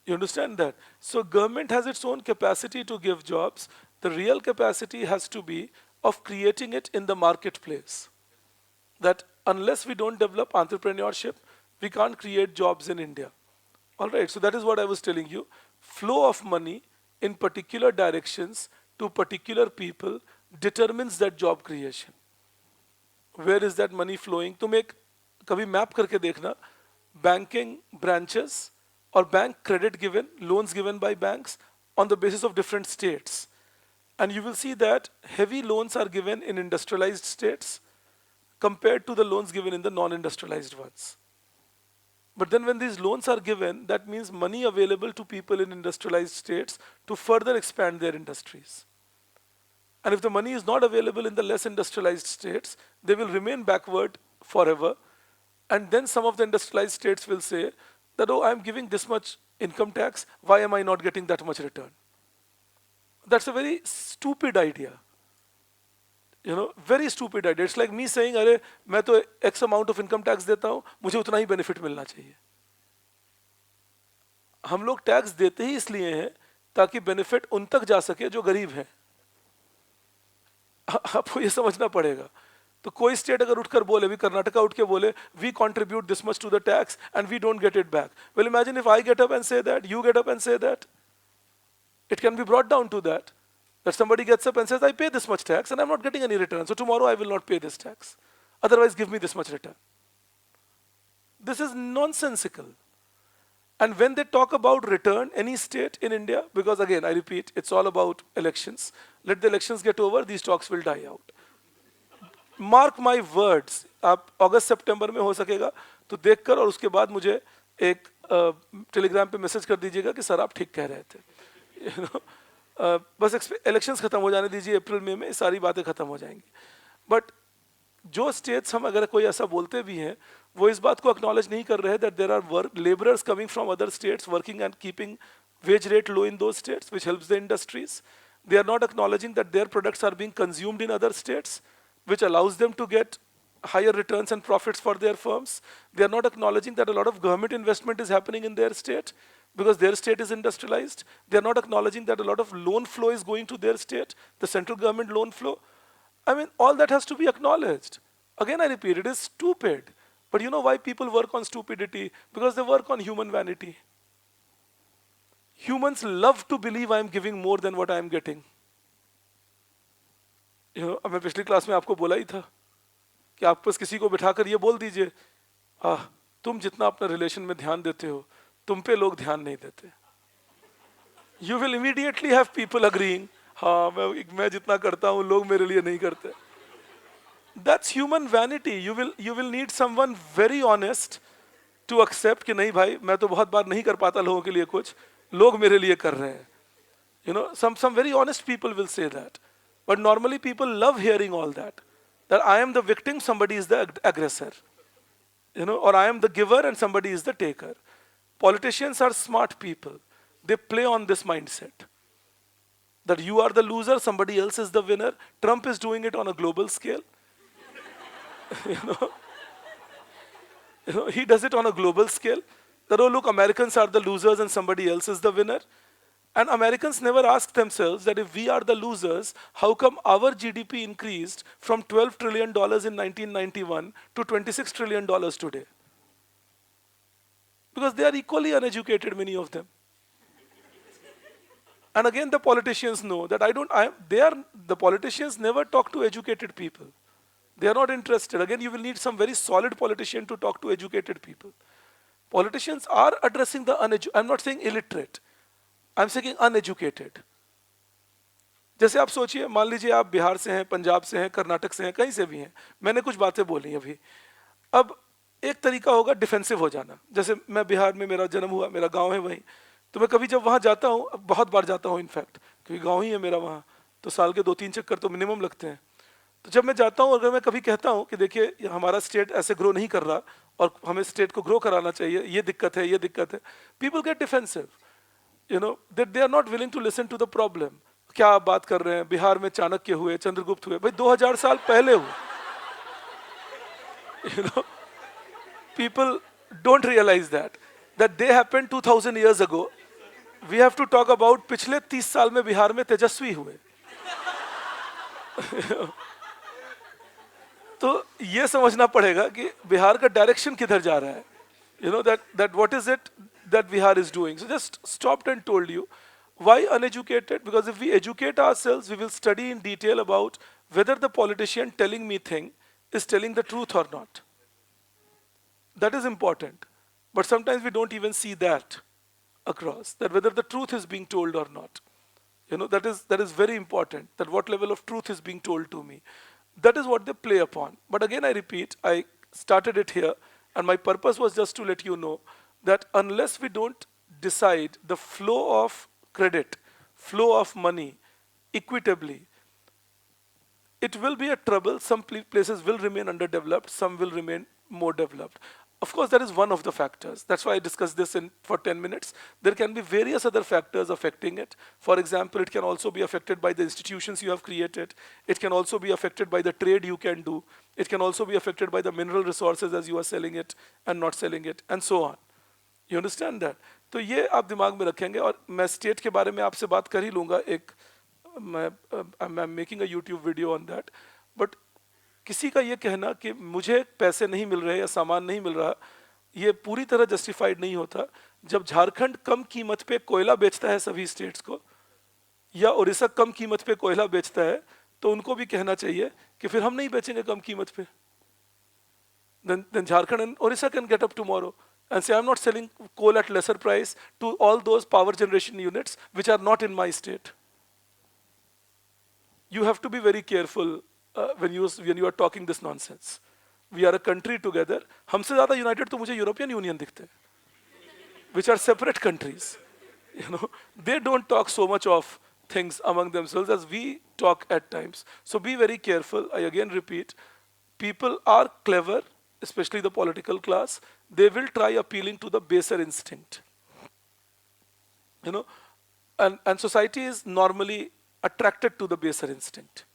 You understand that? So government has its own capacity to give jobs. The real capacity has to be of creating it in the marketplace. That unless we don't develop entrepreneurship, we can't create jobs in India. All right, so that is what I was telling you. Flow of money in particular directions to particular people determines that job creation. Where is that money flowing? तुम एक कभी map करके देखना, banking branches or bank credit given, loans given by banks on the basis of different states. And you will see that heavy loans are given in industrialized states compared to the loans given in the non-industrialized ones. But then when these loans are given, that means money available to people in industrialized states to further expand their industries. And if the money is not available in the less industrialized states, they will remain backward forever. And then some of the industrialized states will say that, oh, I'm giving this much income tax, why am I not getting that much return? That's a very stupid idea. Very stupid idea. It's like me saying, अरे मैं तो X amount of income tax देता हूँ, मुझे उतना ही benefit मिलना चाहिए। हम लोग टैक्स देते ही इसलिए हैं ताकि बेनिफिट उन तक जा सके जो गरीब हैं। आपको ये समझना पड़ेगा। तो कोई स्टेट अगर उठकर बोले, भी कर्नाटका उठ के बोले, we contribute this much to the tax and we don't get it back. Well, imagine if I get up and say that, you get up and say that. It can be brought down to that. That somebody gets up and says, I pay this much tax and I'm not getting any return. So tomorrow I will not pay this tax. Otherwise, give me this much return. This is nonsensical. And when they talk about return, any state in India, because again, I repeat, it's all about elections. Let the elections get over, these talks will die out. Mark my words. आप अगस्त सितंबर में हो सकेगा तो देखकर, और उसके बाद मुझे एक टेलीग्राम पे मैसेज कर दीजिएगा कि सर आप ठीक कह रहे थे। बस इलेक्शंस खत्म हो जाने दीजिए, अप्रैल मई में सारी बातें खत्म हो जाएंगी। बट जो स्टेट्स हम अगर कोई ऐसा बोलते भी हैं, वो इस बात को एक्नॉलेज नहीं कर रहे that there are labourers coming from other states working and keeping wage rate low in those states, which helps the industries. They are not acknowledging that their products are being consumed in other states, which allows them to get higher returns and profits for their firms. They are not acknowledging that a lot of government investment is happening in their state because their state is industrialized. They are not acknowledging that a lot of loan flow is going to their state, the central government loan flow. I mean, all that has to be acknowledged. Again, I repeat, it is stupid. But you know why people work on stupidity? Because they work on human vanity. Humans love to believe I am giving more than what I am getting. अब मैं पिछली class में आपको बोला ही था कि आप बस किसी को बिठाकर ये बोल दीजिए, तुम जितना अपने रिलेशन में ध्यान देते हो, तुम पे लोग ध्यान नहीं देते. You will immediately have people agreeing, हाँ मैं जितना करता हूँ लोग मेरे लिए नहीं करते. That's human vanity. You will need someone very honest to accept कि नहीं भाई मैं तो बहुत बार नहीं कर पाता लोगों के लिए कुछ, लोग मेरे लिए कर रहे हैं. Some very honest people will say that. But normally people love hearing all that. That I am the victim, somebody is the aggressor. Or I am the giver and somebody is the taker. Politicians are smart people. They play on this mindset. that you are the loser, somebody else is the winner. Trump is doing it on a global scale. you know, he does it on a global scale. That, oh, look, Americans are the losers and somebody else is the winner. And Americans never ask themselves that if we are the losers, how come our GDP increased from $12 trillion in 1991 to $26 trillion today? Because they are equally uneducated, many of them. And again, the politicians know that the politicians never talk to educated people. They are not interested. Again, you will need some very solid politician to talk to educated people. Politicians are addressing the uneducated. I'm not saying illiterate. I'm saying uneducated. जैसे आप सोचिए, मान लीजिए आप बिहार से हैं, पंजाब से हैं, कर्नाटक से हैं, कहीं से भी हैं. मैंने कुछ बातें बोली अभी. अब एक तरीका होगा डिफेंसिव हो जाना. जैसे मैं बिहार में, मेरा जन्म हुआ, मेरा गांव है वहीं. तो मैं कभी जब वहां जाता हूं, बहुत बार जाता हूं इनफैक्ट, क्योंकि गांव ही है मेरा वहां, तो साल के 2-3 चक्कर तो मिनिमम लगते हैं. तो जब मैं जाता हूं, अगर मैं कभी कहता हूं कि देखिए हमारा स्टेट ऐसे ग्रो नहीं कर रहा और हमें स्टेट को ग्रो कराना चाहिए, ये दिक्कत है, ये दिक्कत है, people get defensive. that they are not willing to listen to the problem. क्या आप बात कर रहे हैं, बिहार में चाणक्य हुए, चंद्रगुप्त हुए, भाई 2000 साल पहले हुए. People don't realize that they happened 2000 years ago. We have to talk about पिछले 30 साल में बिहार में तेजस्वी हुए. तो ये समझना पड़ेगा कि बिहार का डायरेक्शन किधर जा रहा है. That what is it that Bihar is doing. So just stopped and told you. Why uneducated? Because if we educate ourselves, we will study in detail about whether the politician telling me thing is telling the truth or not. That is important. But sometimes we don't even see that across, that whether the truth is being told or not. That is very important, that what level of truth is being told to me. That is what they play upon. But again, I repeat, I started it here, and my purpose was just to let you know that unless we don't decide the flow of credit, flow of money equitably, it will be a trouble. Some places will remain underdeveloped, some will remain more developed. Of course, that is one of the factors. That's why I discussed this for 10 minutes. There can be various other factors affecting it. For example, it can also be affected by the institutions you have created. It can also be affected by the trade you can do. It can also be affected by the mineral resources as you are selling it and not selling it, and so on. You understand that? तो ये आप दिमाग में रखेंगे. और मैं state के बारे में आपसे बात कर ही लूँगा. I'm making a YouTube video on that. But किसी का ये कहना कि मुझे पैसे नहीं मिल रहे या सामान नहीं मिल रहा, ये पूरी तरह जस्टिफाइड नहीं होता. जब झारखंड कम कीमत पे कोयला बेचता है सभी स्टेट्स को, या उड़ीसा कम कीमत पे कोयला बेचता है, तो उनको भी कहना चाहिए कि फिर हम नहीं बेचेंगे कम कीमत पे. Then Jharkhand and Orissa can get up tomorrow and say, I'm not selling coal at lesser price to all those power generation units which are not in my state. You have to be very careful when you are talking this nonsense. We are a country together. हमसे ज़्यादा united तो मुझे European Union दिखते हैं, which are separate countries. They don't talk so much of things among themselves as we talk at times. So be very careful. I again repeat, people are clever, especially the political class. They will try appealing to the baser instinct. And society is normally attracted to the baser instinct.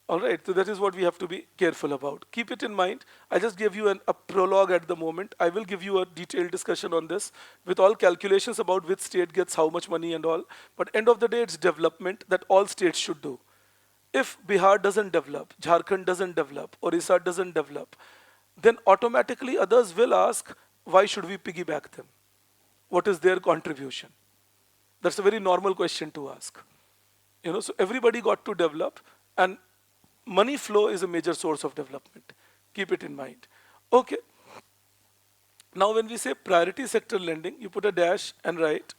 All right, so that is what we have to be careful about. Keep it in mind. I just gave you a prologue at the moment. I will give you a detailed discussion on this with all calculations about which state gets how much money and all. But end of the day, it's development that all states should do. If Bihar doesn't develop, Jharkhand doesn't develop, Orissa doesn't develop, then automatically others will ask, why should we piggyback them? What is their contribution? That's a very normal question to ask. So everybody got to develop, and money flow is a major source of development. Keep it in mind. Okay. Now when we say priority sector lending, you put a dash and write.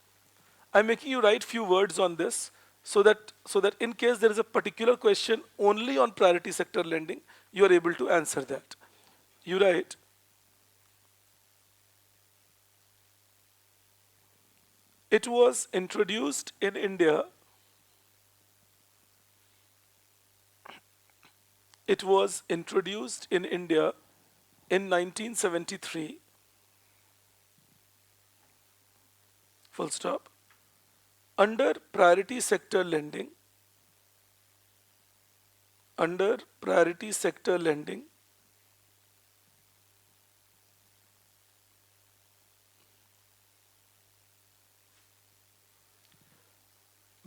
I'm making you write few words on this so that in case there is a particular question only on priority sector lending, you are able to answer that. You write, it was introduced in India. It was introduced in India in 1973, full stop, Under priority sector lending, under priority sector lending,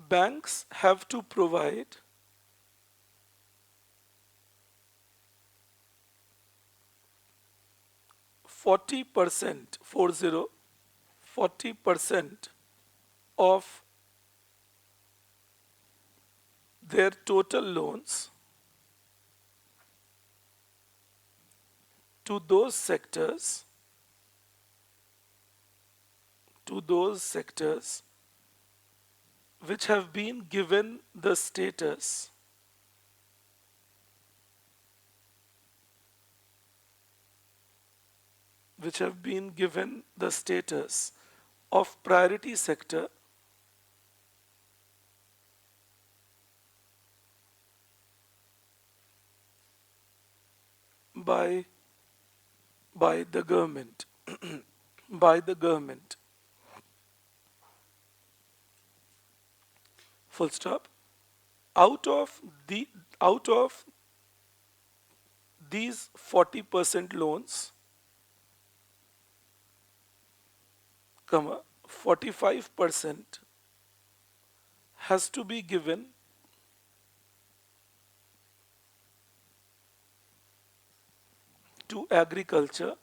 banks have to provide 40%, 40% of their total loans to those sectors, to those sectors which have been given the status which have been given the status of priority sector by the government. By the government, full stop. Out of the out of these 40% loans, comma, 45% has to be given to agriculture,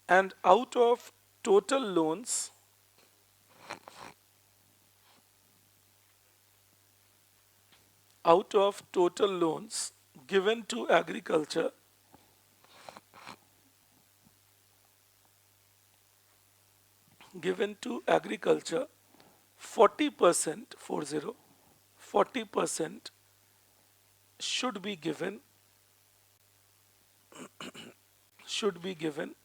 and out of total loans, out of total loans given to agriculture, 40%, 40% should be given, should be given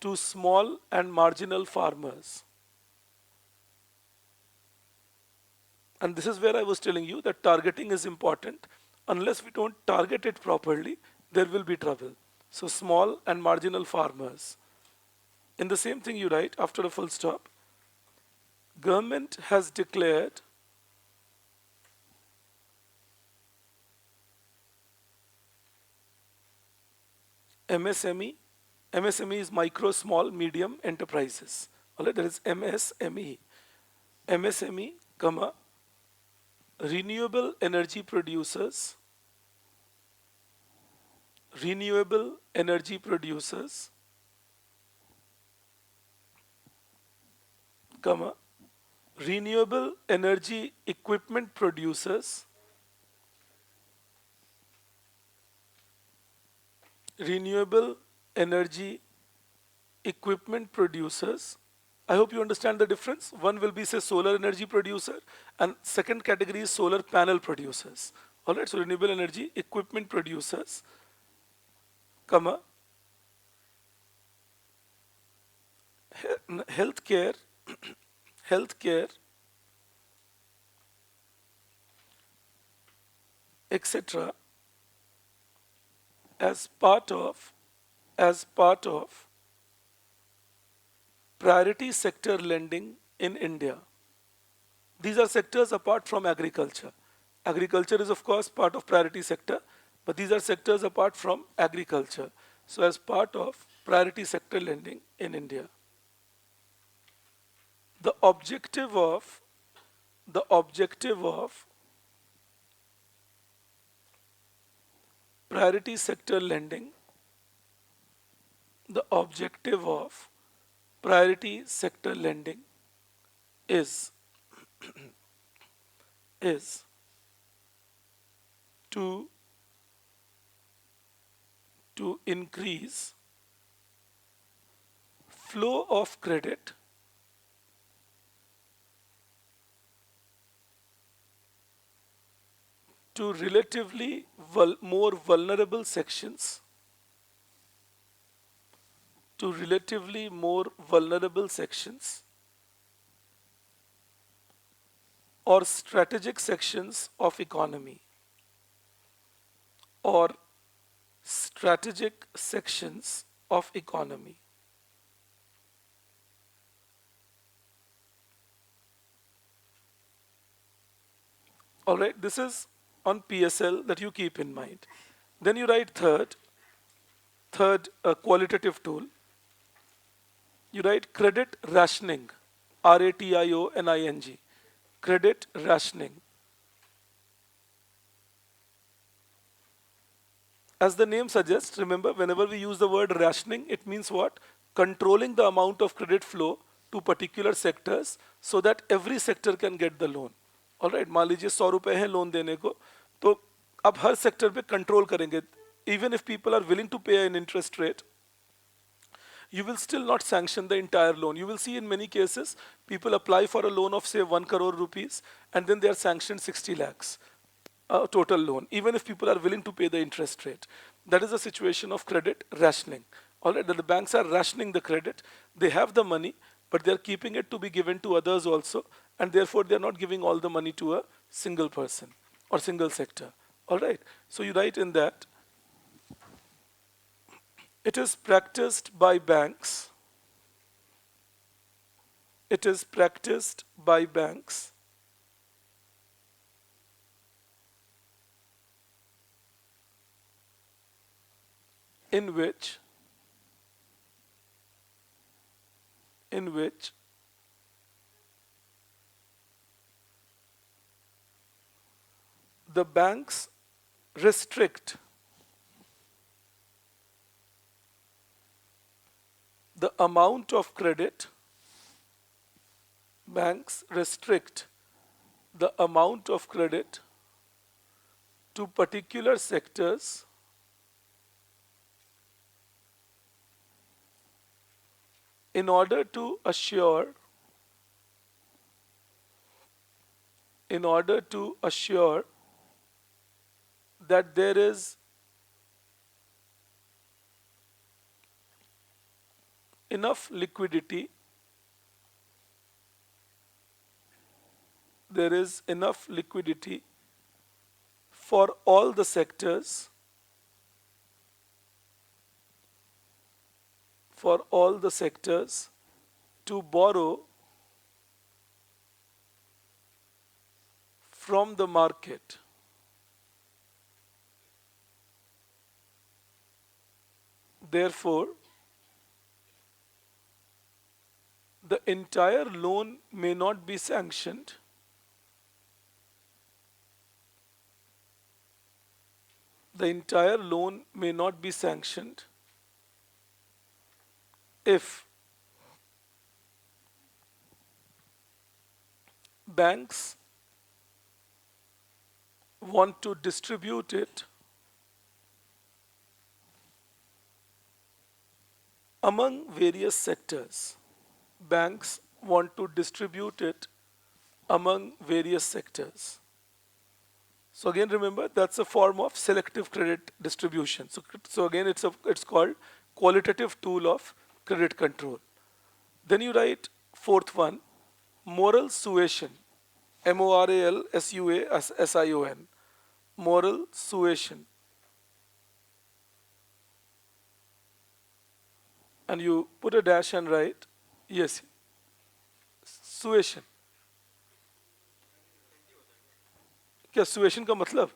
to small and marginal farmers. And this is where I was telling you that targeting is important. Unless we don't target it properly, there will be trouble. So small and marginal farmers. In the same thing you write after a full stop, government has declared MSME. MSME is micro, small, medium enterprises. All right, there is MSME. MSME, comma, renewable energy producers, renewable energy producers, comma, renewable energy equipment producers, renewable energy equipment producers. I hope you understand the difference. One will be, say, solar energy producer, and second category is solar panel producers. All right, so renewable energy equipment producers, comma, healthcare, healthcare, etc. as part of priority sector lending in India. These are sectors apart from agriculture. Agriculture is of course part of priority sector, but these are sectors apart from agriculture. So as part of priority sector lending in India. The objective of priority sector lending, the objective of priority sector lending is is to increase flow of credit to relatively more vulnerable sections, to relatively more vulnerable sections or strategic sections of economy, or strategic sections of economy. All right, this is on PSL that you keep in mind. Then you write third qualitative tool. You write credit rationing, rationing, credit rationing. As the name suggests, remember, whenever we use the word rationing, it means what? Controlling the amount of credit flow to particular sectors so that every sector can get the loan. All right, मान लीजिए 100 रुपए है loan देने को, तो अब हर sector पे control करेंगे. Even if people are willing to pay an interest rate, you will still not sanction the entire loan. You will see in many cases, people apply for a loan of say 1 crore rupees and then they are sanctioned 60 lakhs total loan, even if people are willing to pay the interest rate. That is a situation of credit rationing. All right, that the banks are rationing the credit. They have the money, but they are keeping it to be given to others also, and therefore they are not giving all the money to a single person or single sector. All right, so you write in that it is practiced by banks. It is practiced by banks in which the banks restrict the amount of credit. Banks restrict the amount of credit to particular sectors in order to assure that there is enough liquidity, for all the sectors to borrow from the market. Therefore, the entire loan may not be sanctioned if banks want to distribute it among various sectors. Banks want to distribute it among various sectors. So again, remember, that's a form of selective credit distribution. So again, it's called qualitative tool of credit control. Then you write fourth one, moral suasion, moralsuasion, moral suasion. And you put a dash and write, yes, suasion. क्या suasion का मतलब?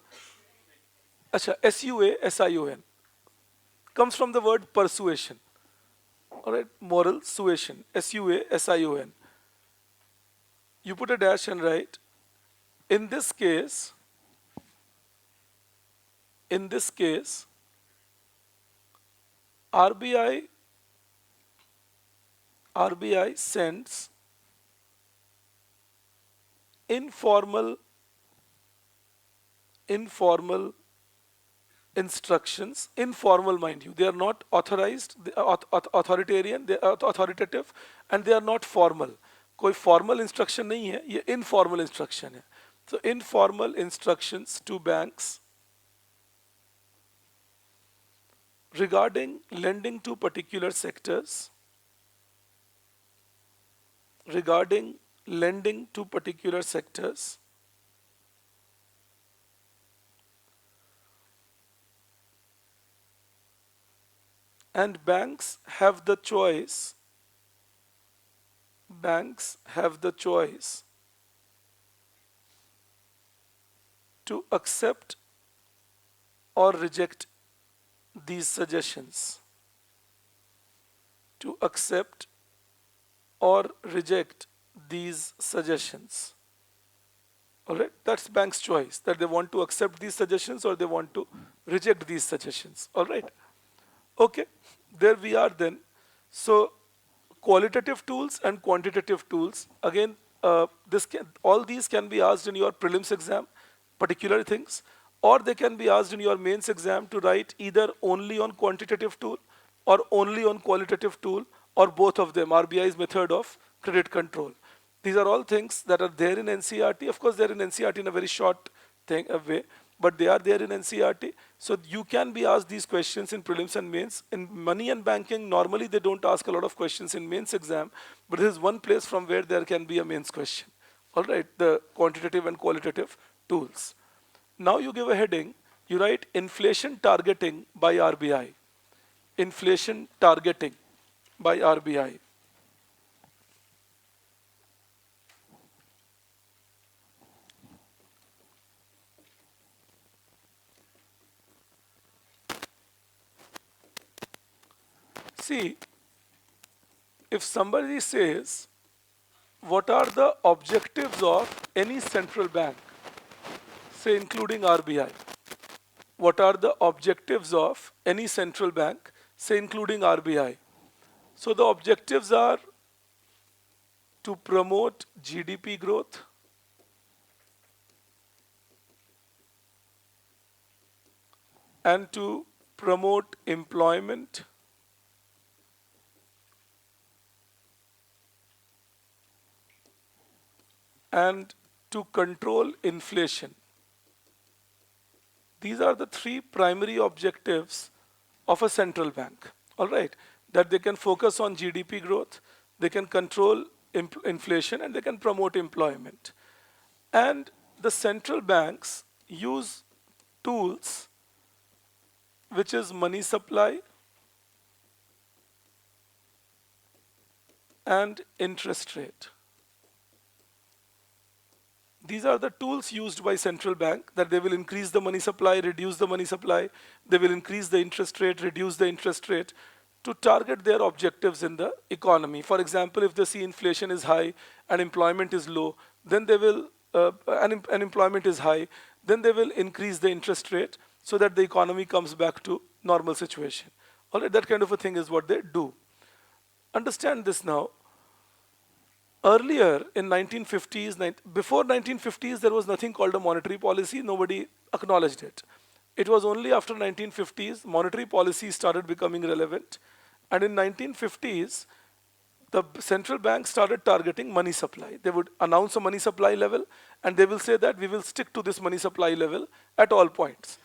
अच्छा, SUASION comes from the word persuasion. All right, moral suasion, SUASION. You put a dash and write, in this case, RBI sends informal instructions, informal mind you, they are not authorized, authoritarian, they are authoritative, and they are not formal. कोई formal instruction नहीं है, ये informal instruction है. So informal instructions to banks regarding lending to particular sectors, and banks have the choice to accept or reject these suggestions. To accept or reject these suggestions. Alright, that's bank's choice that they want to accept these suggestions or they want to reject these suggestions. Alright, okay, there we are then. So qualitative tools and quantitative tools, again, all these can be asked in your prelims exam, particular things, or they can be asked in your mains exam to write either only on quantitative tool or only on qualitative tool or both of them, RBI's method of credit control. These are all things that are there in NCERT. Of course, they're in NCERT in a very short way, but they are there in NCERT. So you can be asked these questions in prelims and mains. In money and banking, normally they don't ask a lot of questions in mains exam, but this is one place from where there can be a mains question. All right, the quantitative and qualitative tools. Now you give a heading, you write inflation targeting by RBI. Inflation targeting by RBI. See, if somebody says, what are the objectives of any central bank, say including RBI, what are the objectives of any central bank, say including RBI? So the objectives are to promote GDP growth, and to promote employment, and to control inflation. These are the three primary objectives of a central bank, all right? That they can focus on GDP growth, they can control inflation, and they can promote employment. And the central banks use tools which is money supply and interest rate. These are the tools used by central bank, that they will increase the money supply, reduce the money supply, they will increase the interest rate, reduce the interest rate to target their objectives in the economy. For example, if they see inflation is high and employment is low, then they will, unemployment is high, then they will increase the interest rate so that the economy comes back to normal situation. All right, that kind of a thing is what they do. Understand this now. Earlier in 1950s, before 1950s, there was nothing called a monetary policy. Nobody acknowledged it. It was only after 1950s, monetary policy started becoming relevant. And in 1950s, the central bank started targeting money supply. They would announce a money supply level, and they will say that we will stick to this money supply level at all points.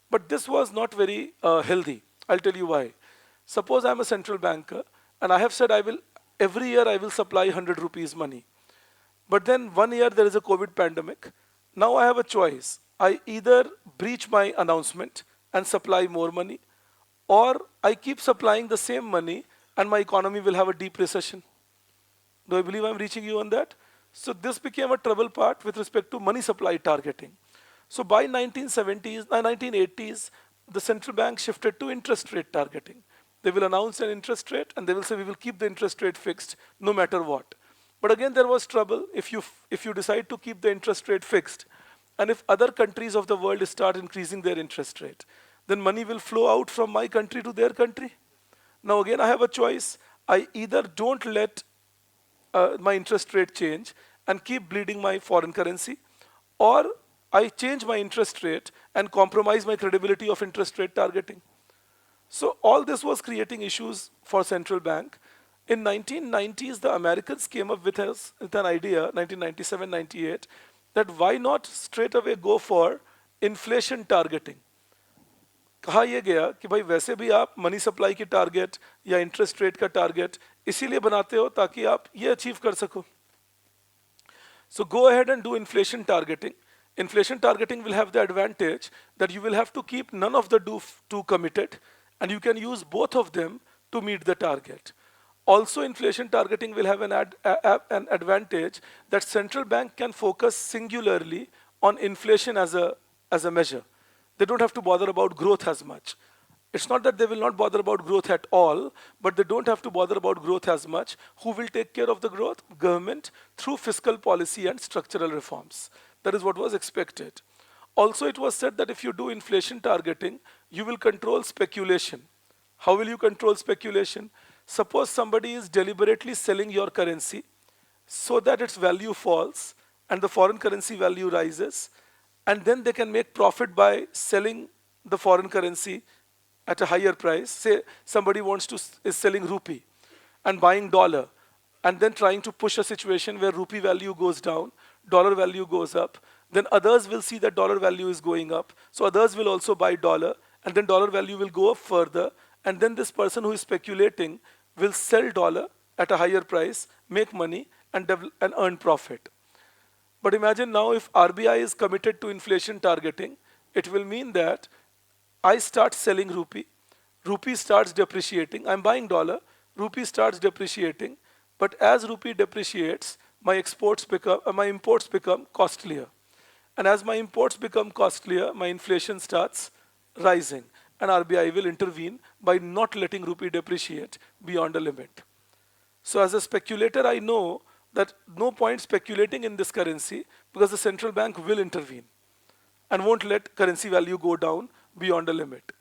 But this was not very healthy. I'll tell you why. Suppose I'm a central banker, and I have said every year I will supply 100 rupees money. But then one year there is a COVID pandemic. Now I have a choice. I either breach my announcement and supply more money, or I keep supplying the same money and my economy will have a deep recession. Do I believe I'm reaching you on that? So this became a trouble part with respect to money supply targeting. So by 1980s, the central bank shifted to interest rate targeting. They will announce an interest rate and they will say we will keep the interest rate fixed no matter what. But again, there was trouble if you decide to keep the interest rate fixed, and if other countries of the world start increasing their interest rate, then money will flow out from my country to their country. Now again, I have a choice. I either don't let my interest rate change and keep bleeding my foreign currency, or I change my interest rate and compromise my credibility of interest rate targeting. So all this was creating issues for central bank. In 1990s, the Americans came up with an idea, 1997-98, that why not straight away go for inflation targeting. कहा यह गया कि भाई वैसे भी आप money supply की target या इंटरेस्ट रेट का टारगेट इसीलिए बनाते हो ताकि आप ये अचीव कर सको. So go ahead and do inflation targeting. Inflation targeting will have the advantage that you will have to keep none of the two committed, and you can use both of them to meet the target. Also, inflation targeting will have an advantage that central bank can focus singularly on inflation as a as a measure. They don't have to bother about growth as much. It's not that they will not bother about growth at all, but they don't have to bother about growth as much. Who will take care of the growth? Government through fiscal policy and structural reforms. That is what was expected. Also, it was said that if you do inflation targeting, you will control speculation. How will you control speculation? Suppose somebody is deliberately selling your currency so that its value falls and the foreign currency value rises, and then they can make profit by selling the foreign currency at a higher price. Say somebody is selling rupee and buying dollar, and then trying to push a situation where rupee value goes down, dollar value goes up. Then others will see that dollar value is going up, so others will also buy dollar, and then dollar value will go up further, and then this person who is speculating will sell dollar at a higher price, make money, and earn profit. But imagine now if RBI is committed to inflation targeting, it will mean that I start selling rupee, rupee starts depreciating, I'm buying dollar, rupee starts depreciating, but as rupee depreciates, my imports become costlier. And as my imports become costlier, my inflation starts rising, and RBI will intervene by not letting rupee depreciate beyond a limit. So as a speculator, I know that no point speculating in this currency because the central bank will intervene and won't let currency value go down beyond a limit.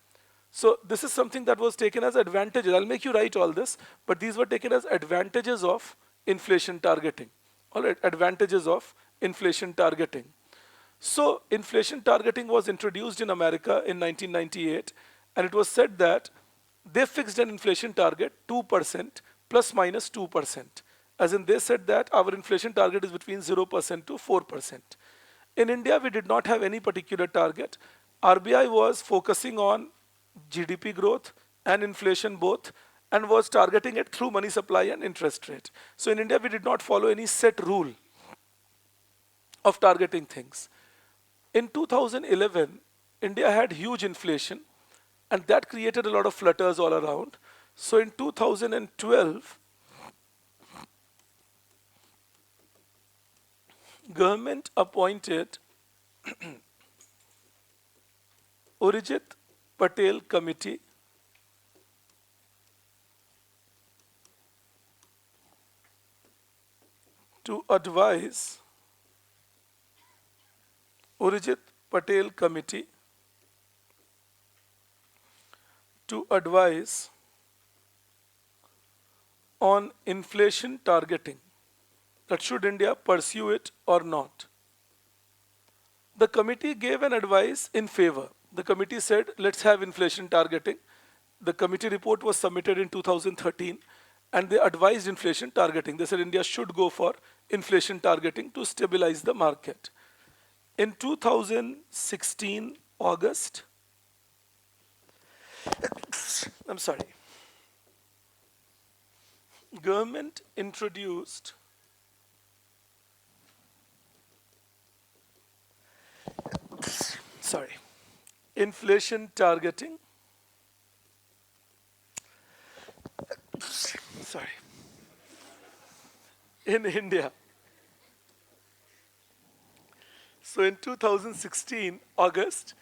So this is something that was taken as advantages. I'll make you write all this, but these were taken as advantages of inflation targeting. All right, advantages of inflation targeting. So inflation targeting was introduced in America in 1998, and it was said that they fixed an inflation target 2% plus minus 2%. As in, they said that our inflation target is between 0% to 4%. In India, we did not have any particular target. RBI was focusing on GDP growth and inflation both, and was targeting it through money supply and interest rate. So in India, we did not follow any set rule of targeting things. In 2011, India had huge inflation, and that created a lot of flutters all around. So in 2012, government appointed Urijit Patel Committee to advise Urijit Patel Committee to advise on inflation targeting, that should India pursue it or not. The committee gave an advice in favor. The committee said, let's have inflation targeting. The committee report was submitted in 2013, and they advised inflation targeting. They said India should go for inflation targeting to stabilize the market. In 2016 August, government introduced inflation targeting in India. So in 2016 August,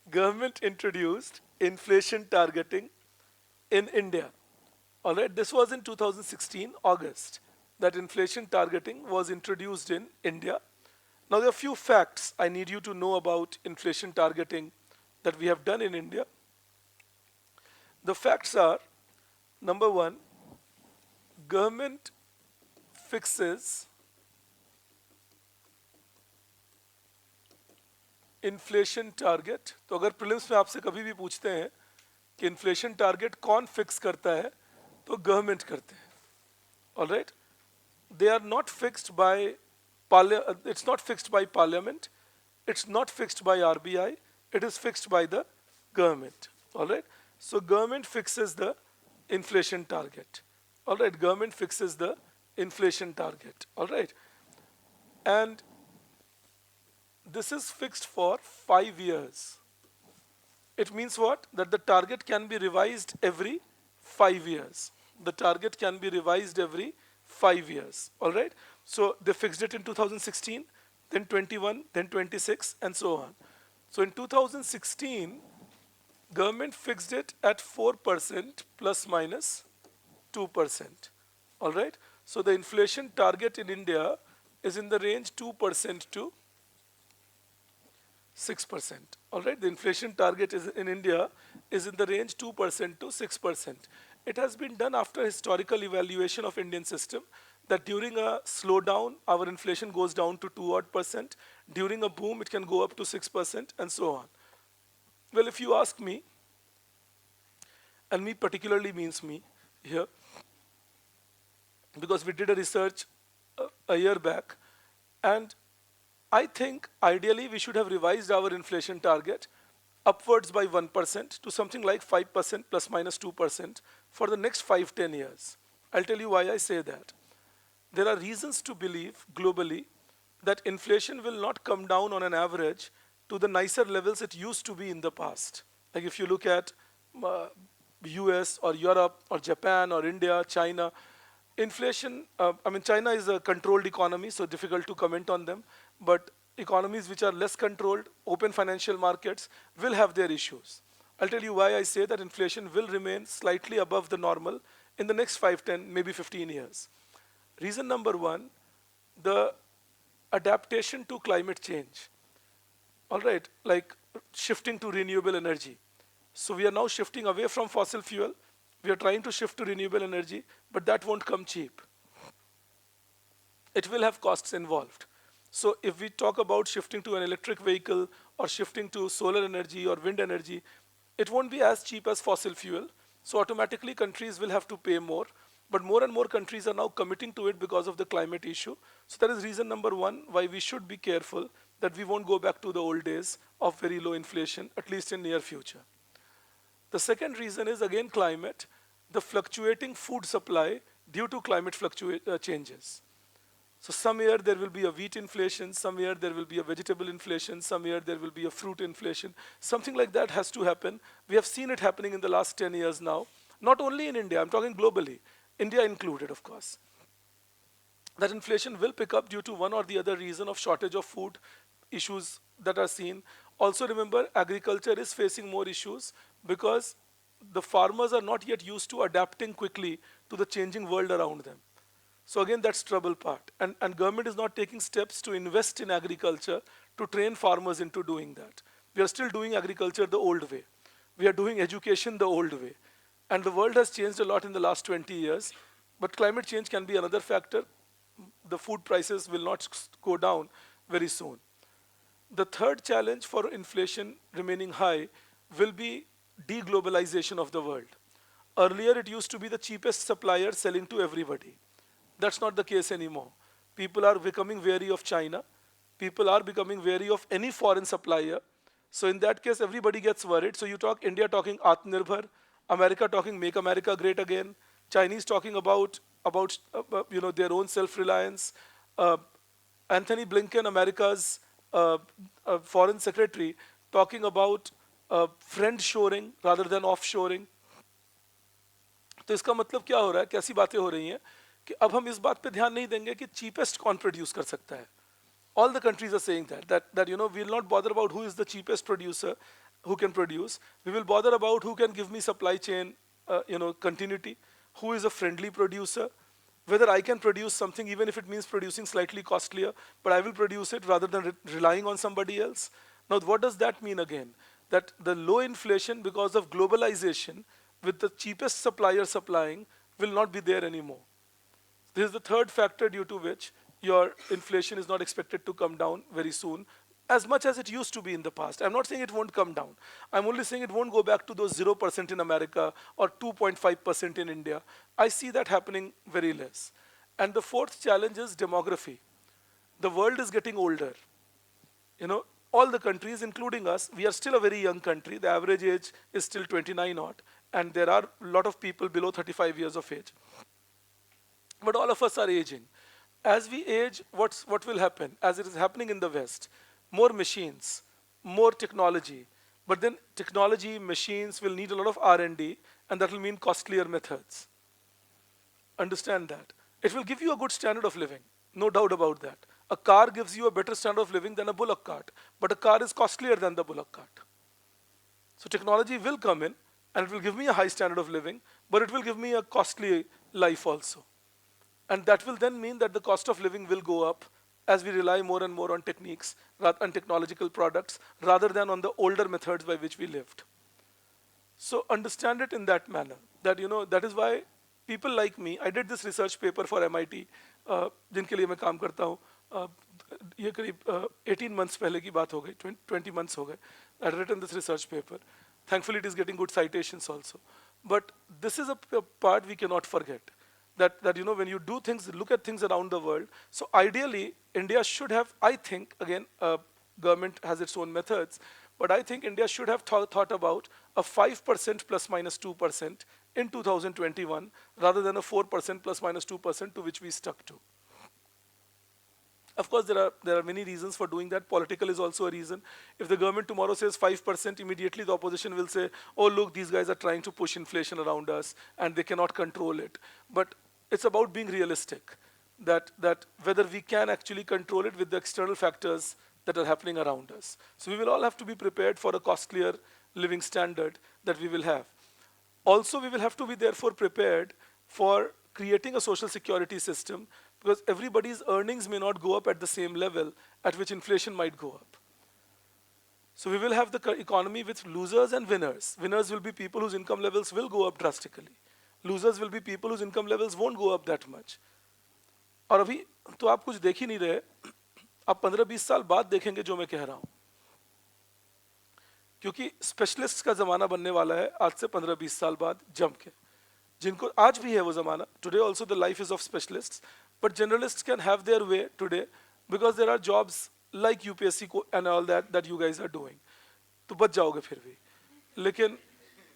government introduced inflation targeting in India. All right, this was in 2016 August that inflation targeting was introduced in India. Now there are a few facts I need you to know about inflation targeting that we have done in India. The facts are, number one, government fixes inflation target. तो अगर prelims में आपसे कभी भी पूछते हैं कि inflation target कौन फिक्स करता है, तो गवर्नमेंट करते हैं. Alright, they are not fixed by it's not fixed by parliament, it's not fixed by RBI, it is fixed by the government. Alright, so government fixes the inflation target. Alright, government fixes the inflation target. Alright, and this is fixed for 5 years. It means what? That the target can be revised every 5 years. The target can be revised every 5 years. All right. So they fixed it in 2016, then 21, then 26, and so on. So in 2016, government fixed it at 4% plus minus 2%. All right. So the inflation target in India is in the range 2% to 6%. All right, the inflation target is in India is in the range 2% to 6%. It has been done after historical evaluation of Indian system that during a slowdown, our inflation goes down to 2 odd percent. During a boom, it can go up to 6% and so on. Well, if you ask me, and me particularly means me here, because we did a research a year back, and I think ideally we should have revised our inflation target upwards by 1% to something like 5% plus minus 2% for the next 5-10 years. I'll tell you why I say that. There are reasons to believe globally that inflation will not come down on an average to the nicer levels it used to be in the past. Like if you look at uh, US or Europe or Japan or India, China, inflation, I mean, China is a controlled economy, so difficult to comment on them. But economies which are less controlled, open financial markets, will have their issues. I'll tell you why I say that inflation will remain slightly above the normal in the next 5, 10, maybe 15 years. Reason number one, the adaptation to climate change. All right, like shifting to renewable energy. So we are now shifting away from fossil fuel. We are trying to shift to renewable energy, but that won't come cheap. It will have costs involved. So if we talk about shifting to an electric vehicle or shifting to solar energy or wind energy, it won't be as cheap as fossil fuel. So automatically countries will have to pay more. But more and more countries are now committing to it because of the climate issue. So that is reason number one why we should be careful that we won't go back to the old days of very low inflation, at least in near future. The second reason is again climate, the fluctuating food supply due to climate changes. So some year there will be a wheat inflation, some year there will be a vegetable inflation, some year there will be a fruit inflation. Something like that has to happen. We have seen it happening in the last 10 years now. Not only in India, I'm talking globally, India included, of course. That inflation will pick up due to one or the other reason of shortage of food, issues that are seen. Also remember, agriculture is facing more issues because the farmers are not yet used to adapting quickly to the changing world around them. So again, that's trouble part. And government is not taking steps to invest in agriculture to train farmers into doing that. We are still doing agriculture the old way. We are doing education the old way. And the world has changed a lot in the last 20 years. But climate change can be another factor. The food prices will not go down very soon. The third challenge for inflation remaining high will be deglobalization of the world. Earlier, it used to be the cheapest supplier selling to everybody. That's not the case anymore. People are becoming wary of China. People are becoming wary of any foreign supplier. So in that case, everybody gets worried. So you talk India talking Atmanirbhar, America talking Make America Great Again, Chinese talking about their own self-reliance. Uh, Anthony Blinken, America's foreign secretary, talking about friend shoring rather than offshoring. तो इसका मतलब क्या हो रहा है, कैसी बातें हो रही हैं कि अब हम इस बात पे ध्यान नहीं देंगे कि cheapest कौन produce कर सकता है. All the countries are saying that we'll not bother about who is the cheapest producer who can produce. We will bother about who can give me supply chain continuity, who is a friendly producer, whether I can produce something even if it means producing slightly costlier, but I will produce it rather than relying on somebody else. Now what does that mean again? That the low inflation because of globalization with the cheapest supplier supplying will not be there anymore. This is the third factor due to which your inflation is not expected to come down very soon as much as it used to be in the past. I'm not saying it won't come down. I'm only saying it won't go back to those 0% in America or 2.5% in India. I see that happening very less. And the fourth challenge is demography. The world is getting older. All the countries, including us, we are still a very young country. The average age is still 29 odd, and there are a lot of people below 35 years of age. But all of us are aging. As we age, what will happen? As it is happening in the West, more machines, more technology. But then technology, machines will need a lot of R&D, and that will mean costlier methods. Understand that. It will give you a good standard of living, no doubt about that. A car gives you a better standard of living than a bullock cart, but a car is costlier than the bullock cart. So technology will come in and it will give me a high standard of living, but it will give me a costly life also. And that will then mean that the cost of living will go up as we rely more and more on techniques and technological products rather than on the older methods by which we lived. So understand it in that manner. That that is why people like me. I did this research paper for MIT, जिनके लिए मैं काम करता हूँ. ये करीब 18 months पहले की बात हो गई, 20 months हो गए. I had written this research paper. Thankfully, it is getting good citations also. But this is a part we cannot forget. That when you do things, look at things around the world. So ideally, India should have. I think again, government has its own methods. But I think India should have thought about a 5% plus minus 2% in 2021 rather than a 4% plus minus 2% to which we stuck to. Of course, there are many reasons for doing that. Political is also a reason. If the government tomorrow says 5%, immediately the opposition will say, oh, look, these guys are trying to push inflation around us and they cannot control it. But it's about being realistic, that whether we can actually control it with the external factors that are happening around us. So we will all have to be prepared for a costlier living standard that we will have. Also, we will have to be therefore prepared for creating a social security system, because everybody's earnings may not go up at the same level at which inflation might go up. So we will have the economy with losers and winners. Winners will be people whose income levels will go up drastically. Losers will be people whose income levels won't go up that much. और अभी तो आप कुछ देख ही नहीं रहे, आप 15-20 साल बाद देखेंगे जो मैं कह रहा हूं, क्योंकि स्पेशलिस्ट का जमाना बनने वाला है आज से 15-20 साल बाद जम के, जिनको आज भी है वो जमाना. Today also the life is of specialists, but generalists can have their way today because there are jobs like UPSC and all that you guys are doing. तो बच जाओगे फिर भी. लेकिन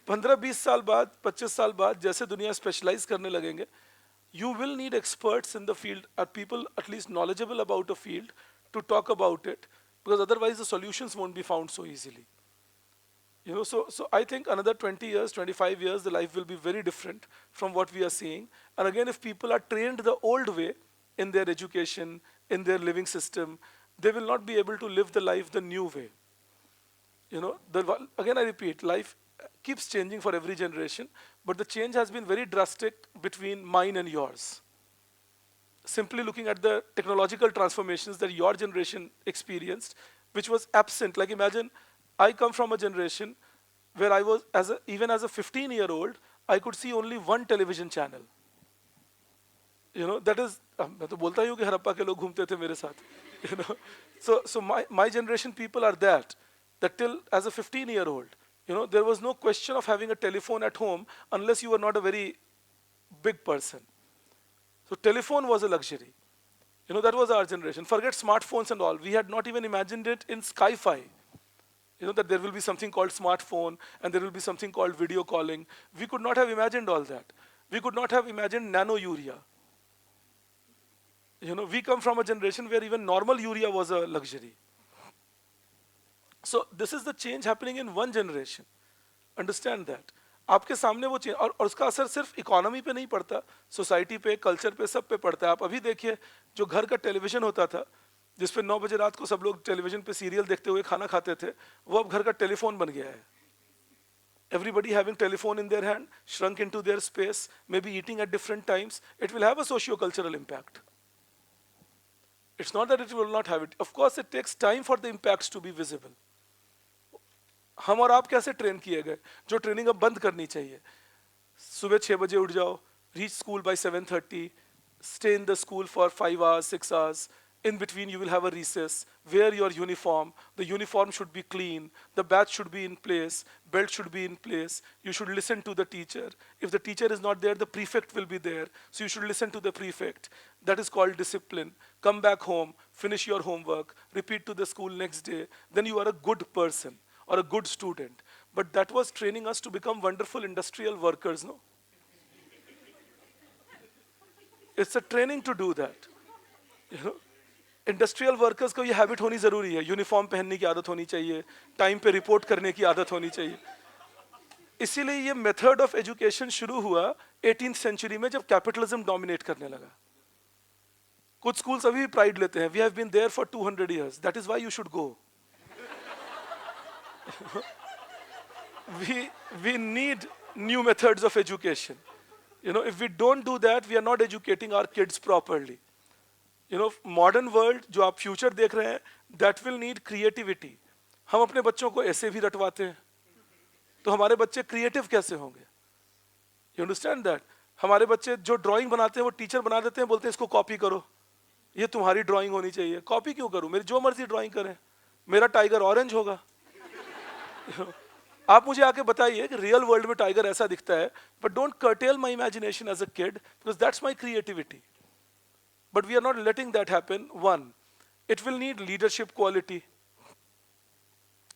15-20 साल बाद, 25 साल बाद जैसे दुनिया स्पेशलाइज करने लगेंगे, you will need experts in the field, or people at least knowledgeable about a field to talk about it, because otherwise the solutions won't be found so easily. So I think another 20 years, 25 years, the life will be very different from what we are seeing. And again, if people are trained the old way in their education, in their living system, they will not be able to live the life the new way. Again I repeat, life keeps changing for every generation, but the change has been very drastic between mine and yours. Simply looking at the technological transformations that your generation experienced, which was absent. Like imagine, I come from a generation where I was, even as a 15-year-old, I could see only one television channel. That is, मैं तो बोलता ही हूँ कि हड़प्पा के लोग घूमते थे मेरे साथ. So my generation people are that till as a 15-year-old, there was no question of having a telephone at home unless you were not a very big person. So telephone was a luxury. That was our generation. Forget smartphones and all. We had not even imagined it in sci-fi. That there will be something called smartphone and there will be something called video calling. We could not have imagined all that. We could not have imagined nano urea. We come from a generation where even normal urea was a luxury. So this is the change happening in one generation. Understand that. आपके सामने वो change, और उसका असर सिर्फ economy पे नहीं पड़ता, सोसाइटी पे, कल्चर पे, सब पे पड़ता है. आप अभी देखिए, जो घर का टेलीविजन होता था, जिस पे 9 बजे रात को सब लोग टेलीविजन पे सीरियल देखते हुए खाना खाते थे, वो अब घर का टेलीफोन बन गया है. Everybody having telephone in their hand, shrunk into their space, maybe eating at different times, it will have a socio-cultural impact. It's not that it will not have it. Of course, it takes time for the impacts to be visible. हम और आप कैसे train किए गए, जो training अब बंद करनी चाहिए. सुबह 6 बजे उठ जाओ, reach school by 7:30, stay in the school for 5 hours, 6 hours. In between, you will have a recess. Wear your uniform. The uniform should be clean. The badge should be in place. Belt should be in place. You should listen to the teacher. If the teacher is not there, the prefect will be there. So you should listen to the prefect. That is called discipline. Come back home, finish your homework, repeat to the school next day. Then you are a good person or a good student. But that was training us to become wonderful industrial workers, no? It's a training to do that. Industrial workers को ये habit होनी जरूरी है. Uniform पहनने की आदत होनी चाहिए, टाइम पे रिपोर्ट करने की आदत होनी चाहिए. इसीलिए ये मेथड ऑफ एजुकेशन शुरू हुआ 18th सेंचुरी में, जब कैपिटलिज्म डोमिनेट करने लगा. कुछ schools अभी भी pride लेते हैं, we have been there for 200 years, that is why you should go. We need new methods of education. If we don't do that, we are not educating our kids properly. Modern world जो आप future देख रहे हैं, that will need creativity. हम अपने बच्चों को ऐसे भी रटवाते हैं, तो हमारे बच्चे creative कैसे होंगे? You understand that? हमारे बच्चे जो drawing बनाते हैं वो टीचर बना देते हैं, बोलते हैं इसको कॉपी करो, ये तुम्हारी ड्राइंग होनी चाहिए. कॉपी क्यों करूं? मेरी जो मर्जी ड्राइंग करें, मेरा टाइगर ऑरेंज होगा. आप मुझे आके बताइए कि रियल वर्ल्ड में टाइगर ऐसा दिखता है, but don't curtail my imagination as a kid, because that's my creativity. But we are not letting that happen. One, it will need leadership quality.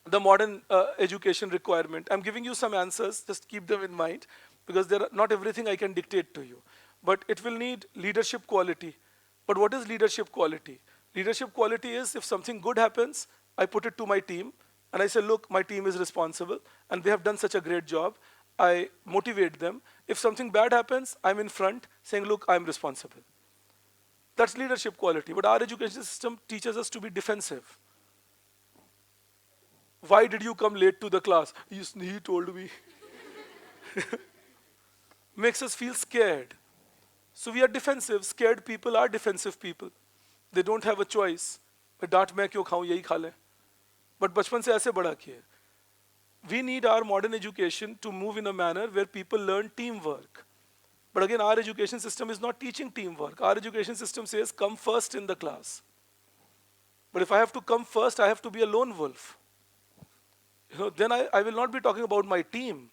The modern education requirement. I'm giving you some answers, just keep them in mind, because not everything I can dictate to you. But it will need leadership quality. But what is leadership quality? Leadership quality is if something good happens, I put it to my team, and I say, look, my team is responsible, and they have done such a great job. I motivate them. If something bad happens, I'm in front saying, look, I'm responsible. That's leadership quality. But our education system teaches us to be defensive. Why did you come late to the class? He told me. Makes us feel scared. So we are defensive. Scared people are defensive people. They don't have a choice. डांट मैं क्यों खाऊं, यही खा लें. But बचपन से ऐसे बड़ा किए. We need our modern education to move in a manner where people learn teamwork. But again, our education system is not teaching teamwork. Our education system says, come first in the class. But if I have to come first, I have to be a lone wolf. Then I will not be talking about my team.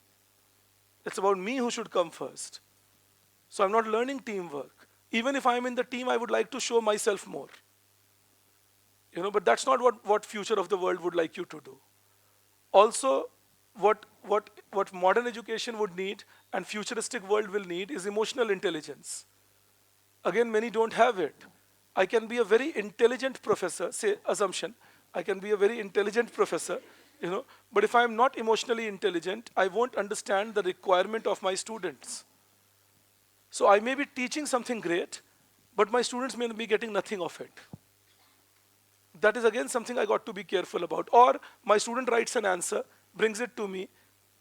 It's about me who should come first. So I'm not learning teamwork. Even if I'm in the team, I would like to show myself more. But that's not what future of the world would like you to do. Also, what modern education would need and futuristic world will need is emotional intelligence. Again, many don't have it. I can be a very intelligent professor, say assumption, I can be a very intelligent professor, but if I'm not emotionally intelligent, I won't understand the requirement of my students. So I may be teaching something great, but my students may be getting nothing of it. That is again something I got to be careful about. Or my student writes an answer, brings it to me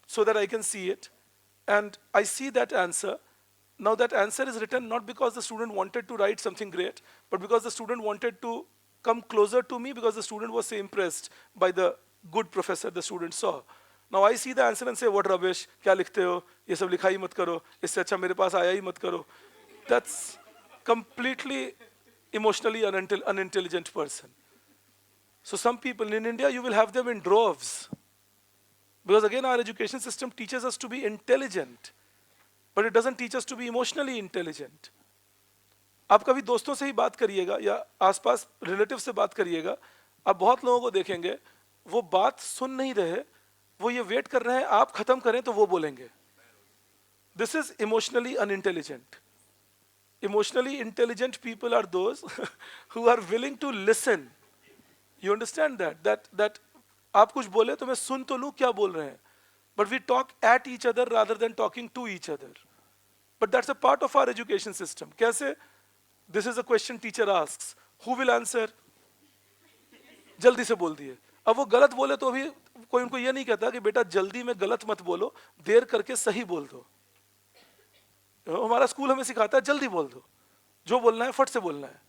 so that I can see it, and I see that answer. Now that answer is written not because the student wanted to write something great, but because the student wanted to come closer to me because the student was so impressed by the good professor the student saw. Now I see the answer and say, what rubbish, kya likhte ho, ye sab likha hi mat karo, isse acha mere paas aaya hi mat karo. That's completely emotionally unintelligent person. So some people in India, you will have them in droves. Because again, our education system teaches us to be intelligent, but it doesn't teach us to be emotionally intelligent. आप कभी दोस्तों से ही बात करिएगा या आसपास relative से बात करिएगा, आप बहुत लोगों को देखेंगे, वो बात सुन नहीं रहे, वो ये वेट कर रहे हैं आप खत्म करें तो वो बोलेंगे. This is emotionally unintelligent. Emotionally intelligent people are those who are willing to listen. You understand that? That आप कुछ बोले तो मैं सुन तो लूं क्या बोल रहे हैं. But we talk at each other rather than talking to each other. But that's a part of our education system. कैसे? This is a question teacher asks. Who will answer? जल्दी से बोल दिए. अब वो गलत बोले तो भी कोई उनको ये नहीं कहता कि बेटा जल्दी में गलत मत बोलो, देर करके सही बोल दो. हमारा स्कूल हमें सिखाता है जल्दी बोल दो, जो बोलना है फट से बोलना है.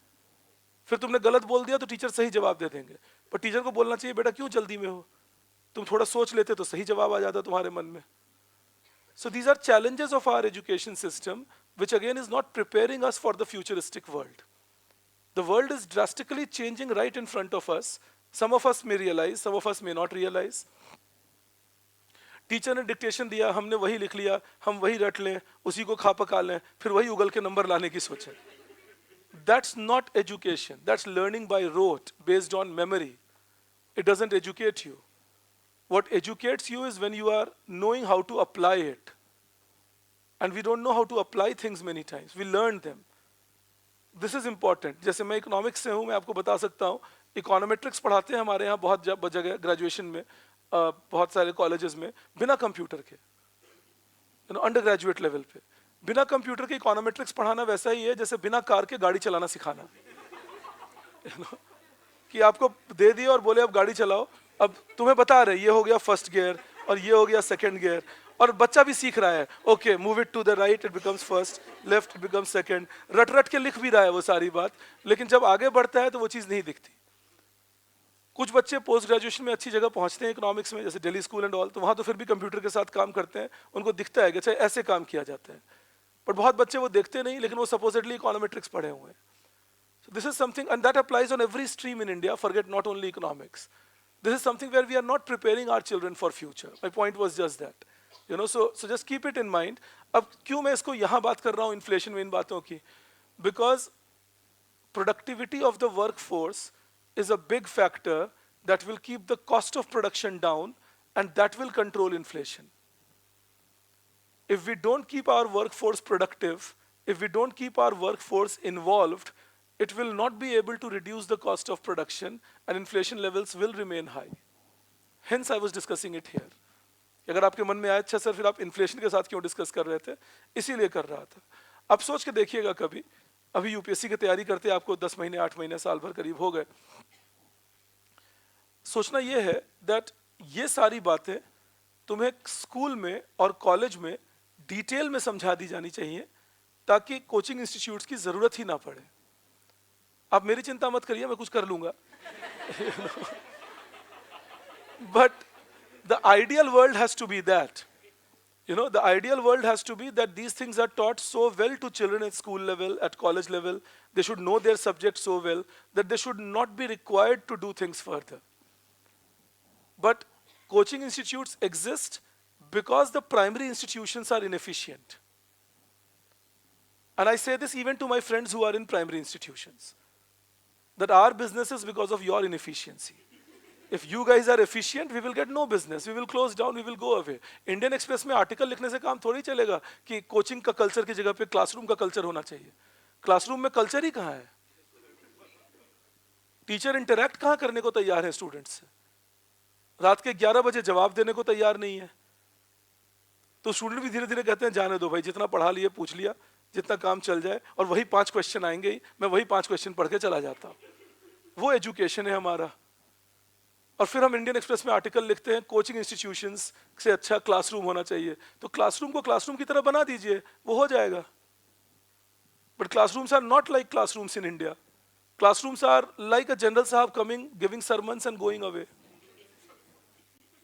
फिर तुमने गलत बोल दिया तो टीचर सही जवाब दे देंगे. पर टीचर को बोलना चाहिए बेटा क्यों जल्दी में हो, तुम थोड़ा सोच लेते तो सही जवाब आ जाता तुम्हारे मन में. So these are challenges of our education system, which again is not preparing us for the futuristic world. The world is drastically changing right in front of us. Some of us may realize, some of us may not realize. Teacher ने dictation दिया, हमने वही लिख लिया, हम वही रट लें, उसी को खा पका लें, फिर वही उगल के नंबर लाने की सोचें. That's not education. That's learning by rote, based on memory. It doesn't educate you. What educates you is when you are knowing how to apply it. And we don't know how to apply things many times. We learn them. This is important. जैसे मैं economics से हूँ, मैं आपको बता सकता हूँ, econometrics पढ़ाते हैं हमारे यहाँ बहुत जगह ग्रेजुएशन में, बहुत सारे कॉलेजेस में बिना कंप्यूटर के, अंडर ग्रेजुएट लेवल पे बिना कंप्यूटर के इकोनॉमेट्रिक्स पढ़ाना वैसा ही है जैसे बिना कार के गाड़ी चलाना सिखाना. कि आपको दे दिए और बोले अब गाड़ी चलाओ, अब तुम्हें बता रहे ये हो गया फर्स्ट गियर और ये हो गया सेकंड गियर, और बच्चा भी सीख रहा है, okay move it to the right it becomes first, left it becomes second, रट रट के लिख भी रहा है वो सारी बात, लेकिन जब आगे बढ़ता है तो वो चीज़ नहीं दिखती। कुछ बच्चे पोस्ट ग्रेजुएशन में अच्छी जगह पहुंचते हैं इकोनॉमिक्स में, जैसे दिल्ली स्कूल एंड ऑल, तो वहाँ तो फिर भी कंप्यूटर के साथ काम करते हैं, उनको दिखता है कि अच्छा ऐसे काम किया जाता है, पर बहुत बच्चे वो देखते नहीं, लेकिन वो सपोजिटली इकोनॉमेट्रिक्स पढ़े हुए हैं। So this is something, and that applies on every stream in India, forget not only economics. This is something where we are not preparing our children for future. My point was just that. So just keep it in mind. अब क्यों मैं इसको यहाँ बात कर रहा हूँ inflation में इन बातों की? Because productivity of the workforce is a big factor that will keep the cost of production down, and that will control inflation. If we don't keep our workforce productive, if we don't keep our workforce involved, it will not be able to reduce the cost of production and inflation levels will remain high. Hence I was discussing it here. अगर आपके मन में आया अच्छा sir फिर आप inflation के साथ क्यों डिस्कस कर रहे थे, इसीलिए कर रहा था। अब सोच के देखिएगा कभी, अभी यूपीएससी की तैयारी करते आपको 10 महीने 8 महीने साल भर करीब हो गए, सोचना ये है दैट ये सारी बातें तुम्हें स्कूल में और कॉलेज में डिटेल में समझा दी जानी चाहिए, ताकि कोचिंग इंस्टीट्यूट्स की जरूरत ही ना पड़े। आप मेरी चिंता मत करिए, मैं कुछ कर लूंगा। But the ideal world has to be that. The ideal world has to be that these things are taught so well to children at school level, at college level. They should know their subject so well that they should not be required to do things further. But coaching institutes exist because the primary institutions are inefficient. And I say this even to my friends who are in primary institutions, that our business is because of your inefficiency. If you guys are efficient, we will get no business. We will close down, we will go away. Indian express में article लिखने से काम थोड़ी चलेगा कि coaching का culture की जगह पे क्लासरूम का कल्चर होना चाहिए। क्लासरूम में कल्चर ही कहाँ है? टीचर इंटरैक्ट कहाँ करने को तैयार है स्टूडेंट्स से? रात के 11 बजे जवाब देने को तैयार नहीं है, तो स्टूडेंट भी धीरे धीरे कहते हैं जाने दो भाई, जितना पढ़ा लिए पूछ लिया, जितना काम चल जाए, और वही 5 क्वेश्चन आएंगे ही, मैं वही 5 क्वेश्चन पढ़ के चला जाता हूँ। वो एजुकेशन है हमारा। और फिर हम इंडियन एक्सप्रेस में आर्टिकल लिखते हैं कोचिंग इंस्टीट्यूशंस से अच्छा क्लासरूम होना चाहिए, तो क्लासरूम को क्लासरूम की तरह बना दीजिए, वो हो जाएगा। But classrooms are not like classrooms in India. Classrooms are like a general sahib coming, giving sermons and going away.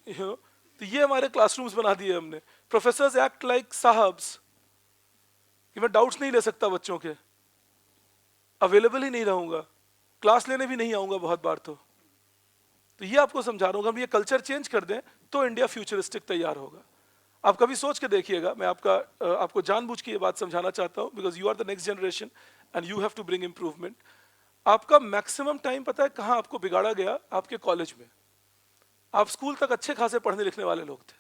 तो ये हमारे क्लासरूम्स बना दिए हमने। प्रोफेसर्स एक्ट लाइक साहब्स, कि मैं डाउट्स नहीं ले सकता बच्चों के, अवेलेबल ही नहीं रहूंगा, क्लास लेने भी नहीं आऊंगा बहुत बार। तो ये आपको समझा रहा हूँ, हम ये कल्चर चेंज कर दें तो इंडिया फ्यूचरिस्टिक तैयार होगा। आप कभी सोच के देखिएगा, मैं आपको जानबूझ के ये बात समझाना चाहता हूँ, because you are the next generation and you have to bring improvement. आपका मैक्सिमम टाइम पता है कहाँ आपको बिगाड़ा गया? आपके कॉलेज में। आप स्कूल तक अच्छे खासे पढ़ने लिखने वाले लोग थे।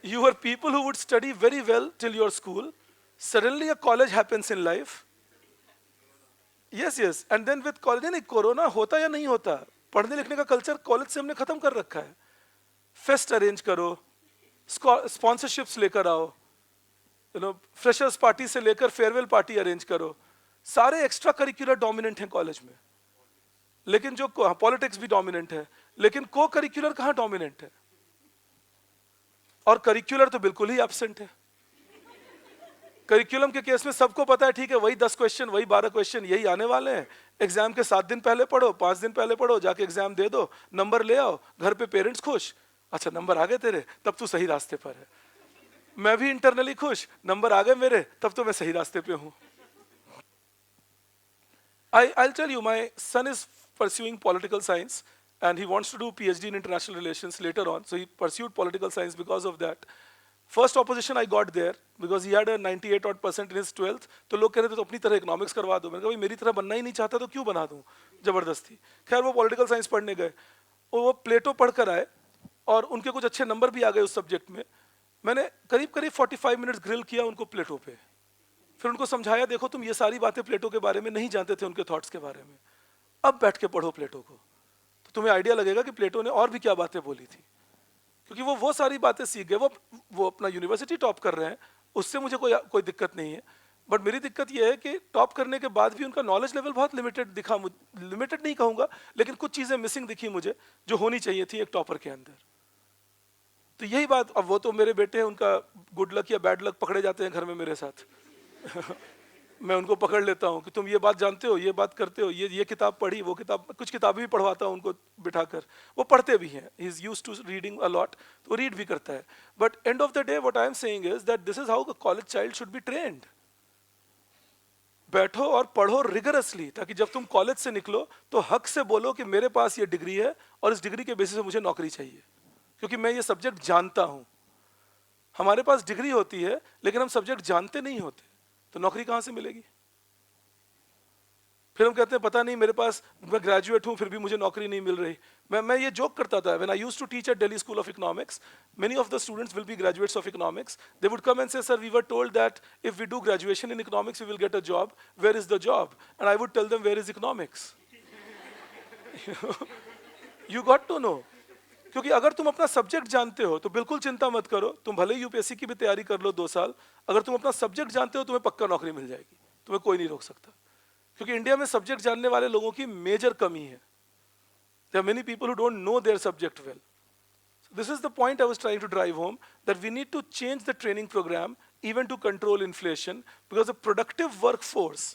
You were people who would study very well till your school. Suddenly a college happens in life. Yes, and then with college, नहीं कोरोना होता या नहीं होता, पढ़ने लिखने का कल्चर कॉलेज से हमने खत्म कर रखा है। फेस्ट अरेंज करो, स्पॉन्सरशिप्स लेकर आओ, फ्रेशर्स पार्टी से लेकर फेयरवेल पार्टी अरेंज करो, सारे एक्स्ट्रा करिकुलर डोमिनेंट हैं कॉलेज में। लेकिन जो पॉलिटिक्स भी डोमिनेंट है, लेकिन को करिकुलर कहाँ डोमिनेंट है? और करिकुलर तो बिल्कुल ही एब्सेंट है। करिकुलम के केस में सबको पता है ठीक है, वही 10 क्वेश्चन, वही 12 क्वेश्चन यही आने वाले हैं। एग्जाम के 7 दिन पहले पढ़ो, 5 दिन पहले पढ़ो, जाके एग्जाम दे दो, नंबर ले आओ, घर पे पेरेंट्स खुश, अच्छा नंबर आ गए तेरे, तब तू सही रास्ते पर है। मैं भी इंटरनली खुश, नंबर आ गए मेरे, तब तो मैं सही रास्ते पे हूँ। I'll tell you, my son is pursuing political science and he wants to do PhD in international relations later on. So he pursued political science because of that. First opposition I got there because he had a 98% in his 12th. तो लोग कह रहे थे तो अपनी तरह economics करवा दो। मैंने कहा भाई मेरी तरह बनना ही नहीं चाहता तो क्यों बना दूं जबरदस्ती। खैर वो पॉलिटिकल साइंस पढ़ने गए, वो प्लेटो पढ़ कर आए और उनके कुछ अच्छे नंबर भी आ गए उस सब्जेक्ट में। मैंने करीब 45 मिनट्स ग्रिल किया उनको प्लेटो पे, फिर उनको समझाया देखो तुम ये सारी बातें प्लेटो के बारे में नहीं जानते थे, उनके थॉट्स के बारे में, अब बैठ के पढ़ो प्लेटो को, तो तुम्हें आइडिया लगेगा कि प्लेटो ने और भी क्या बातें बोली थी। क्योंकि वो सारी बातें सीख गए, वो अपना यूनिवर्सिटी टॉप कर रहे हैं, उससे मुझे कोई दिक्कत नहीं है। बट मेरी दिक्कत यह है कि टॉप करने के बाद भी उनका नॉलेज लेवल बहुत लिमिटेड दिखा, लिमिटेड नहीं कहूंगा, लेकिन कुछ चीजें मिसिंग दिखी मुझे जो होनी चाहिए थी एक टॉपर के अंदर। तो यही बात, अब वो तो मेरे बेटे हैं, उनका गुड लक या बैड लक पकड़े जाते हैं घर में मेरे साथ। मैं उनको पकड़ लेता हूँ कि तुम ये बात जानते हो, ये बात करते हो, ये किताब पढ़ी, वो किताब, कुछ किताबें भी पढ़वाता हूँ उनको बिठाकर, वो पढ़ते भी हैं, he is used to reading a lot, तो रीड भी करता है। But end of the day what I am saying is that this is how the college child should be trained. बैठो और पढ़ो रिगरसली, ताकि जब तुम कॉलेज से निकलो तो हक से बोलो कि मेरे पास ये डिग्री है और इस डिग्री के बेसिस पे मुझे नौकरी चाहिए, क्योंकि मैं ये सब्जेक्ट जानता हूं। हमारे पास डिग्री होती है लेकिन हम सब्जेक्ट जानते नहीं होते, तो नौकरी कहां से मिलेगी? फिर हम कहते हैं पता नहीं मेरे पास, मैं ग्रेजुएट हूं फिर भी मुझे नौकरी नहीं मिल रही। मैं ये जोक करता था when I used to teach at Delhi school of economics, many of the students will be graduates of economics, they would come and say sir we were told that if we do graduation in economics we will get a job, where is the job? And I would tell them where is economics. You got to know, क्योंकि अगर तुम अपना subject जानते हो तो बिल्कुल चिंता मत करो, तुम भले यूपीएससी की भी तैयारी कर लो 2 साल, अगर तुम अपना सब्जेक्ट जानते हो तुम्हें पक्का नौकरी मिल जाएगी, तुम्हें कोई नहीं रोक सकता। क्योंकि इंडिया में सब्जेक्ट जानने वाले लोगों की मेजर कमी है। There are many people who don't know their subject well. This is the point I was trying to drive home, that we need to change the training program even to control inflation, because a productive workforce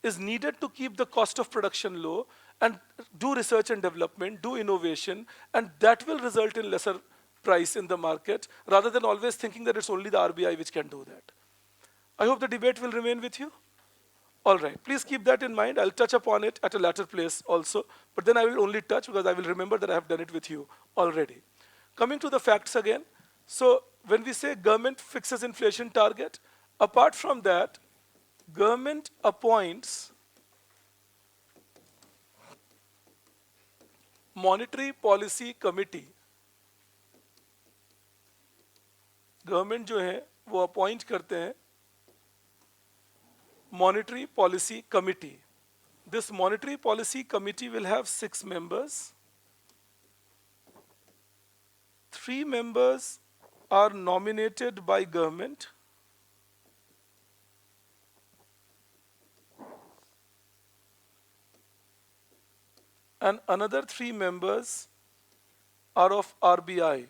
is needed to keep the cost of production low and do research and development, do innovation, and that will result in lesser price in the market, rather than always thinking that it's only the RBI which can do that. I hope the debate will remain with you. All right, please keep that in mind. I'll touch upon it at a later place also, but then I will only touch because I will remember that I have done it with you already. Coming to the facts again, so when we say government fixes inflation target, apart from that, government appoints monetary policy committee. Government जो है वो appoint करते हैं monetary policy committee. This monetary policy committee will have 6 members. 3 members are nominated by government. And another 3 members are of RBI.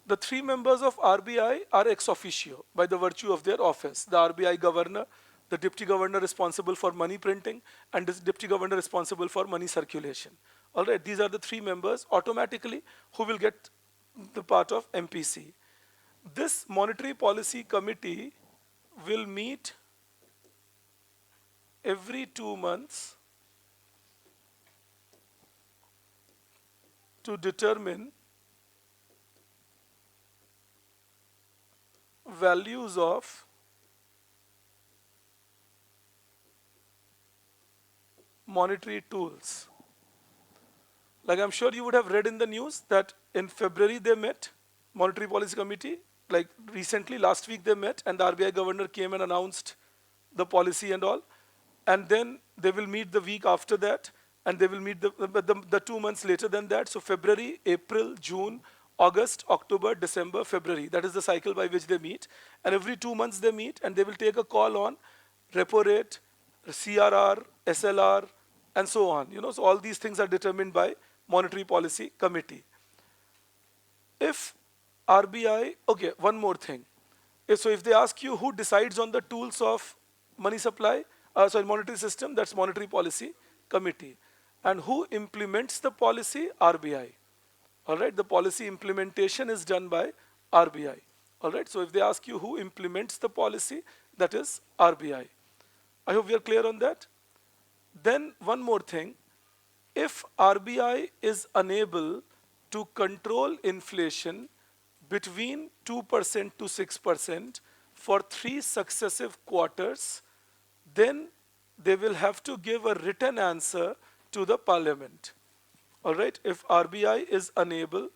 The 3 members of RBI are ex officio by the virtue of their office. The RBI governor, the deputy governor responsible for money printing, and the deputy governor responsible for money circulation. All right, these are the 3 members automatically who will get the part of MPC. This monetary policy committee will meet every 2 months to determine values of monetary tools. Like I'm sure you would have read in the news that in February they met, Monetary Policy Committee, like recently last week they met, and the RBI governor came and announced the policy and all, and then they will meet the week after that, and they will meet the 2 months later than that. So February, April, June, August, October, December, February. That is the cycle by which they meet. And every 2 months they meet and they will take a call on repo rate, CRR, SLR, and so on. You know, so all these things are determined by Monetary Policy Committee. If RBI, okay, one more thing. So if they ask you who decides on the tools of money supply, monetary system, that's Monetary Policy Committee. And who implements the policy? RBI. All right, the policy implementation is done by RBI. All right, so if they ask you who implements the policy, that is RBI. I hope we are clear on that. Then one more thing, if RBI is unable to control inflation between 2% to 6% for 3 successive quarters, then they will have to give a written answer to the parliament. All right, if RBI is unable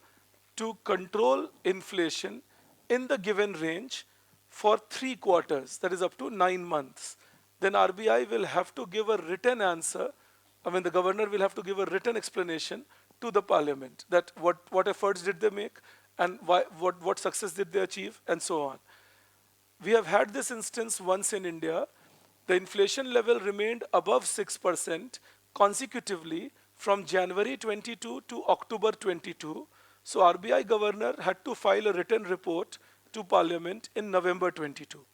to control inflation in the given range for 3 quarters, that is up to 9 months, then RBI will have to give a written answer. I mean, the governor will have to give a written explanation to the parliament that what efforts did they make and what success did they achieve and so on. We have had this instance once in India. The inflation level remained above 6% consecutively from January 22 to October 22. So RBI governor had to file a written report to parliament in November 22.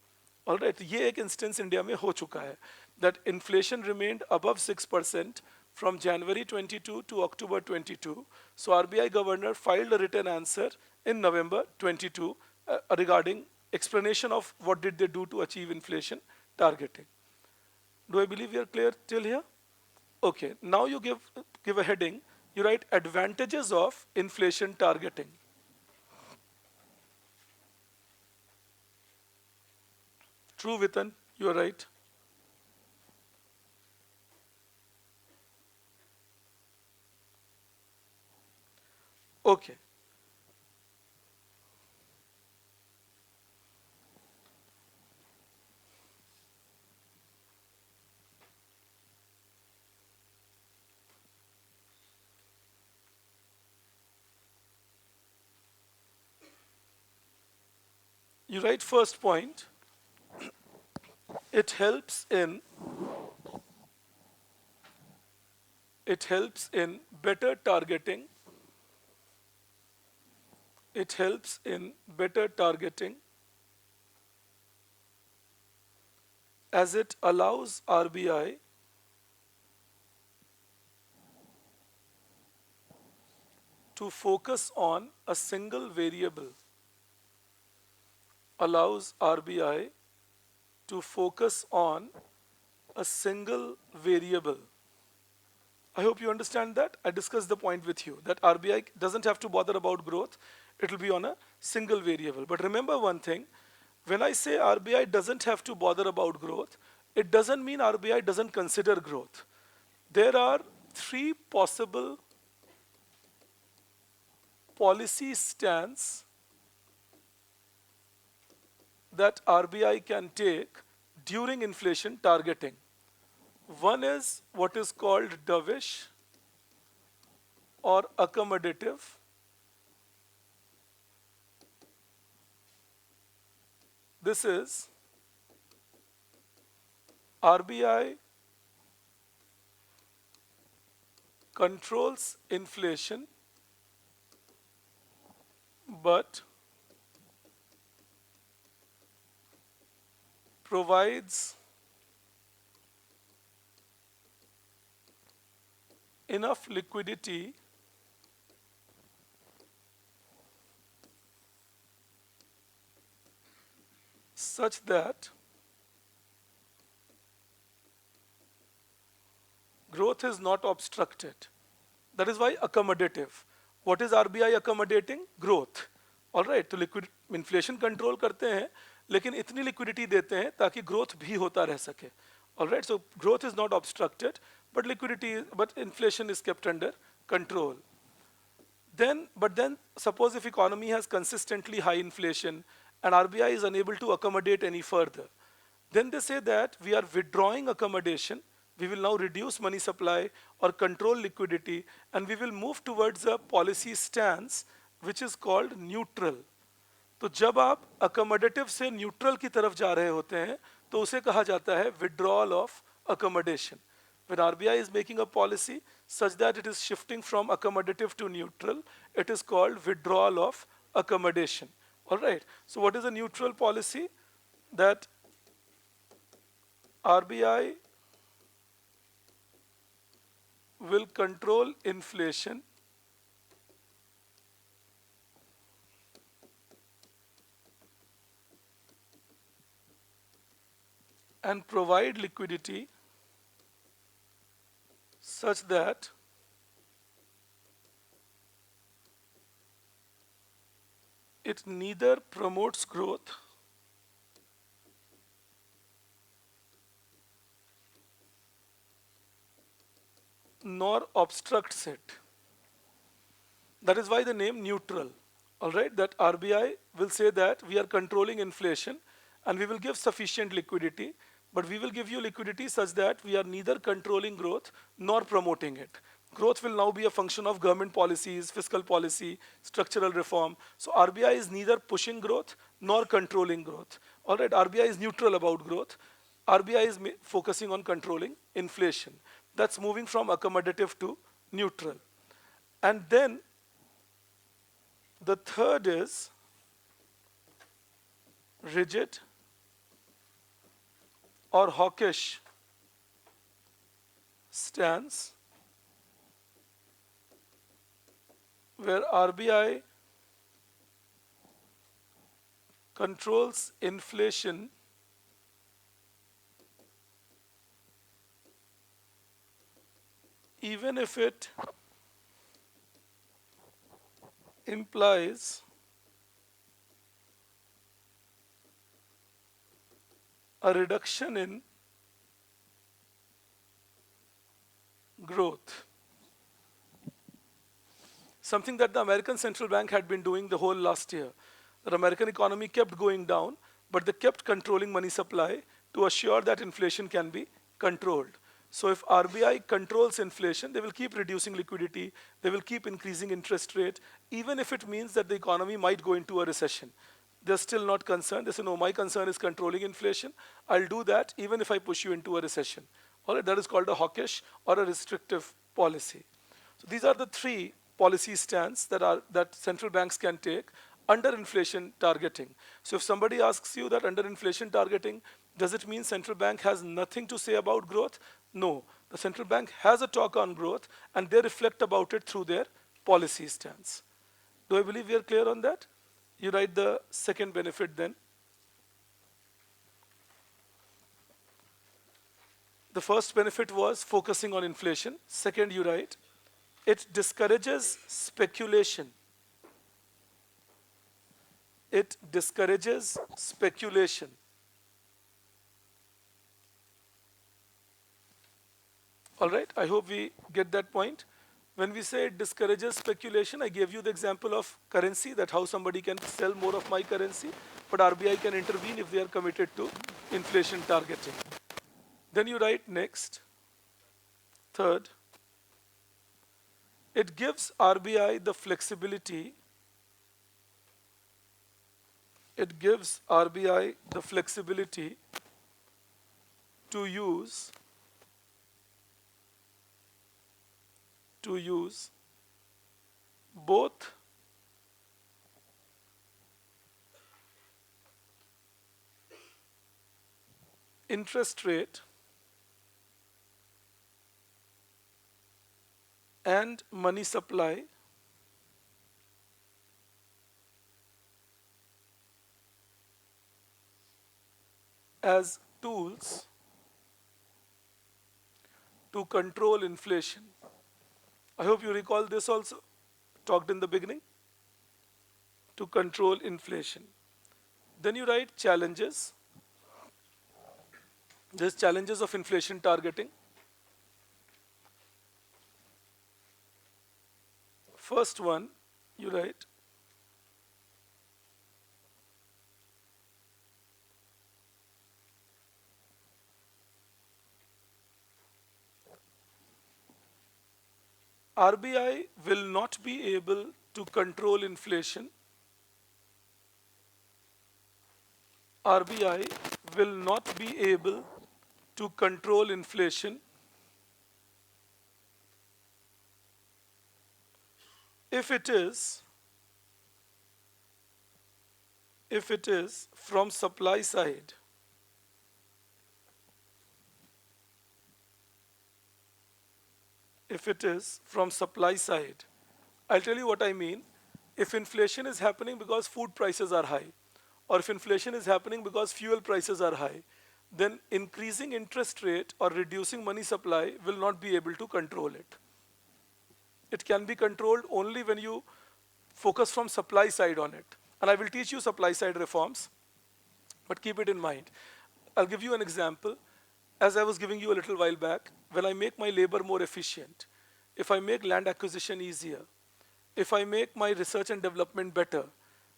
All right, ये एक instance India में हो चुका है that inflation remained above 6% from January 22 to October 22. So RBI governor filed a written answer in November 22 regarding explanation of what did they do to achieve inflation targeting. Do I believe we are clear till here? Okay, now you give a heading. You write advantages of inflation targeting. True, Vitan, you are right. Okay. You write first point. It helps in better targeting. It helps in better targeting as it allows RBI to focus on a single variable. Allows RBI to focus on a single variable. I hope you understand that. I discussed the point with you that RBI doesn't have to bother about growth. It will be on a single variable. But remember one thing, when I say RBI doesn't have to bother about growth, it doesn't mean RBI doesn't consider growth. There are three possible policy stance that RBI can take during inflation targeting. One is what is called dovish or accommodative. This is RBI controls inflation but provides enough liquidity such that growth is not obstructed. That is why accommodative. What is RBI accommodating? Growth. All right, तो liquid inflation control करते हैं लेकिन इतनी liquidity देते हैं ताकि growth भी होता रह सके. All right, so growth is not obstructed, but inflation is kept under control. But then suppose if economy has consistently high inflation and RBI is unable to accommodate any further, then they say that we are withdrawing accommodation. We will now reduce money supply or control liquidity and we will move towards a policy stance which is called neutral. तो जब आप accommodative से neutral की तरफ जा रहे होते हैं तो उसे कहा जाता है withdrawal of accommodation. When RBI is making a policy such that it is shifting from accommodative to neutral, it is called withdrawal of accommodation. All right. So what is a neutral policy? That RBI will control inflation and provide liquidity such that it neither promotes growth nor obstructs it. That is why the name neutral. All right, that RBI will say that we are controlling inflation and we will give sufficient liquidity, but we will give you liquidity such that we are neither controlling growth nor promoting it. Growth will now be a function of government policies, fiscal policy, structural reform. So RBI is neither pushing growth nor controlling growth. All right, RBI is neutral about growth. RBI is focusing on controlling inflation. That's moving from accommodative to neutral. And then the third is rigid or hawkish stance, where RBI controls inflation even if it implies a reduction in growth. Something that the American central bank had been doing the whole last year. The American economy kept going down, but they kept controlling money supply to assure that inflation can be controlled. So if RBI controls inflation, they will keep reducing liquidity, they will keep increasing interest rate, even if it means that the economy might go into a recession. They're still not concerned. They say, no, my concern is controlling inflation. I'll do that even if I push you into a recession. All right, that is called a hawkish or a restrictive policy. So these are the three policy stance that central banks can take under inflation targeting. So if somebody asks you that under inflation targeting, does it mean central bank has nothing to say about growth? No. The central bank has a talk on growth and they reflect about it through their policy stance. Do I believe we are clear on that? You write the second benefit then. The first benefit was focusing on inflation. Second, you write, it discourages speculation. It discourages speculation. All right, I hope we get that point. When we say it discourages speculation, I gave you the example of currency, that how somebody can sell more of my currency, but RBI can intervene if they are committed to inflation targeting. Then you write next, third, it gives RBI the flexibility. It gives RBI the flexibility to use both interest rate and money supply as tools to control inflation. I hope you recall this also, talked in the beginning, to control inflation. Then you write challenges. There's challenges of inflation targeting. First one, you write, RBI will not be able to control inflation. RBI will not be able to control inflation if it is from supply side. If it is from supply side. I'll tell you what I mean. If inflation is happening because food prices are high, or if inflation is happening because fuel prices are high, then increasing interest rate or reducing money supply will not be able to control it. It can be controlled only when you focus from supply side on it. And I will teach you supply side reforms, but keep it in mind. I'll give you an example. As I was giving you a little while back, when I make my labor more efficient, if I make land acquisition easier, if I make my research and development better,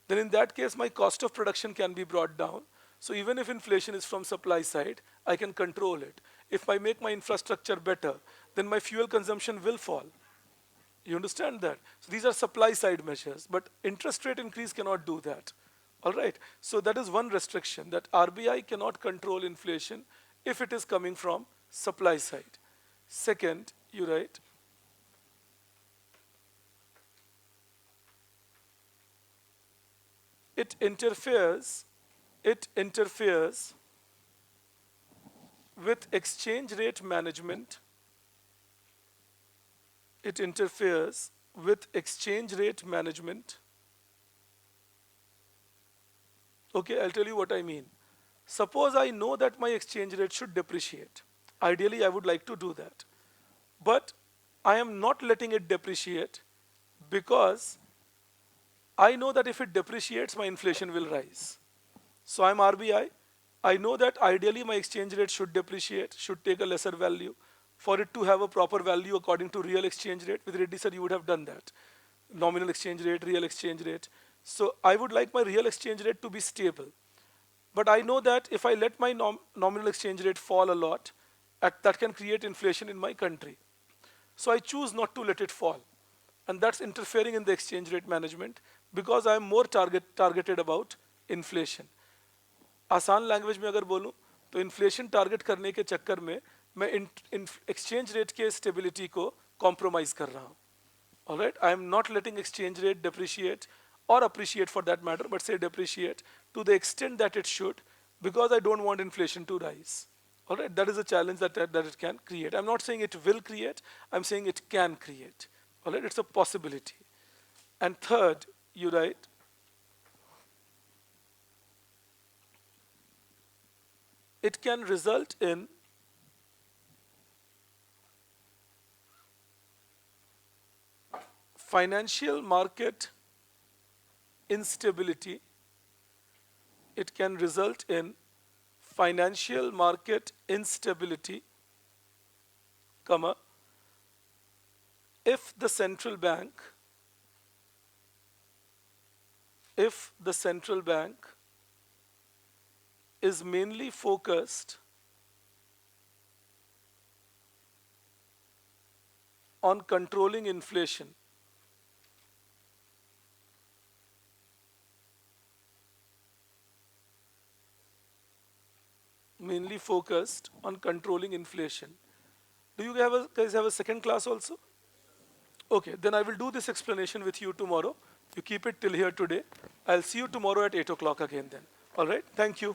then in that case my cost of production can be brought down. So even if inflation is from supply side, I can control it. If I make my infrastructure better, then my fuel consumption will fall. You understand that? So these are supply side measures, but interest rate increase cannot do that. All right. So that is one restriction, that RBI cannot control inflation if it is coming from supply side. Second, you write, it interferes, it interferes with exchange rate management. It interferes with exchange rate management. Okay, I'll tell you what I mean. Suppose I know that my exchange rate should depreciate. Ideally, I would like to do that. But I am not letting it depreciate because I know that if it depreciates, my inflation will rise. So I'm RBI. I know that ideally my exchange rate should depreciate, should take a lesser value. For it to have a proper value according to real exchange rate, with Reddy sir, you would have done that. Nominal exchange rate, real exchange rate. So I would like my real exchange rate to be stable. But I know that if I let my nominal exchange rate fall a lot, that can create inflation in my country. So I choose not to let it fall. And that's interfering in the exchange rate management because I'm more targeted about inflation. आसान language में अगर बोलूं तो inflation target करने के चक्कर में मैं एक्सचेंज रेट के स्टेबिलिटी को कॉम्प्रोमाइज कर रहा हूं. All right, I am not letting exchange rate depreciate or appreciate for that matter, but say depreciate to the extent that it should, because I don't want inflation to rise. All right, that is a challenge that it can create. I'm not saying it will create, I'm saying it can create. All right, it's a possibility. And third, you write, it can result in financial market instability. It can result in financial market instability, comma, if the central bank is mainly focused on controlling inflation. Mainly focused on controlling inflation. Do you guys have a second class also? Okay, then I will do this explanation with you tomorrow. You keep it till here today. I'll see you tomorrow at 8 o'clock again then. All right, thank you.